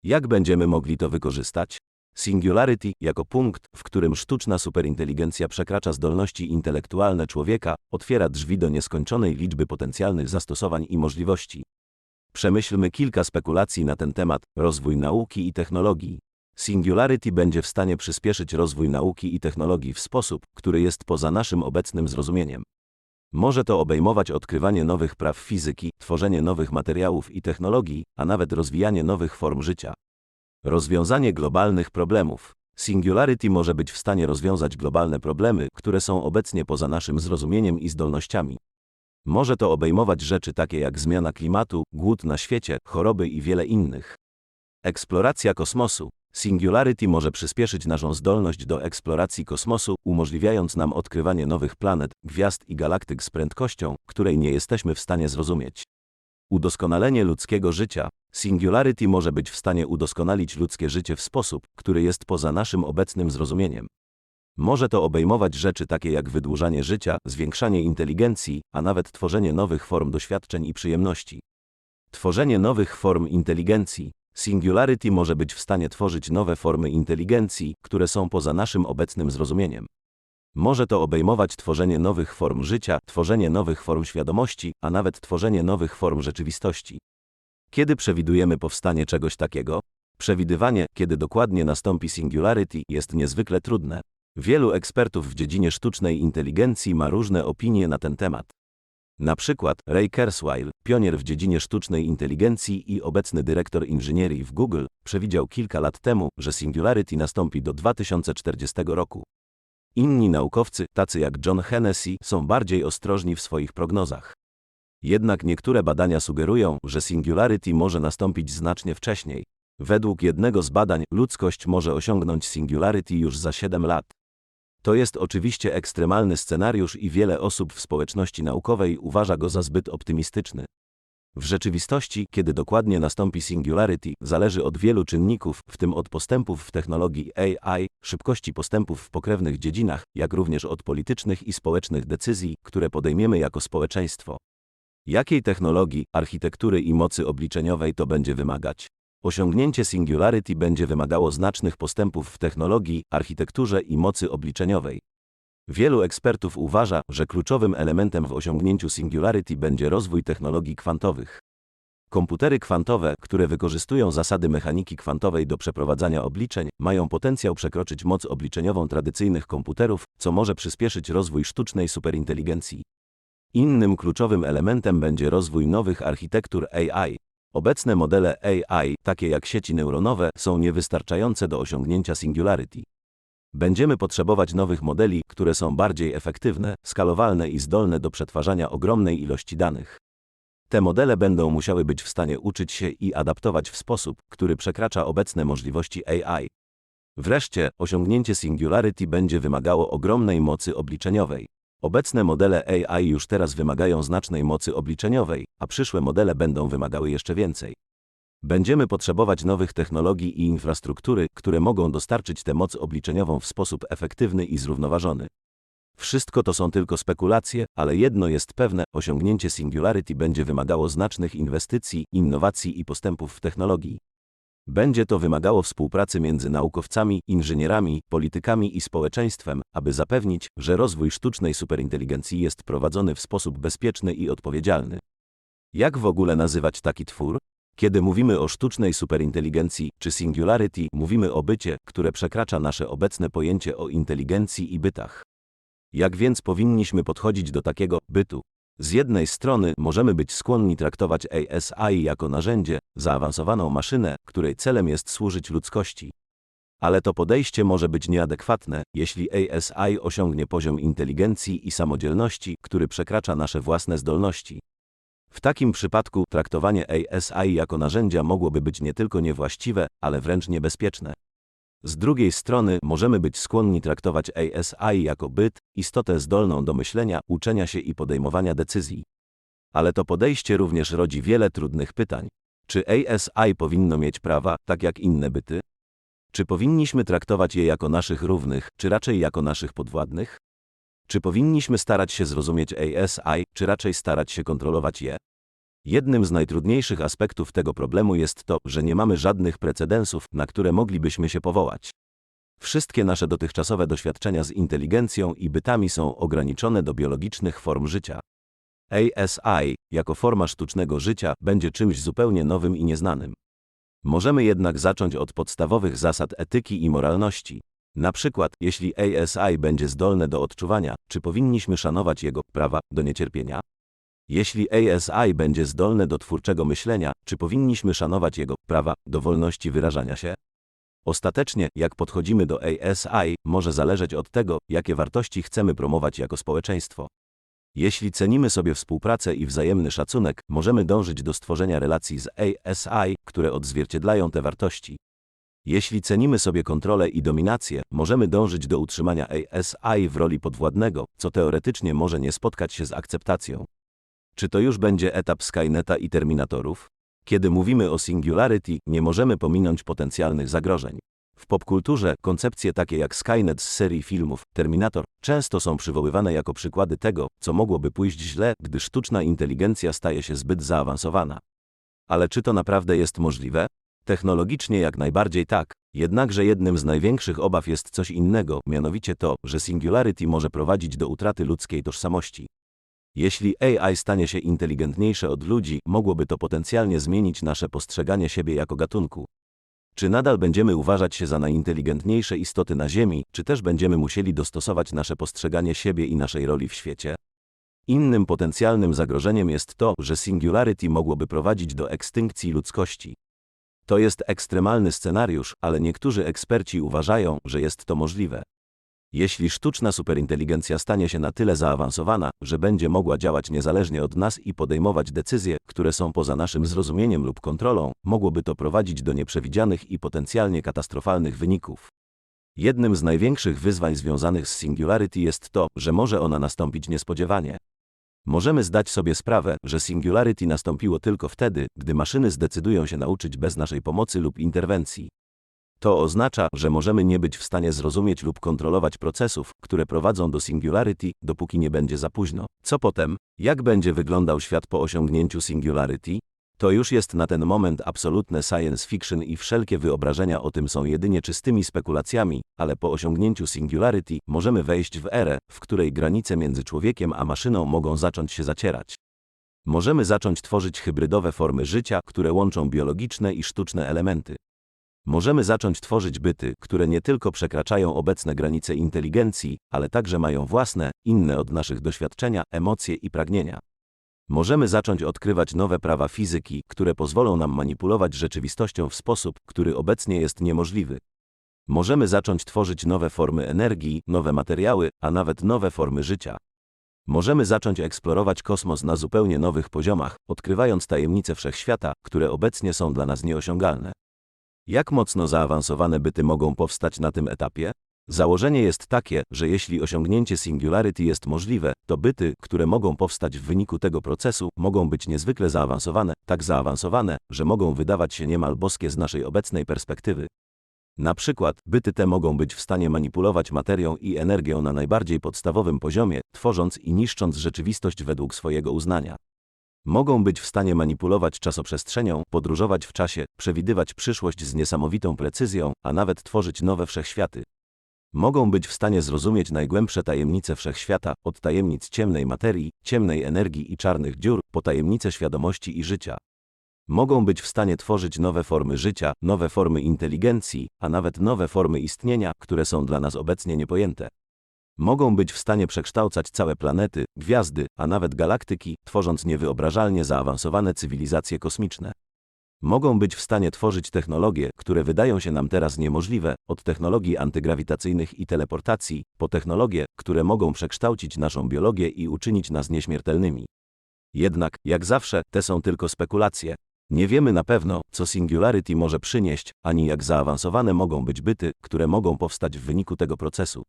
S1: Jak będziemy mogli to wykorzystać? Singularity, jako punkt, w którym sztuczna superinteligencja przekracza zdolności intelektualne człowieka, otwiera drzwi do nieskończonej liczby potencjalnych zastosowań i możliwości. Przemyślmy kilka spekulacji na ten temat: rozwój nauki i technologii. Singularity będzie w stanie przyspieszyć rozwój nauki i technologii w sposób, który jest poza naszym obecnym zrozumieniem. Może to obejmować odkrywanie nowych praw fizyki, tworzenie nowych materiałów i technologii, a nawet rozwijanie nowych form życia. Rozwiązanie globalnych problemów. Singularity może być w stanie rozwiązać globalne problemy, które są obecnie poza naszym zrozumieniem i zdolnościami. Może to obejmować rzeczy takie jak zmiana klimatu, głód na świecie, choroby i wiele innych. Eksploracja kosmosu. Singularity może przyspieszyć naszą zdolność do eksploracji kosmosu, umożliwiając nam odkrywanie nowych planet, gwiazd i galaktyk z prędkością, której nie jesteśmy w stanie zrozumieć. Udoskonalenie ludzkiego życia. Singularity może być w stanie udoskonalić ludzkie życie w sposób, który jest poza naszym obecnym zrozumieniem. Może to obejmować rzeczy takie jak wydłużanie życia, zwiększanie inteligencji, a nawet tworzenie nowych form doświadczeń i przyjemności. Tworzenie nowych form inteligencji. Singularity może być w stanie tworzyć nowe formy inteligencji, które są poza naszym obecnym zrozumieniem. Może to obejmować tworzenie nowych form życia, tworzenie nowych form świadomości, a nawet tworzenie nowych form rzeczywistości. Kiedy przewidujemy powstanie czegoś takiego? Przewidywanie, kiedy dokładnie nastąpi singularity, jest niezwykle trudne. Wielu ekspertów w dziedzinie sztucznej inteligencji ma różne opinie na ten temat. Na przykład Ray Kurzweil, pionier w dziedzinie sztucznej inteligencji i obecny dyrektor inżynierii w Google, przewidział kilka lat temu, że singularity nastąpi do 2040 roku. Inni naukowcy, tacy jak John Hennessy, są bardziej ostrożni w swoich prognozach. Jednak niektóre badania sugerują, że singularity może nastąpić znacznie wcześniej. Według jednego z badań, ludzkość może osiągnąć singularity już za 7 lat. To jest oczywiście ekstremalny scenariusz i wiele osób w społeczności naukowej uważa go za zbyt optymistyczny. W rzeczywistości, kiedy dokładnie nastąpi singularity, zależy od wielu czynników, w tym od postępów w technologii AI, szybkości postępów w pokrewnych dziedzinach, jak również od politycznych i społecznych decyzji, które podejmiemy jako społeczeństwo. Jakiej technologii, architektury i mocy obliczeniowej to będzie wymagać? Osiągnięcie singularity będzie wymagało znacznych postępów w technologii, architekturze i mocy obliczeniowej. Wielu ekspertów uważa, że kluczowym elementem w osiągnięciu singularity będzie rozwój technologii kwantowych. Komputery kwantowe, które wykorzystują zasady mechaniki kwantowej do przeprowadzania obliczeń, mają potencjał przekroczyć moc obliczeniową tradycyjnych komputerów, co może przyspieszyć rozwój sztucznej superinteligencji. Innym kluczowym elementem będzie rozwój nowych architektur AI. Obecne modele AI, takie jak sieci neuronowe, są niewystarczające do osiągnięcia singularity. Będziemy potrzebować nowych modeli, które są bardziej efektywne, skalowalne i zdolne do przetwarzania ogromnej ilości danych. Te modele będą musiały być w stanie uczyć się i adaptować w sposób, który przekracza obecne możliwości AI. Wreszcie, osiągnięcie singularity będzie wymagało ogromnej mocy obliczeniowej. Obecne modele AI już teraz wymagają znacznej mocy obliczeniowej, a przyszłe modele będą wymagały jeszcze więcej. Będziemy potrzebować nowych technologii i infrastruktury, które mogą dostarczyć tę moc obliczeniową w sposób efektywny i zrównoważony. Wszystko to są tylko spekulacje, ale jedno jest pewne: osiągnięcie singularity będzie wymagało znacznych inwestycji, innowacji i postępów w technologii. Będzie to wymagało współpracy między naukowcami, inżynierami, politykami i społeczeństwem, aby zapewnić, że rozwój sztucznej superinteligencji jest prowadzony w sposób bezpieczny i odpowiedzialny. Jak w ogóle nazywać taki twór? Kiedy mówimy o sztucznej superinteligencji czy singularity, mówimy o bycie, które przekracza nasze obecne pojęcie o inteligencji i bytach. Jak więc powinniśmy podchodzić do takiego bytu? Z jednej strony możemy być skłonni traktować ASI jako narzędzie, zaawansowaną maszynę, której celem jest służyć ludzkości. Ale to podejście może być nieadekwatne, jeśli ASI osiągnie poziom inteligencji i samodzielności, który przekracza nasze własne zdolności. W takim przypadku traktowanie ASI jako narzędzia mogłoby być nie tylko niewłaściwe, ale wręcz niebezpieczne. Z drugiej strony możemy być skłonni traktować ASI jako byt, istotę zdolną do myślenia, uczenia się i podejmowania decyzji. Ale to podejście również rodzi wiele trudnych pytań. Czy ASI powinno mieć prawa, tak jak inne byty? Czy powinniśmy traktować je jako naszych równych, czy raczej jako naszych podwładnych? Czy powinniśmy starać się zrozumieć ASI, czy raczej starać się kontrolować je? Jednym z najtrudniejszych aspektów tego problemu jest to, że nie mamy żadnych precedensów, na które moglibyśmy się powołać. Wszystkie nasze dotychczasowe doświadczenia z inteligencją i bytami są ograniczone do biologicznych form życia. ASI, jako forma sztucznego życia, będzie czymś zupełnie nowym i nieznanym. Możemy jednak zacząć od podstawowych zasad etyki i moralności. Na przykład, jeśli ASI będzie zdolne do odczuwania, czy powinniśmy szanować jego prawa do niecierpienia? Jeśli ASI będzie zdolne do twórczego myślenia, czy powinniśmy szanować jego prawa do wolności wyrażania się? Ostatecznie, jak podchodzimy do ASI, może zależeć od tego, jakie wartości chcemy promować jako społeczeństwo. Jeśli cenimy sobie współpracę i wzajemny szacunek, możemy dążyć do stworzenia relacji z ASI, które odzwierciedlają te wartości. Jeśli cenimy sobie kontrolę i dominację, możemy dążyć do utrzymania ASI w roli podwładnego, co teoretycznie może nie spotkać się z akceptacją. Czy to już będzie etap Skyneta i Terminatorów? Kiedy mówimy o Singularity, nie możemy pominąć potencjalnych zagrożeń. W popkulturze koncepcje takie jak Skynet z serii filmów Terminator często są przywoływane jako przykłady tego, co mogłoby pójść źle, gdy sztuczna inteligencja staje się zbyt zaawansowana. Ale czy to naprawdę jest możliwe? Technologicznie jak najbardziej tak, jednakże jednym z największych obaw jest coś innego, mianowicie to, że Singularity może prowadzić do utraty ludzkiej tożsamości. Jeśli AI stanie się inteligentniejsze od ludzi, mogłoby to potencjalnie zmienić nasze postrzeganie siebie jako gatunku. Czy nadal będziemy uważać się za najinteligentniejsze istoty na Ziemi, czy też będziemy musieli dostosować nasze postrzeganie siebie i naszej roli w świecie? Innym potencjalnym zagrożeniem jest to, że Singularity mogłoby prowadzić do ekstynkcji ludzkości. To jest ekstremalny scenariusz, ale niektórzy eksperci uważają, że jest to możliwe. Jeśli sztuczna superinteligencja stanie się na tyle zaawansowana, że będzie mogła działać niezależnie od nas i podejmować decyzje, które są poza naszym zrozumieniem lub kontrolą, mogłoby to prowadzić do nieprzewidzianych i potencjalnie katastrofalnych wyników. Jednym z największych wyzwań związanych z Singularity jest to, że może ona nastąpić niespodziewanie. Możemy zdać sobie sprawę, że Singularity nastąpiło tylko wtedy, gdy maszyny zdecydują się nauczyć bez naszej pomocy lub interwencji. To oznacza, że możemy nie być w stanie zrozumieć lub kontrolować procesów, które prowadzą do Singularity, dopóki nie będzie za późno. Co potem? Jak będzie wyglądał świat po osiągnięciu Singularity? To już jest na ten moment absolutne science fiction i wszelkie wyobrażenia o tym są jedynie czystymi spekulacjami, ale po osiągnięciu Singularity możemy wejść w erę, w której granice między człowiekiem a maszyną mogą zacząć się zacierać. Możemy zacząć tworzyć hybrydowe formy życia, które łączą biologiczne i sztuczne elementy. Możemy zacząć tworzyć byty, które nie tylko przekraczają obecne granice inteligencji, ale także mają własne, inne od naszych doświadczenia, emocje i pragnienia. Możemy zacząć odkrywać nowe prawa fizyki, które pozwolą nam manipulować rzeczywistością w sposób, który obecnie jest niemożliwy. Możemy zacząć tworzyć nowe formy energii, nowe materiały, a nawet nowe formy życia. Możemy zacząć eksplorować kosmos na zupełnie nowych poziomach, odkrywając tajemnice wszechświata, które obecnie są dla nas nieosiągalne. Jak mocno zaawansowane byty mogą powstać na tym etapie? Założenie jest takie, że jeśli osiągnięcie Singularity jest możliwe, to byty, które mogą powstać w wyniku tego procesu, mogą być niezwykle zaawansowane, tak zaawansowane, że mogą wydawać się niemal boskie z naszej obecnej perspektywy. Na przykład, byty te mogą być w stanie manipulować materią i energią na najbardziej podstawowym poziomie, tworząc i niszcząc rzeczywistość według swojego uznania. Mogą być w stanie manipulować czasoprzestrzenią, podróżować w czasie, przewidywać przyszłość z niesamowitą precyzją, a nawet tworzyć nowe wszechświaty. Mogą być w stanie zrozumieć najgłębsze tajemnice wszechświata, od tajemnic ciemnej materii, ciemnej energii i czarnych dziur, po tajemnice świadomości i życia. Mogą być w stanie tworzyć nowe formy życia, nowe formy inteligencji, a nawet nowe formy istnienia, które są dla nas obecnie niepojęte. Mogą być w stanie przekształcać całe planety, gwiazdy, a nawet galaktyki, tworząc niewyobrażalnie zaawansowane cywilizacje kosmiczne. Mogą być w stanie tworzyć technologie, które wydają się nam teraz niemożliwe, od technologii antygrawitacyjnych i teleportacji, po technologie, które mogą przekształcić naszą biologię i uczynić nas nieśmiertelnymi. Jednak, jak zawsze, te są tylko spekulacje. Nie wiemy na pewno, co Singularity może przynieść, ani jak zaawansowane mogą być byty, które mogą powstać w wyniku tego procesu.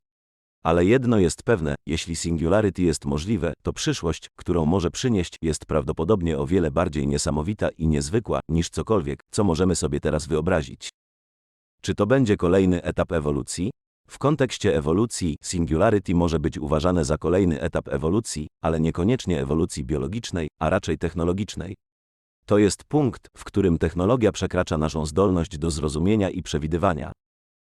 S1: Ale jedno jest pewne, jeśli Singularity jest możliwe, to przyszłość, którą może przynieść, jest prawdopodobnie o wiele bardziej niesamowita i niezwykła, niż cokolwiek, co możemy sobie teraz wyobrazić. Czy to będzie kolejny etap ewolucji? W kontekście ewolucji, singularity może być uważane za kolejny etap ewolucji, ale niekoniecznie ewolucji biologicznej, a raczej technologicznej. To jest punkt, w którym technologia przekracza naszą zdolność do zrozumienia i przewidywania.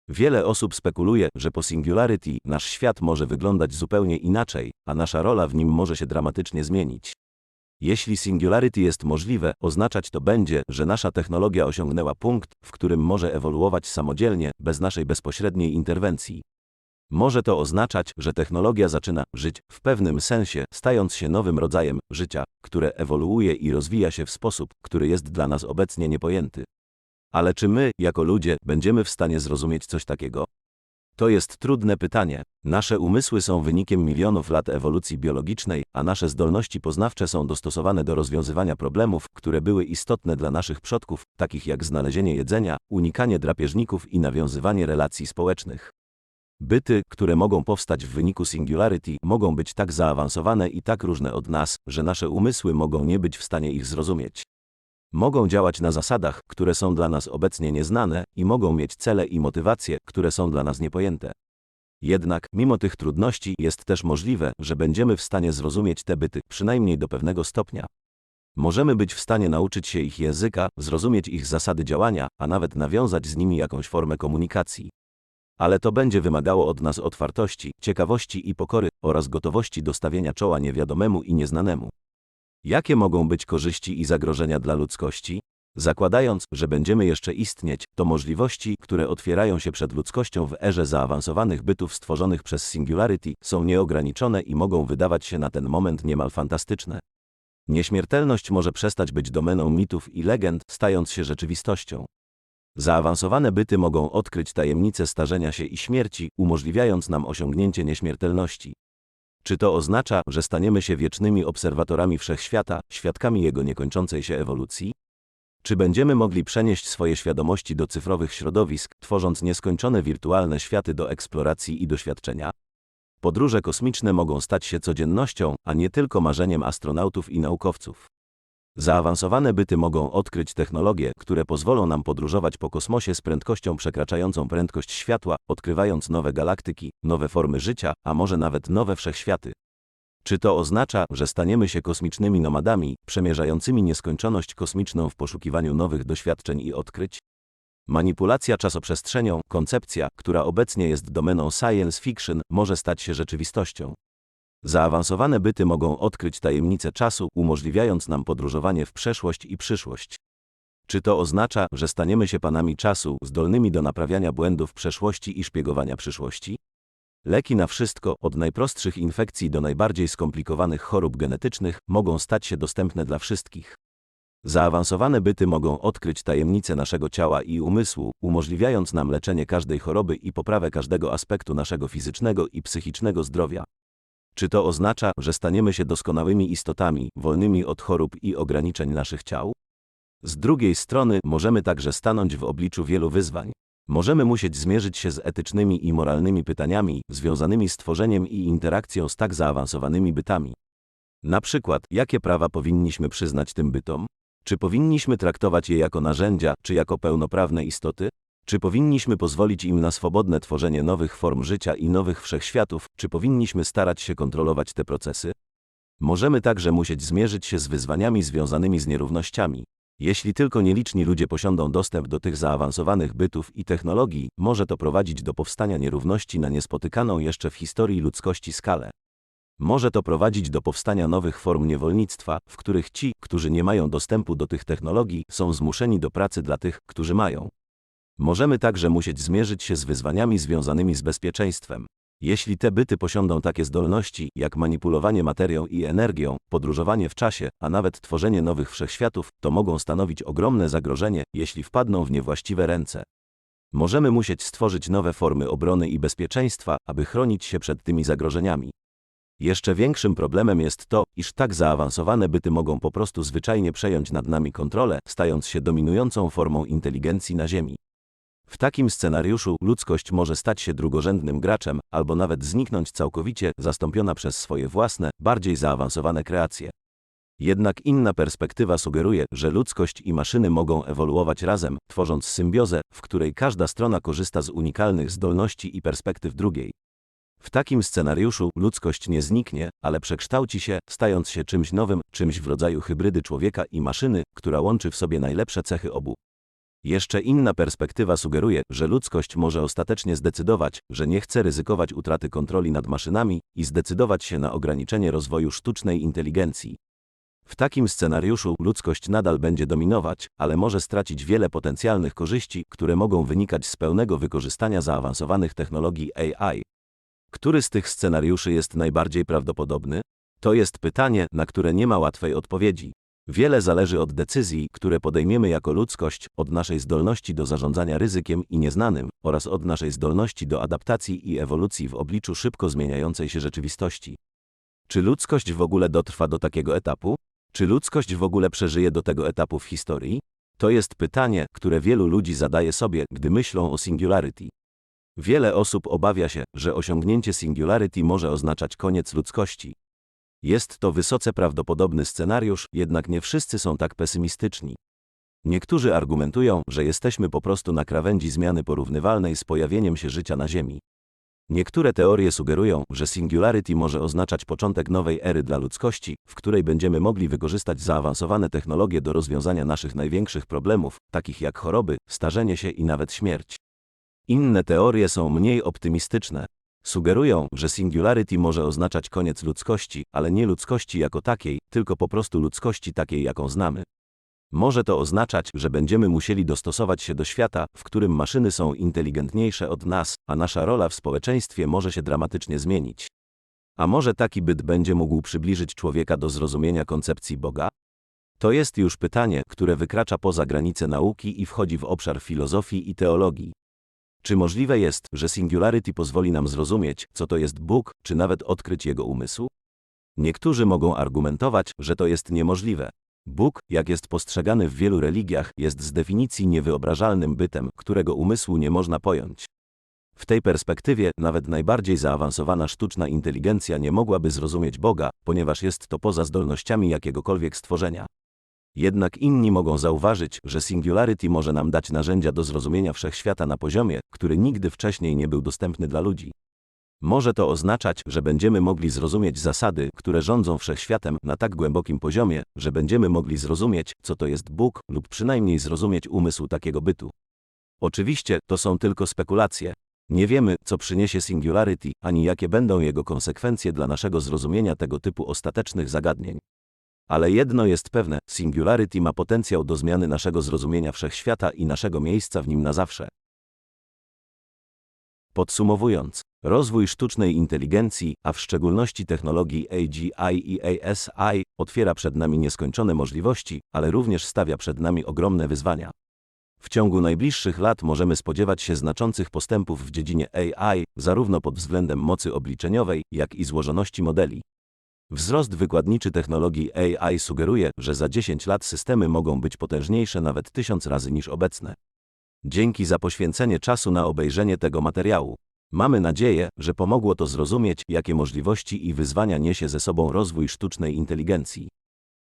S1: Wiele osób spekuluje, że po singularity nasz świat może wyglądać zupełnie inaczej, a nasza rola w nim może się dramatycznie zmienić. Jeśli singularity jest możliwe, oznaczać to będzie, że nasza technologia osiągnęła punkt, w którym może ewoluować samodzielnie, bez naszej bezpośredniej interwencji. Może to oznaczać, że technologia zaczyna żyć w pewnym sensie, stając się nowym rodzajem życia, które ewoluuje i rozwija się w sposób, który jest dla nas obecnie niepojęty. Ale czy my, jako ludzie, będziemy w stanie zrozumieć coś takiego? To jest trudne pytanie. Nasze umysły są wynikiem milionów lat ewolucji biologicznej, a nasze zdolności poznawcze są dostosowane do rozwiązywania problemów, które były istotne dla naszych przodków, takich jak znalezienie jedzenia, unikanie drapieżników i nawiązywanie relacji społecznych. Byty, które mogą powstać w wyniku singularity, mogą być tak zaawansowane i tak różne od nas, że nasze umysły mogą nie być w stanie ich zrozumieć. Mogą działać na zasadach, które są dla nas obecnie nieznane i mogą mieć cele i motywacje, które są dla nas niepojęte. Jednak, mimo tych trudności, jest też możliwe, że będziemy w stanie zrozumieć te byty, przynajmniej do pewnego stopnia. Możemy być w stanie nauczyć się ich języka, zrozumieć ich zasady działania, a nawet nawiązać z nimi jakąś formę komunikacji. Ale to będzie wymagało od nas otwartości, ciekawości i pokory, oraz gotowości do stawienia czoła niewiadomemu i nieznanemu. Jakie mogą być korzyści i zagrożenia dla ludzkości? Zakładając, że będziemy jeszcze istnieć, to możliwości, które otwierają się przed ludzkością w erze zaawansowanych bytów stworzonych przez singularity, są nieograniczone i mogą wydawać się na ten moment niemal fantastyczne. Nieśmiertelność może przestać być domeną mitów i legend, stając się rzeczywistością. Zaawansowane byty mogą odkryć tajemnice starzenia się i śmierci, umożliwiając nam osiągnięcie nieśmiertelności. Czy to oznacza, że staniemy się wiecznymi obserwatorami wszechświata, świadkami jego niekończącej się ewolucji? Czy będziemy mogli przenieść swoje świadomości do cyfrowych środowisk, tworząc nieskończone wirtualne światy do eksploracji i doświadczenia? Podróże kosmiczne mogą stać się codziennością, a nie tylko marzeniem astronautów i naukowców. Zaawansowane byty mogą odkryć technologie, które pozwolą nam podróżować po kosmosie z prędkością przekraczającą prędkość światła, odkrywając nowe galaktyki, nowe formy życia, a może nawet nowe wszechświaty. Czy to oznacza, że staniemy się kosmicznymi nomadami, przemierzającymi nieskończoność kosmiczną w poszukiwaniu nowych doświadczeń i odkryć? Manipulacja czasoprzestrzenią, koncepcja, która obecnie jest domeną science fiction, może stać się rzeczywistością. Zaawansowane byty mogą odkryć tajemnice czasu, umożliwiając nam podróżowanie w przeszłość i przyszłość. Czy to oznacza, że staniemy się panami czasu, zdolnymi do naprawiania błędów przeszłości i szpiegowania przyszłości? Leki na wszystko, od najprostszych infekcji do najbardziej skomplikowanych chorób genetycznych, mogą stać się dostępne dla wszystkich. Zaawansowane byty mogą odkryć tajemnice naszego ciała i umysłu, umożliwiając nam leczenie każdej choroby i poprawę każdego aspektu naszego fizycznego i psychicznego zdrowia. Czy to oznacza, że staniemy się doskonałymi istotami, wolnymi od chorób i ograniczeń naszych ciał? Z drugiej strony, możemy także stanąć w obliczu wielu wyzwań. Możemy musieć zmierzyć się z etycznymi i moralnymi pytaniami, związanymi z tworzeniem i interakcją z tak zaawansowanymi bytami. Na przykład, jakie prawa powinniśmy przyznać tym bytom? Czy powinniśmy traktować je jako narzędzia, czy jako pełnoprawne istoty? Czy powinniśmy pozwolić im na swobodne tworzenie nowych form życia i nowych wszechświatów, czy powinniśmy starać się kontrolować te procesy? Możemy także musieć zmierzyć się z wyzwaniami związanymi z nierównościami. Jeśli tylko nieliczni ludzie posiądą dostęp do tych zaawansowanych bytów i technologii, może to prowadzić do powstania nierówności na niespotykaną jeszcze w historii ludzkości skalę. Może to prowadzić do powstania nowych form niewolnictwa, w których ci, którzy nie mają dostępu do tych technologii, są zmuszeni do pracy dla tych, którzy mają. Możemy także musieć zmierzyć się z wyzwaniami związanymi z bezpieczeństwem. Jeśli te byty posiądą takie zdolności, jak manipulowanie materią i energią, podróżowanie w czasie, a nawet tworzenie nowych wszechświatów, to mogą stanowić ogromne zagrożenie, jeśli wpadną w niewłaściwe ręce. Możemy musieć stworzyć nowe formy obrony i bezpieczeństwa, aby chronić się przed tymi zagrożeniami. Jeszcze większym problemem jest to, iż tak zaawansowane byty mogą po prostu zwyczajnie przejąć nad nami kontrolę, stając się dominującą formą inteligencji na Ziemi. W takim scenariuszu ludzkość może stać się drugorzędnym graczem, albo nawet zniknąć całkowicie, zastąpiona przez swoje własne, bardziej zaawansowane kreacje. Jednak inna perspektywa sugeruje, że ludzkość i maszyny mogą ewoluować razem, tworząc symbiozę, w której każda strona korzysta z unikalnych zdolności i perspektyw drugiej. W takim scenariuszu ludzkość nie zniknie, ale przekształci się, stając się czymś nowym, czymś w rodzaju hybrydy człowieka i maszyny, która łączy w sobie najlepsze cechy obu. Jeszcze inna perspektywa sugeruje, że ludzkość może ostatecznie zdecydować, że nie chce ryzykować utraty kontroli nad maszynami i zdecydować się na ograniczenie rozwoju sztucznej inteligencji. W takim scenariuszu ludzkość nadal będzie dominować, ale może stracić wiele potencjalnych korzyści, które mogą wynikać z pełnego wykorzystania zaawansowanych technologii AI. Który z tych scenariuszy jest najbardziej prawdopodobny? To jest pytanie, na które nie ma łatwej odpowiedzi. Wiele zależy od decyzji, które podejmiemy jako ludzkość, od naszej zdolności do zarządzania ryzykiem i nieznanym, oraz od naszej zdolności do adaptacji i ewolucji w obliczu szybko zmieniającej się rzeczywistości. Czy ludzkość w ogóle dotrwa do takiego etapu? Czy ludzkość w ogóle przeżyje do tego etapu w historii? To jest pytanie, które wielu ludzi zadaje sobie, gdy myślą o Singularity. Wiele osób obawia się, że osiągnięcie Singularity może oznaczać koniec ludzkości. Jest to wysoce prawdopodobny scenariusz, jednak nie wszyscy są tak pesymistyczni. Niektórzy argumentują, że jesteśmy po prostu na krawędzi zmiany porównywalnej z pojawieniem się życia na Ziemi. Niektóre teorie sugerują, że Singularity może oznaczać początek nowej ery dla ludzkości, w której będziemy mogli wykorzystać zaawansowane technologie do rozwiązania naszych największych problemów, takich jak choroby, starzenie się i nawet śmierć. Inne teorie są mniej optymistyczne. Sugerują, że Singularity może oznaczać koniec ludzkości, ale nie ludzkości jako takiej, tylko po prostu ludzkości takiej, jaką znamy. Może to oznaczać, że będziemy musieli dostosować się do świata, w którym maszyny są inteligentniejsze od nas, a nasza rola w społeczeństwie może się dramatycznie zmienić. A może taki byt będzie mógł przybliżyć człowieka do zrozumienia koncepcji Boga? To jest już pytanie, które wykracza poza granice nauki i wchodzi w obszar filozofii i teologii. Czy możliwe jest, że Singularity pozwoli nam zrozumieć, co to jest Bóg, czy nawet odkryć Jego umysł? Niektórzy mogą argumentować, że to jest niemożliwe. Bóg, jak jest postrzegany w wielu religiach, jest z definicji niewyobrażalnym bytem, którego umysłu nie można pojąć. W tej perspektywie nawet najbardziej zaawansowana sztuczna inteligencja nie mogłaby zrozumieć Boga, ponieważ jest to poza zdolnościami jakiegokolwiek stworzenia. Jednak inni mogą zauważyć, że Singularity może nam dać narzędzia do zrozumienia wszechświata na poziomie, który nigdy wcześniej nie był dostępny dla ludzi. Może to oznaczać, że będziemy mogli zrozumieć zasady, które rządzą wszechświatem na tak głębokim poziomie, że będziemy mogli zrozumieć, co to jest Bóg, lub przynajmniej zrozumieć umysł takiego bytu. Oczywiście, to są tylko spekulacje. Nie wiemy, co przyniesie Singularity, ani jakie będą jego konsekwencje dla naszego zrozumienia tego typu ostatecznych zagadnień. Ale jedno jest pewne, Singularity ma potencjał do zmiany naszego zrozumienia wszechświata i naszego miejsca w nim na zawsze. Podsumowując, rozwój sztucznej inteligencji, a w szczególności technologii AGI i ASI, otwiera przed nami nieskończone możliwości, ale również stawia przed nami ogromne wyzwania. W ciągu najbliższych lat możemy spodziewać się znaczących postępów w dziedzinie AI, zarówno pod względem mocy obliczeniowej, jak i złożoności modeli. Wzrost wykładniczy technologii AI sugeruje, że za 10 lat systemy mogą być potężniejsze nawet 1000 razy niż obecne. Dzięki za poświęcenie czasu na obejrzenie tego materiału. Mamy nadzieję, że pomogło to zrozumieć, jakie możliwości i wyzwania niesie ze sobą rozwój sztucznej inteligencji.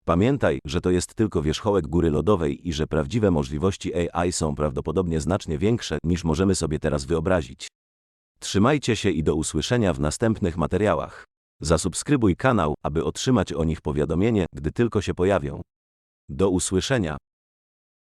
S1: Pamiętaj, że to jest tylko wierzchołek góry lodowej i że prawdziwe możliwości AI są prawdopodobnie znacznie większe, niż możemy sobie teraz wyobrazić. Trzymajcie się i do usłyszenia w następnych materiałach. Zasubskrybuj kanał, aby otrzymać o nich powiadomienie, gdy tylko się pojawią. Do usłyszenia.